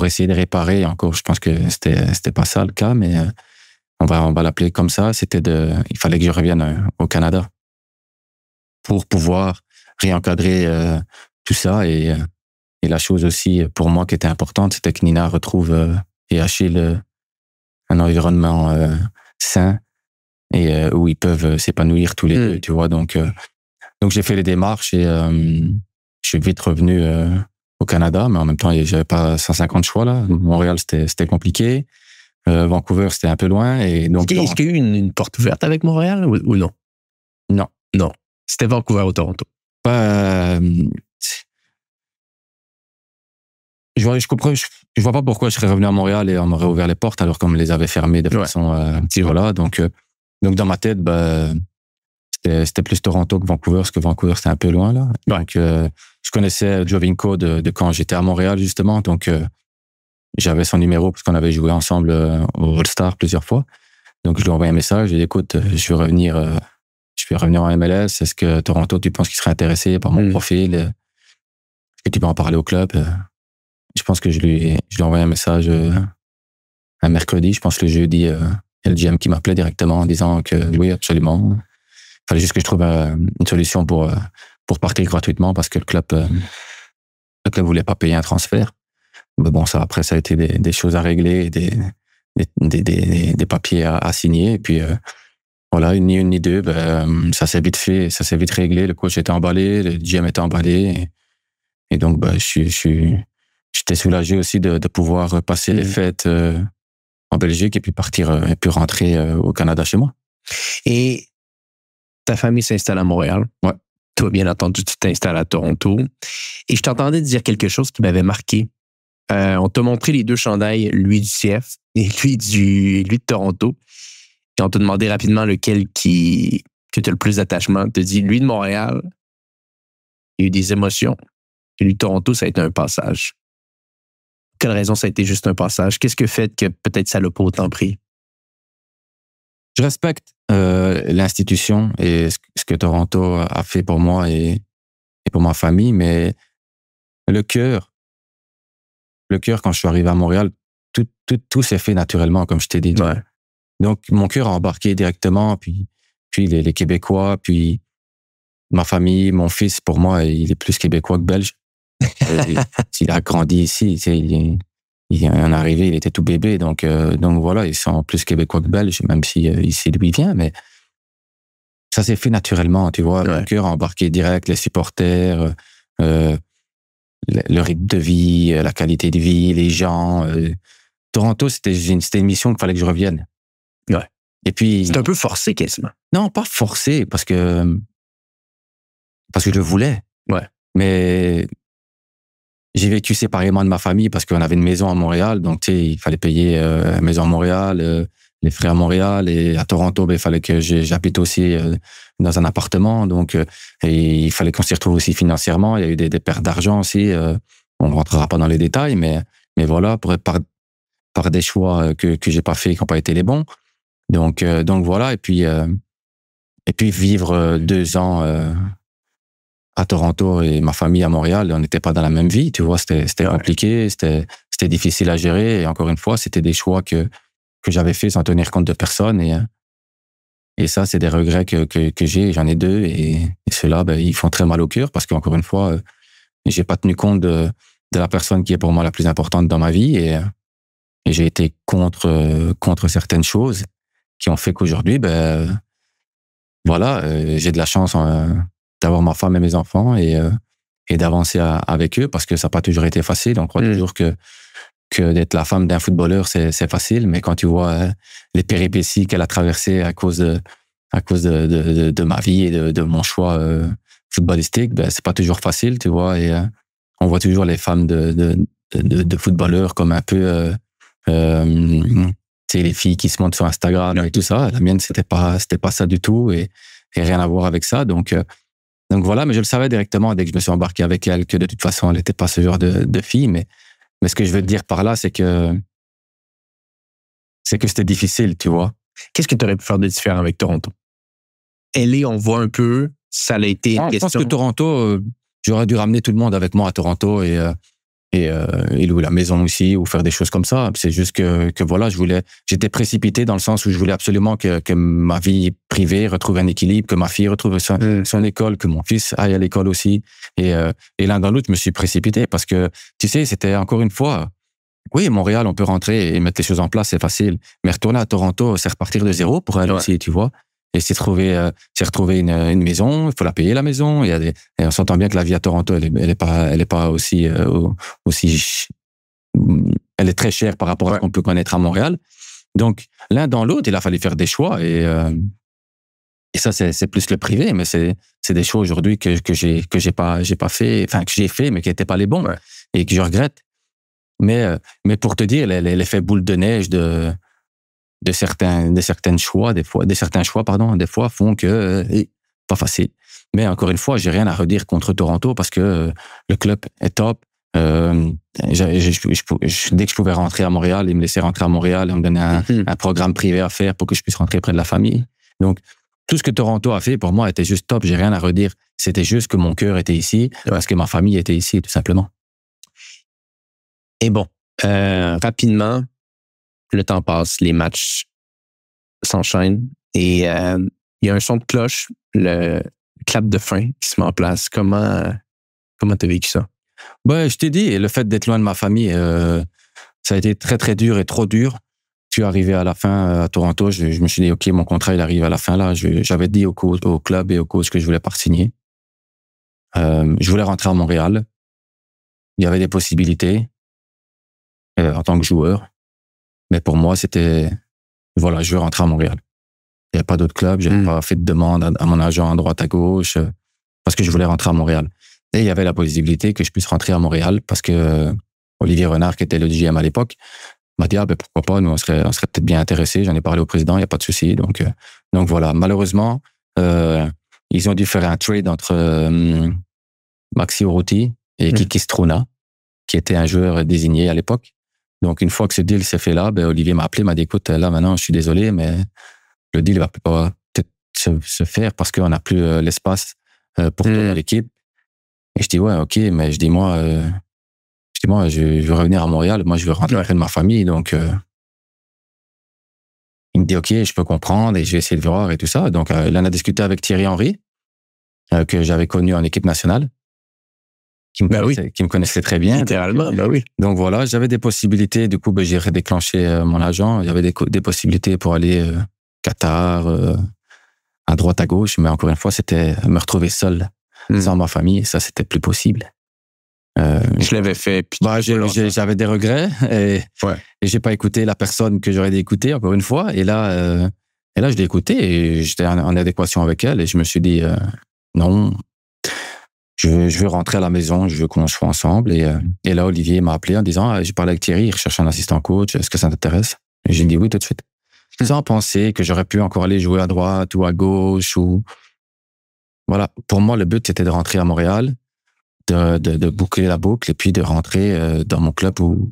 essayer de réparer, encore, je pense que c'était pas ça le cas, mais on va l'appeler comme ça, il fallait que je revienne au Canada pour pouvoir réencadrer tout ça, et la chose aussi pour moi qui était importante, c'était que Nina retrouve et Achille un environnement sain et où ils peuvent s'épanouir tous les deux, tu vois. Donc j'ai fait les démarches et je suis vite revenu au Canada, mais en même temps, j'avais pas 150 choix là. Montréal, c'était compliqué. Vancouver, c'était un peu loin. Et donc, est-ce qu'il y a eu une porte ouverte avec Montréal ou non? Non. Non. C'était Vancouver ou Toronto? Je vois pas pourquoi je serais revenu à Montréal et on m'aurait ouvert les portes alors qu'on me les avait fermées de façon voilà. Donc dans ma tête, c'était plus Toronto que Vancouver, parce que Vancouver c'était un peu loin là. Ouais. Donc je connaissais Jovinko de quand j'étais à Montréal justement, donc j'avais son numéro parce qu'on avait joué ensemble au All-Star plusieurs fois. Donc je lui ai envoyé un message, j'ai dit écoute, je vais revenir en MLS. Est-ce que Toronto, tu penses qu'il serait intéressé par mon profil? Est-ce que tu peux en parler au club? Je pense que je lui ai envoyé un message un mercredi. Je pense que le jeudi, il y a le GM qui m'appelait directement en disant que oui, absolument. Il fallait juste que je trouve une solution pour partir gratuitement parce que le club voulait pas payer un transfert. Mais bon, ça a été des choses à régler, des papiers à signer. Et puis voilà, ni une ni deux, ça s'est vite fait, ça s'est vite réglé. Le coach était emballé, le GM était emballé, et donc j'étais soulagé aussi de pouvoir passer les fêtes en Belgique et puis partir et puis rentrer au Canada chez moi. Et ta famille s'installe à Montréal. Ouais. Toi, bien entendu, tu t'installes à Toronto. Et je t'entendais dire quelque chose qui m'avait marqué. On t'a montré les deux chandails, lui du CF et lui de Toronto. Et on t'a demandé rapidement lequel que tu as le plus d'attachement. Tu as dit, lui de Montréal, il y a eu des émotions. Et lui de Toronto, ça a été un passage. Quelle raison ça a été juste un passage? Qu'est-ce que fait que peut-être ça l'a pas autant pris? Je respecte l'institution et ce que Toronto a fait pour moi, et et pour ma famille, mais le cœur, quand je suis arrivé à Montréal, tout s'est fait naturellement, comme je t'ai dit. Ouais. Donc, mon cœur a embarqué directement, puis les Québécois, puis ma famille, mon fils, pour moi, il est plus québécois que belge. Il a grandi ici, il est arrivé, il était tout bébé, donc voilà, ils sont plus québécois que belges, même si ici lui vient, mais ça s'est fait naturellement, tu vois. Le cœur a embarqué direct, les supporters, le rythme de vie, la qualité de vie, les gens. Toronto, c'était une mission qu'il fallait que je revienne. Ouais. Et puis. C'est un peu forcé, quasiment. Non, pas forcé, parce que je le voulais. Ouais. Mais j'ai vécu séparément de ma famille parce qu'on avait une maison à Montréal, donc tu sais, il fallait payer la maison à Montréal, les frais à Montréal, et à Toronto, il fallait que j'habite aussi dans un appartement, donc et il fallait qu'on s'y retrouve aussi financièrement. Il y a eu des pertes d'argent aussi. On ne rentrera pas dans les détails, mais voilà, par des choix que j'ai pas fait, qui n'ont pas été les bons. Donc voilà, et puis vivre 2 ans à Toronto et ma famille à Montréal, on n'était pas dans la même vie, tu vois, c'était compliqué, c'était difficile à gérer, et encore une fois, c'était des choix que j'avais fait sans tenir compte de personne, et ça, c'est des regrets que j'ai, j'en ai 2, et ceux-là, ils font très mal au cœur, parce qu'encore une fois, j'ai pas tenu compte de la personne qui est pour moi la plus importante dans ma vie, et j'ai été contre certaines choses qui ont fait qu'aujourd'hui, voilà, j'ai de la chance d'avoir ma femme et mes enfants, et d'avancer avec eux, parce que ça n'a pas toujours été facile. On croit toujours que d'être la femme d'un footballeur, c'est facile, mais quand tu vois les péripéties qu'elle a traversées à cause de ma vie et de mon choix footballistique, c'est pas toujours facile, tu vois, et on voit toujours les femmes de footballeurs comme un peu tu sais, les filles qui se montrent sur Instagram et tout ça. La mienne, c'était pas ça du tout, et rien à voir avec ça. Donc voilà, mais je le savais directement dès que je me suis embarqué avec elle, que de toute façon, elle n'était pas ce genre de fille. Mais ce que je veux te dire par là, c'est que c'était difficile, tu vois. Qu'est-ce que tu aurais pu faire de différent avec Toronto? LA, on voit un peu, ça a été une question. Je pense que Toronto, j'aurais dû ramener tout le monde avec moi à Toronto, et louer la maison aussi, ou faire des choses comme ça. C'est juste que voilà, j'étais précipité dans le sens où je voulais absolument que ma vie privée retrouve un équilibre, que ma fille retrouve son école, que mon fils aille à l'école aussi. Et l'un dans l'autre, je me suis précipité parce que, tu sais, c'était encore une fois, oui, Montréal, on peut rentrer et mettre les choses en place, c'est facile. Mais retourner à Toronto, c'est repartir de zéro pour elle aussi, tu vois. Et c'est retrouver une maison, il faut la payer, la maison. Et on s'entend bien que la vie à Toronto, elle est pas aussi elle est très chère par rapport à ce qu'on peut connaître à Montréal. Donc, l'un dans l'autre, il a fallu faire des choix, et ça, c'est plus le privé, mais c'est des choix aujourd'hui que j'ai pas fait, enfin, que j'ai fait, mais qui n'étaient pas les bons, et que je regrette. Mais pour te dire, l'effet boule de neige de certains choix, des fois font que pas facile. Mais encore une fois, j'ai rien à redire contre Toronto, parce que le club est top. Dès que je pouvais rentrer à Montréal, ils me laissaient rentrer à Montréal, et on me donnait un programme privé à faire pour que je puisse rentrer près de la famille. Donc, tout ce que Toronto a fait, pour moi, était juste top. J'ai rien à redire. C'était juste que mon cœur était ici, parce que ma famille était ici, tout simplement. Et bon, rapidement, le temps passe, les matchs s'enchaînent, et il y a un son de cloche, le clap de fin qui se met en place. Comment t'as vécu ça? Je t'ai dit, le fait d'être loin de ma famille, ça a été très, très dur et trop dur. Je suis arrivé à la fin à Toronto, je me suis dit, OK, mon contrat, il arrive à la fin là. J'avais dit au club et au coach que je voulais pas signer. Je voulais rentrer à Montréal. Il y avait des possibilités en tant que joueur. Mais pour moi, c'était, voilà, je veux rentrer à Montréal. Il n'y a pas d'autre club. Je n'ai pas fait de demande à mon agent à droite, à gauche, parce que je voulais rentrer à Montréal. Et il y avait la possibilité que je puisse rentrer à Montréal, parce que Olivier Renard, qui était le GM à l'époque, m'a dit, pourquoi pas, nous, on serait peut-être bien intéressés. J'en ai parlé au président, il n'y a pas de souci. Donc voilà. Malheureusement, ils ont dû faire un trade entre Maxi Urruti et Kiki Struna, qui était un joueur désigné à l'époque. Donc, une fois que ce deal s'est fait là, Olivier m'a appelé, m'a dit, écoute, là, maintenant, je suis désolé, mais le deal va pas peut-être se faire parce qu'on n'a plus l'espace pour toute l'équipe. Et je dis, ouais, ok, mais je dis, moi, je veux revenir à Montréal. Moi, je veux rentrer près de ma famille. Donc, il me dit, ok, je peux comprendre et je vais essayer de voir et tout ça. Donc, là, on a discuté avec Thierry Henry, que j'avais connu en équipe nationale, qui me connaissait très bien. Littéralement, ben oui. Donc, voilà, j'avais des possibilités. Du coup, j'ai redéclenché mon agent. Il y avait des possibilités pour aller Qatar, à droite, à gauche. Mais encore une fois, c'était me retrouver seul, sans ma famille. Ça, c'était plus possible. Je l'avais fait. Puis j'avais des regrets et j'ai pas écouté la personne que j'aurais dû écouter, encore une fois. Et là, je l'ai écouté et j'étais en adéquation avec elle. Et je me suis dit, non, je veux rentrer à la maison, je veux qu'on soit ensemble. Et là, Olivier m'a appelé en disant, j'ai parlé avec Thierry, il recherche un assistant coach, est-ce que ça t'intéresse? Et j'ai dit oui tout de suite. Sans penser que j'aurais pu encore aller jouer à droite ou à gauche ou... Voilà. Pour moi, le but, c'était de rentrer à Montréal, de boucler la boucle et puis de rentrer dans mon club où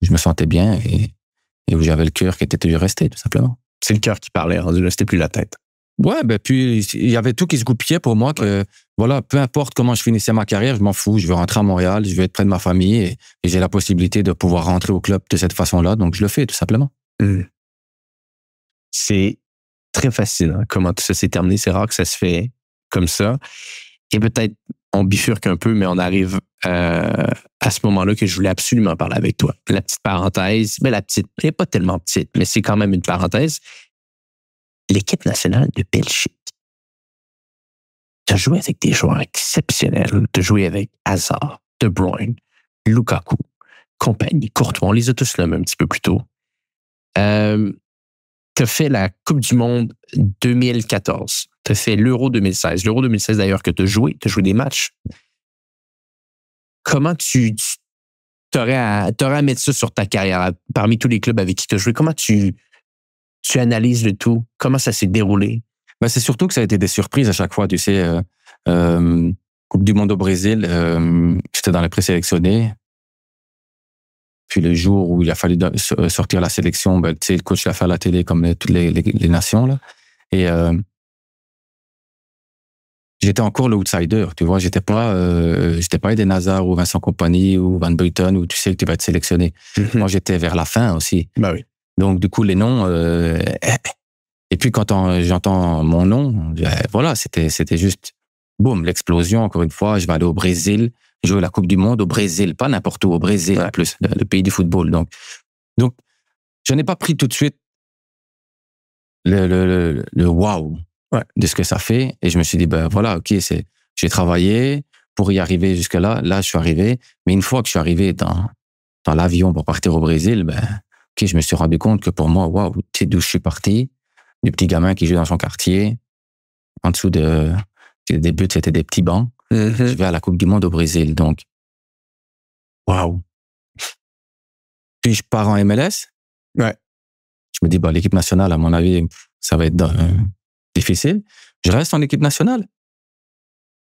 je me sentais bien et où j'avais le cœur qui était toujours resté, tout simplement. C'est le cœur qui parlait, rendu là, c'était plus la tête. Ouais, ben puis il y avait tout qui se goupillait pour moi que voilà, peu importe comment je finissais ma carrière, je m'en fous, je veux rentrer à Montréal, je veux être près de ma famille et j'ai la possibilité de pouvoir rentrer au club de cette façon-là, donc je le fais tout simplement. C'est très fascinant comment tout ça s'est terminé, c'est rare que ça se fait comme ça. Et peut-être on bifurque un peu, mais on arrive à ce moment-là que je voulais absolument parler avec toi. La petite parenthèse, mais elle n'est pas tellement petite, mais c'est quand même une parenthèse. L'équipe nationale de Belgique. Tu as joué avec des joueurs exceptionnels. Tu as joué avec Hazard, De Bruyne, Lukaku, compagnie, Courtois. On les a tous nommés un petit peu plus tôt. Tu as fait la Coupe du Monde 2014. Tu as fait l'Euro 2016. L'Euro 2016, d'ailleurs, que tu as joué des matchs. Comment tu aurais à mettre ça sur ta carrière parmi tous les clubs avec qui tu as joué? Comment tu analyses le tout? Comment ça s'est déroulé? Ben, c'est surtout que ça a été des surprises à chaque fois. Tu sais, Coupe du Monde au Brésil, j'étais dans les présélectionnés. Puis le jour où il a fallu sortir la sélection, ben, tu sais, le coach l'a fait à la télé comme toutes les nations. Là. Et j'étais encore l'outsider, tu vois. J'étais pas Eden Hazard ou Vincent Kompany ou Van Buiten où tu sais que tu vas être sélectionné. Moi, j'étais vers la fin aussi. Ben oui. Donc, du coup, les noms... Et puis, quand j'entends mon nom, voilà, c'était juste... Boum, l'explosion, encore une fois. Je vais aller au Brésil, jouer la Coupe du Monde au Brésil, pas n'importe où, au Brésil, en plus, le pays du football. Donc, je n'ai pas pris tout de suite le wow de ce que ça fait. Et je me suis dit, ben voilà, ok, j'ai travaillé pour y arriver jusque-là. Là, je suis arrivé. Mais une fois que je suis arrivé dans l'avion pour partir au Brésil, ben, ok, je me suis rendu compte que pour moi, waouh, tu sais d'où je suis parti, du petit gamin qui joue dans son quartier, en dessous des buts, c'était des petits bancs. Je vais à la Coupe du Monde au Brésil, donc waouh. Puis je pars en MLS. Ouais. Je me dis, bah, l'équipe nationale, à mon avis, ça va être difficile. Je reste en équipe nationale.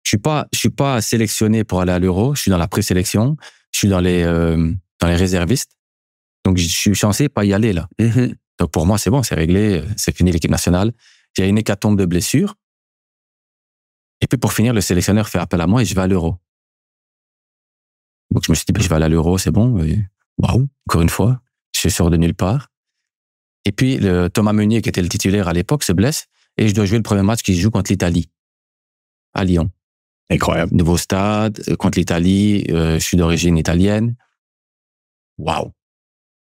Je suis pas sélectionné pour aller à l'Euro. Je suis dans la présélection. Je suis dans les réservistes. Donc, je suis censé pas y aller, là. Donc, pour moi, c'est bon, c'est réglé. C'est fini l'équipe nationale. Il y a une hécatombe de blessures. Et puis, pour finir, le sélectionneur fait appel à moi et je vais à l'Euro. Donc, je me suis dit, je vais aller à l'Euro, c'est bon. Waouh, encore une fois, je sors de nulle part. Et puis, Thomas Meunier, qui était le titulaire à l'époque, se blesse et je dois jouer le premier match qui se joue contre l'Italie, à Lyon. Incroyable. Nouveau stade, contre l'Italie, je suis d'origine italienne. Waouh.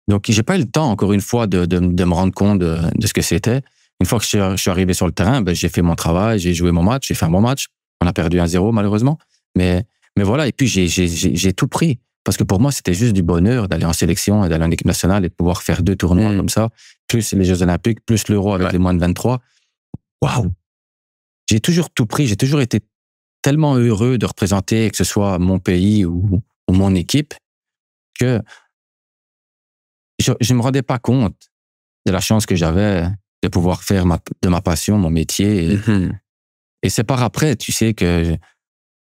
Donc, j'ai pas eu le temps, encore une fois, de me rendre compte de ce que c'était. Une fois que je suis arrivé sur le terrain, ben, j'ai fait mon travail, j'ai joué mon match, j'ai fait un bon match. On a perdu 1-0, malheureusement. Mais voilà, et puis j'ai tout pris. Parce que pour moi, c'était juste du bonheur d'aller en sélection et d'aller en équipe nationale et de pouvoir faire 2 tournois comme ça, plus les Jeux Olympiques, plus l'Euro avec les moins de 23. Waouh! J'ai toujours tout pris, j'ai toujours été tellement heureux de représenter, que ce soit mon pays ou mon équipe, que je me rendais pas compte de la chance que j'avais de pouvoir faire de ma passion mon métier. Et c'est par après, tu sais, que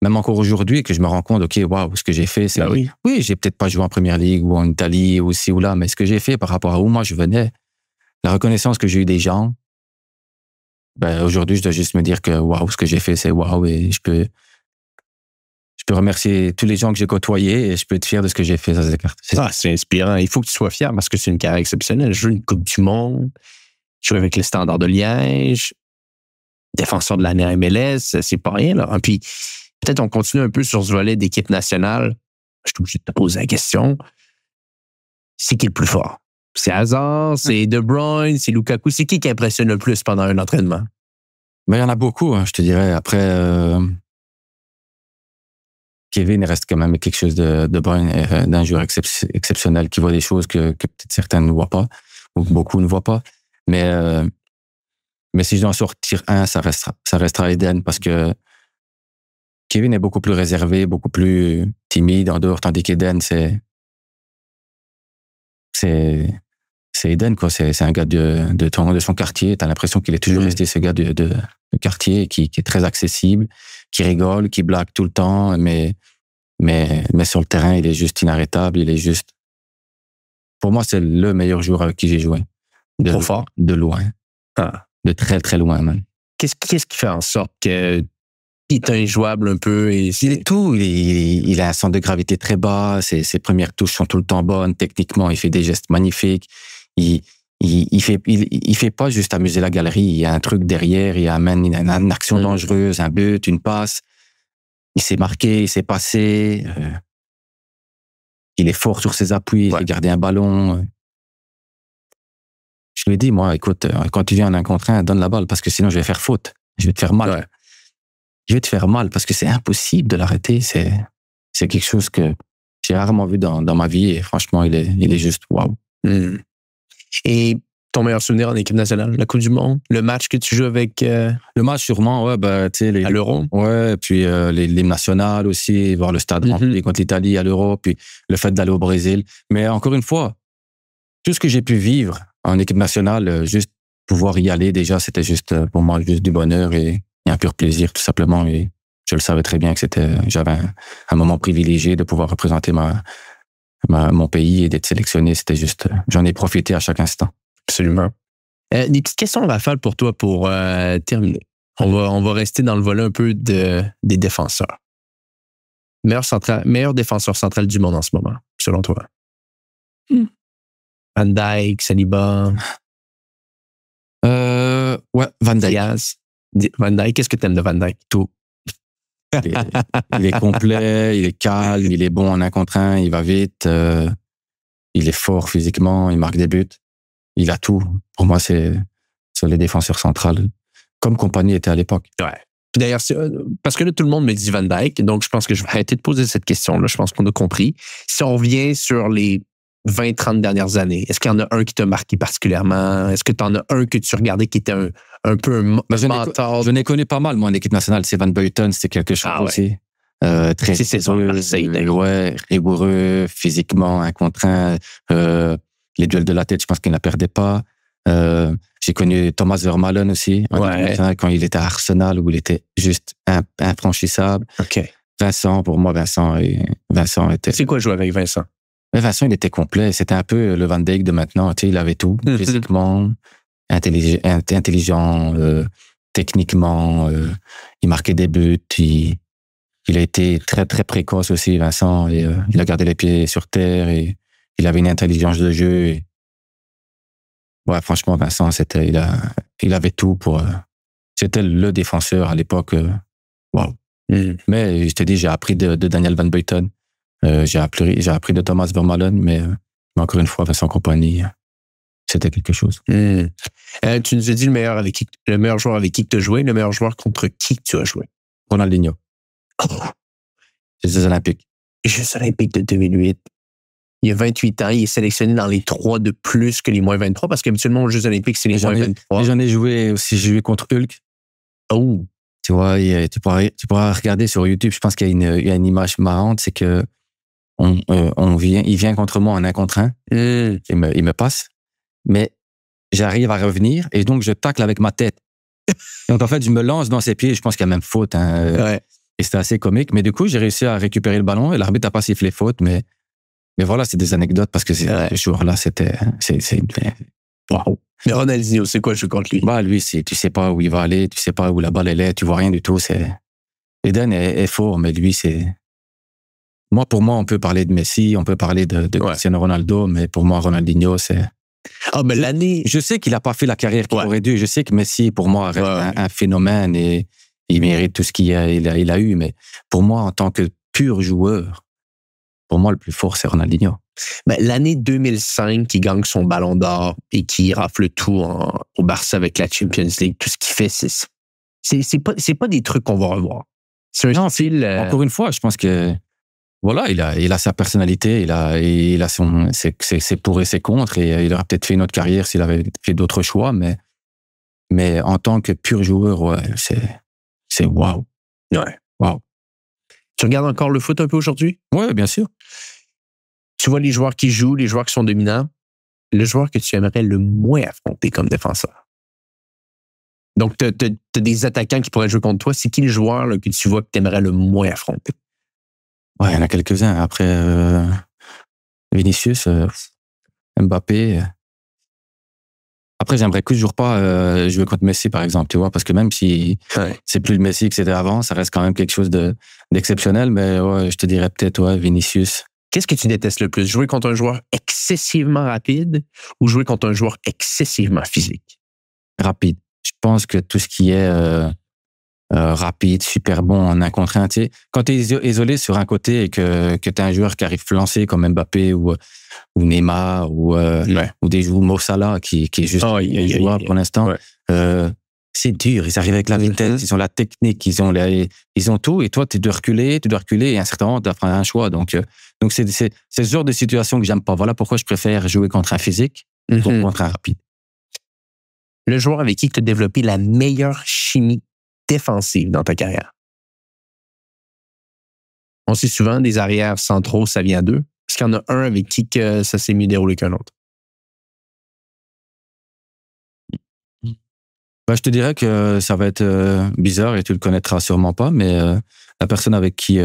même encore aujourd'hui, que je me rends compte, ok, waouh, ce que j'ai fait, c'est... oui, j'ai peut-être pas joué en Première Ligue ou en Italie ou ci ou là, mais ce que j'ai fait par rapport à où moi je venais, la reconnaissance que j'ai eu des gens, ben aujourd'hui, je dois juste me dire que waouh, ce que j'ai fait, c'est waouh, et je peux peux remercier tous les gens que j'ai côtoyés et je peux être fier de ce que j'ai fait, ça s'écarte. C'est inspirant. Il faut que tu sois fier parce que c'est une carrière exceptionnelle. Jouer une Coupe du Monde, jouer avec les Standards de Liège, défenseur de l'année à MLS, c'est pas rien, là. Puis, peut-être on continue un peu sur ce volet d'équipe nationale. Je suis obligé de te poser la question. C'est qui le plus fort? C'est Hazard, c'est De Bruyne, c'est Lukaku. C'est qui impressionne le plus pendant un entraînement? Mais il y en a beaucoup, hein, je te dirais. Après, Kevin, il reste quand même quelque chose de Bruyne, d'un joueur exceptionnel qui voit des choses que peut-être certains ne voient pas, ou beaucoup ne voient pas. Mais si je dois en sortir un, ça restera Eden, parce que Kevin est beaucoup plus réservé, beaucoup plus timide en dehors, tandis qu'Eden, c'est Eden, quoi. C'est un gars de son quartier. T'as l'impression qu'il est toujours resté ce gars de quartier qui est très accessible, qui rigole, qui blague tout le temps, mais sur le terrain, il est juste inarrêtable. Il est juste, pour moi, c'est le meilleur joueur avec qui j'ai joué. Trop fort. De loin. Ah. De très, très loin, même. Qu'est-ce qui fait en sorte qu'il est injouable un peu? Il est tout. Il a un centre de gravité très bas. Ses premières touches sont tout le temps bonnes. Techniquement, il fait des gestes magnifiques. Il fait pas juste amuser la galerie. Il y a un truc derrière. Il amène une action dangereuse, un but, une passe. Il s'est marqué, il s'est passé. Il est fort sur ses appuis. Il fait garder un ballon. Je lui ai dit, moi, écoute, quand tu viens en 1 contre 1, donne la balle, parce que sinon je vais faire faute. Je vais te faire mal. Ouais. Je vais te faire mal parce que c'est impossible de l'arrêter. C'est quelque chose que j'ai rarement vu dans ma vie et franchement, il est juste waouh. Et ton meilleur souvenir en équipe nationale, la Coupe du Monde, le match que tu joues avec... Le match, sûrement, ouais, tu sais... À l'Euro? Ouais, puis l'hymne national aussi, voir le stade rempli contre l'Italie à l'Euro, puis le fait d'aller au Brésil. Mais encore une fois, tout ce que j'ai pu vivre en équipe nationale, juste pouvoir y aller, déjà, c'était juste, pour moi, juste du bonheur et un pur plaisir, tout simplement. Et je le savais très bien que j'avais un moment privilégié de pouvoir représenter mon pays et d'être sélectionné. C'était juste, j'en ai profité à chaque instant. Absolument. Des petites questions rafales pour toi pour terminer. On va rester dans le volet un peu des défenseurs. Meilleur défenseur central du monde en ce moment, selon toi? Van Dijk, Saliba. Ouais, Van Dijk. Diaz. Van Dijk, qu'est-ce que tu aimes de Van Dijk? Tout. Il est complet, il est calme, il est bon en 1 contre 1, il va vite, il est fort physiquement, il marque des buts. Il a tout. Pour moi, c'est sur les défenseurs centrales, comme Kompany était à l'époque. Ouais. D'ailleurs, parce que là, tout le monde me dit Van Dijk, donc je pense que je vais arrêter de poser cette question-là. Je pense qu'on a compris. Si on revient sur les 20-30 dernières années, est-ce qu'il y en a un qui t'a marqué particulièrement? Est-ce que tu en as un que tu regardais qui était un peu un mentor? Je n'ai connu pas mal, moi, en équipe nationale. C'est Van Buiten, c'était quelque chose aussi. Très rigoureux, physiquement, 1 contre 1. Les duels de la tête, je pense qu'il ne la perdait pas. J'ai connu Thomas Vermaelen aussi, quand il était à Arsenal, où il était juste infranchissable. Okay. Vincent, pour moi, Vincent était... C'est quoi jouer avec Vincent? Mais Vincent, il était complet. C'était un peu le Van Dijk de maintenant. Tu sais, il avait tout, physiquement, intelligent, techniquement. Il marquait des buts. Il a été très, très précoce aussi, Vincent. Et, il a gardé les pieds sur terre et il avait une intelligence de jeu. Et... Ouais, franchement, Vincent, il avait tout pour... C'était le défenseur à l'époque. Wow. Mais je te dis, j'ai appris de Daniel Van Buiten. J'ai appris de Thomas Vermaelen, mais encore une fois, Vincent Kompany, c'était quelque chose. Tu nous as dit le meilleur joueur avec qui tu as joué, le meilleur joueur contre qui tu as joué? Ronaldinho. Les Jeux Olympiques. Les Jeux Olympiques de 2008. Il y a 28 ans, il est sélectionné dans les 3 de plus que les moins 23, parce qu'habituellement, aux Jeux Olympiques, c'est les moins 23. J'en ai joué aussi, j'ai joué contre Hulk. Oh! Tu vois, tu pourras regarder sur YouTube, je pense qu'il y a une image marrante, c'est que il vient contre moi en 1 contre 1, il me passe, mais j'arrive à revenir et donc je tacle avec ma tête. Donc en fait, je me lance dans ses pieds, je pense qu'il y a même faute. Et c'était assez comique, mais du coup, j'ai réussi à récupérer le ballon et l'arbitre n'a pas sifflé faute, mais voilà, c'est des anecdotes parce que ce joueur-là, wow. Mais Ronaldinho, c'est quoi jouer contre lui? Bah, lui, tu sais pas où il va aller, tu sais pas où la balle elle est, tu vois rien du tout. Eden est fort, mais lui, c'est pour moi, on peut parler de Messi, on peut parler de Cristiano Ronaldo, mais pour moi, Ronaldinho, c'est... Ah, mais l'année... Je sais qu'il n'a pas fait la carrière qu'il aurait dû. Je sais que Messi, pour moi, reste un phénomène et il mérite tout ce qu'il a eu. Mais pour moi, en tant que pur joueur, pour moi, le plus fort, c'est Ronaldinho. Ben, l'année 2005, qui gagne son ballon d'or et qui rafle tout au Barça avec la Champions League, tout ce qu'il fait, c'est pas des trucs qu'on va revoir. C'est un style... Encore une fois, je pense que voilà, il a sa personnalité, il a ses pour et ses contre, et il aurait peut-être fait une autre carrière s'il avait fait d'autres choix, mais en tant que pur joueur, ouais, c'est waouh. Ouais. Waouh. Tu regardes encore le foot un peu aujourd'hui? Ouais, bien sûr. Tu vois les joueurs qui jouent, les joueurs qui sont dominants, le joueur que tu aimerais le moins affronter comme défenseur. Donc, tu as des attaquants qui pourraient jouer contre toi. C'est qui le joueur là, que tu vois que tu aimerais le moins affronter? Ouais, il y en a quelques-uns. Après, Vinicius, Mbappé. Après, j'aimerais toujours pas jouer contre Messi, par exemple, tu vois, parce que même si c'est plus le Messi que c'était avant, ça reste quand même quelque chose d'exceptionnel. Mais ouais, je te dirais peut-être, Vinicius. Qu'est-ce que tu détestes le plus? Jouer contre un joueur excessivement rapide ou jouer contre un joueur excessivement physique? Rapide. Je pense que tout ce qui est rapide, super bon en un contre un, tu sais, quand tu es isolé sur un côté et que tu as un joueur qui arrive flancer comme Mbappé ou Neymar ou des joueurs Mo Salah qui est juste jouable pour l'instant, c'est dur. Ils arrivent avec la vitesse, ils ont la technique, ils ont tout, et toi, tu dois reculer, et à un certain moment, tu dois prendre un choix. Donc c'est ce genre de situation que j'aime pas. Voilà pourquoi je préfère jouer contre un physique que contre un rapide. Le joueur avec qui tu as développé la meilleure chimie défensive dans ta carrière? On sait souvent des arrières centraux, ça vient d'eux. Est-ce qu'il y en a un avec qui que ça s'est mieux déroulé qu'un autre? Je te dirais que ça va être bizarre et tu le connaîtras sûrement pas, mais la personne avec qui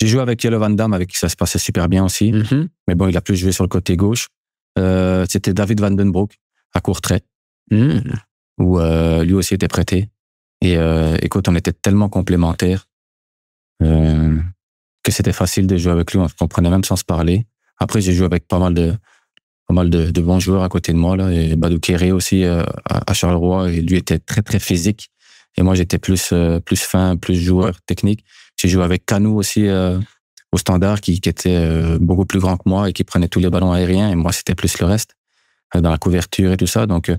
j'ai joué avec Jelle Van Damme, avec qui ça se passait super bien aussi. Mais bon, il a plus joué sur le côté gauche. C'était David Van Den Broek à Courtrai, où lui aussi était prêté. Et écoute, on était tellement complémentaires que c'était facile de jouer avec lui. On se comprenait même sans se parler. Après, j'ai joué avec pas mal de bons joueurs à côté de moi, là, et Badou Kéré aussi à Charleroi, et lui était très très physique, et moi j'étais plus fin, plus joueur technique. J'ai joué avec Kanou aussi au Standard, qui était beaucoup plus grand que moi et qui prenait tous les ballons aériens, et moi c'était plus le reste dans la couverture et tout ça. Donc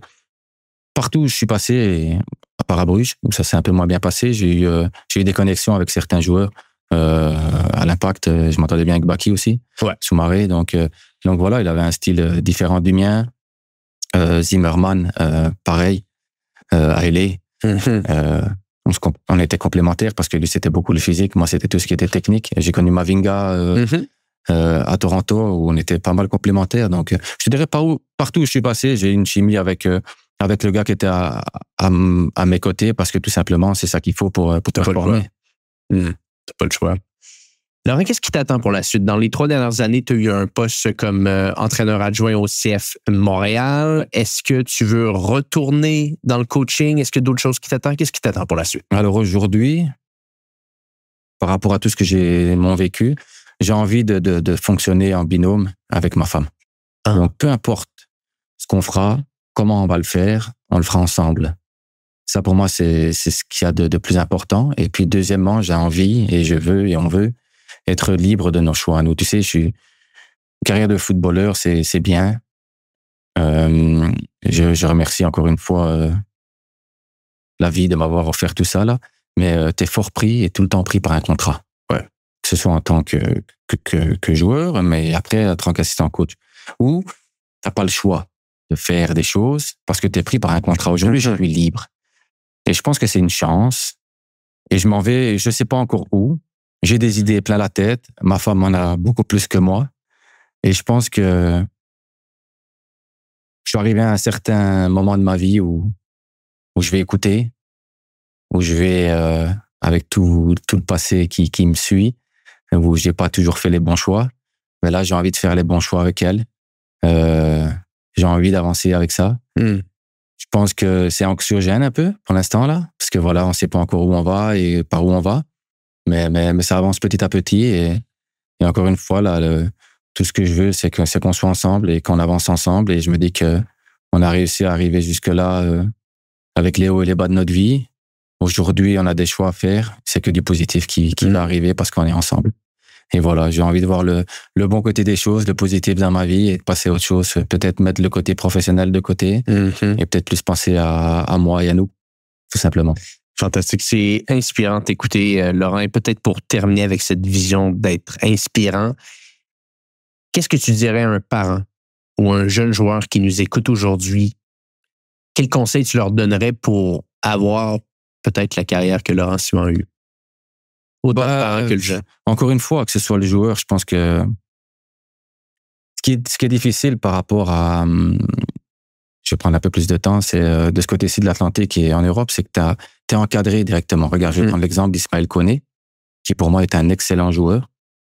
partout où je suis passé, à part à Bruges, où ça s'est un peu moins bien passé, j'ai eu des connexions avec certains joueurs. À l'Impact, je m'entendais bien avec Baki aussi, Soumaré. Donc voilà, il avait un style différent du mien. Zimmerman, pareil. Haile. On était complémentaires parce que lui, c'était beaucoup le physique. Moi, c'était tout ce qui était technique. J'ai connu Mavinga à Toronto, où on était pas mal complémentaires. Donc, je dirais partout où je suis passé, j'ai eu une chimie avec le gars qui était à mes côtés, parce que tout simplement, c'est ça qu'il faut pour performer. T'as pas le choix. Laurent, qu'est-ce qui t'attend pour la suite? Dans les 3 dernières années, tu as eu un poste comme entraîneur adjoint au CF Montréal. Est-ce que tu veux retourner dans le coaching? Est-ce qu'il y a d'autres choses qui t'attendent? Qu'est-ce qui t'attend pour la suite? Alors aujourd'hui, par rapport à tout ce que j'ai vécu, j'ai envie de fonctionner en binôme avec ma femme. Donc peu importe ce qu'on fera, comment on va le faire, on le fera ensemble. Ça, pour moi, c'est ce qu'il y a de plus important. Et puis, deuxièmement, j'ai envie, et je veux, et on veut être libre de nos choix. Nous, tu sais, carrière de footballeur, c'est bien. Je remercie encore une fois la vie de m'avoir offert tout ça, là. Mais t'es fort pris et tout le temps pris par un contrat. Que ce soit en tant que joueur, mais après, en tant qu'assistant coach. Ou t'as pas le choix de faire des choses parce que t'es pris par un contrat. Aujourd'hui, je suis libre. Et je pense que c'est une chance. Et je m'en vais, je sais pas encore où. J'ai des idées plein la tête. Ma femme en a beaucoup plus que moi. Et je pense que je suis arrivé à un certain moment de ma vie où je vais écouter, où je vais, avec tout le passé qui me suit, où j'ai pas toujours fait les bons choix. Mais là, j'ai envie de faire les bons choix avec elle. J'ai envie d'avancer avec ça. Je pense que c'est anxiogène un peu pour l'instant là, parce que voilà, on sait pas encore où on va et par où on va, mais ça avance petit à petit, et Et encore une fois, là, tout ce que je veux, c'est qu'on soit ensemble et qu'on avance ensemble. Et je me dis que on a réussi à arriver jusque-là avec les hauts et les bas de notre vie. Aujourd'hui, on a des choix à faire. C'est que du positif qui va arriver parce qu'on est ensemble. Et voilà, j'ai envie de voir le bon côté des choses, le positif dans ma vie et de passer à autre chose. Peut-être mettre le côté professionnel de côté et peut-être plus penser à moi et à nous, tout simplement. Fantastique. C'est inspirant d'écouter, Laurent. Et peut-être pour terminer avec cette vision d'être inspirant, qu'est-ce que tu dirais à un parent ou un jeune joueur qui nous écoute aujourd'hui? Quel conseil tu leur donnerais pour avoir peut-être la carrière que Laurent Simon a eue? Autant le parent que le jeune. Encore une fois, que ce soit le joueur, je pense que ce qui est difficile par rapport à... Je vais prendre un peu plus de temps, c'est de ce côté-ci de l'Atlantique et en Europe, c'est que t'es encadré directement. Regarde, je vais prendre l'exemple d'Ismaël Koné, qui pour moi est un excellent joueur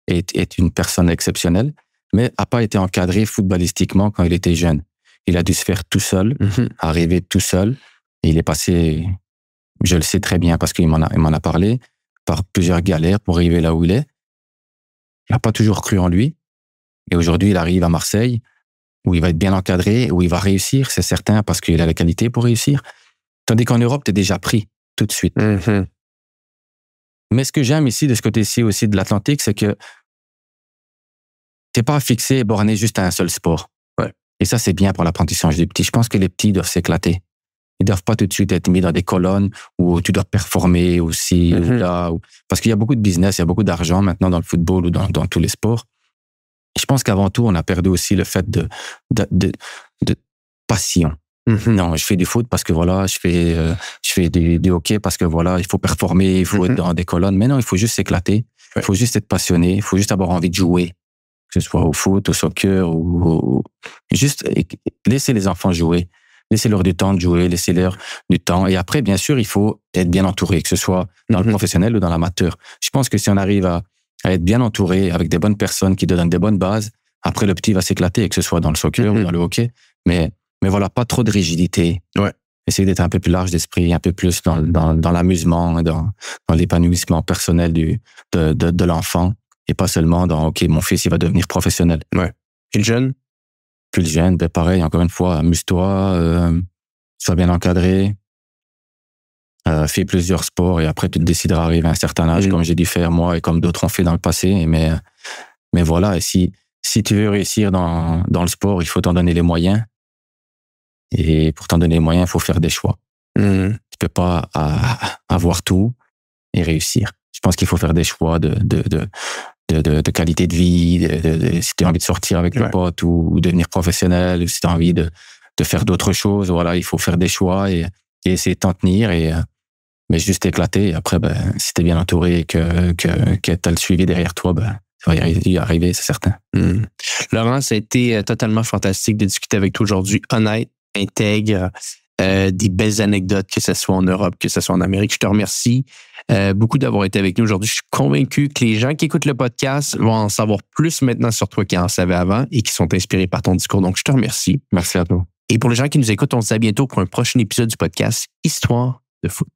et est une personne exceptionnelle, mais n'a pas été encadré footballistiquement quand il était jeune. Il a dû se faire tout seul, arriver tout seul, et il est passé, je le sais très bien parce qu'il m'en a parlé, par plusieurs galères pour arriver là où il est. Il n'a pas toujours cru en lui. Et aujourd'hui, il arrive à Marseille, où il va être bien encadré, où il va réussir, c'est certain, parce qu'il a la qualité pour réussir. Tandis qu'en Europe, tu es déjà pris tout de suite. Mais ce que j'aime ici, de ce côté-ci aussi de l'Atlantique, c'est que tu n'es pas fixé et borné juste à un seul sport. Ouais. Et ça, c'est bien pour l'apprentissage des petits. Je pense que les petits doivent s'éclater. Ils doivent pas tout de suite être mis dans des colonnes où tu dois performer aussi, ou là, parce qu'il y a beaucoup de business, il y a beaucoup d'argent maintenant dans le football ou dans tous les sports. Et je pense qu'avant tout, on a perdu aussi le fait de passion. Non, je fais du foot parce que voilà, je fais du hockey parce que voilà, il faut performer, il faut être dans des colonnes. Mais non, il faut juste s'éclater. Il faut juste être passionné. Il faut juste avoir envie de jouer. Que ce soit au foot, au soccer ou juste laisser les enfants jouer. Laissez-leur du temps de jouer, laissez-leur du temps. Et après, bien sûr, il faut être bien entouré, que ce soit dans le professionnel ou dans l'amateur. Je pense que si on arrive à être bien entouré avec des bonnes personnes qui donnent des bonnes bases, après, le petit va s'éclater, que ce soit dans le soccer ou dans le hockey. Mais voilà, pas trop de rigidité. Ouais. Essayer d'être un peu plus large d'esprit, un peu plus dans l'amusement, dans l'épanouissement personnel de l'enfant. Et pas seulement dans, OK, mon fils, il va devenir professionnel. Ouais. Et le jeune? Plus jeune, ben pareil, encore une fois, amuse-toi, sois bien encadré, fais plusieurs sports et après tu te décideras d'arriver à un certain âge, comme j'ai dû faire moi et comme d'autres ont fait dans le passé. Mais voilà, et si tu veux réussir dans le sport, il faut t'en donner les moyens. Et pour t'en donner les moyens, il faut faire des choix. Tu peux pas avoir tout et réussir. Je pense qu'il faut faire des choix de qualité de vie, si tu as envie de sortir avec tes potes ou devenir professionnel, ou si tu as envie de faire d'autres choses, voilà, il faut faire des choix et essayer de t'en tenir mais juste éclater. Et après, si tu es bien entouré et que tu as le suivi derrière toi, ça va y arriver, c'est certain. Laurent, ça a été totalement fantastique de discuter avec toi aujourd'hui. Honnête, intègre, des belles anecdotes, que ce soit en Europe, que ce soit en Amérique. Je te remercie beaucoup d'avoir été avec nous aujourd'hui. Je suis convaincu que les gens qui écoutent le podcast vont en savoir plus maintenant sur toi qu'ils en savaient avant et qui sont inspirés par ton discours. Donc, je te remercie. Merci à toi. Et pour les gens qui nous écoutent, on se dit à bientôt pour un prochain épisode du podcast Histoire de foot.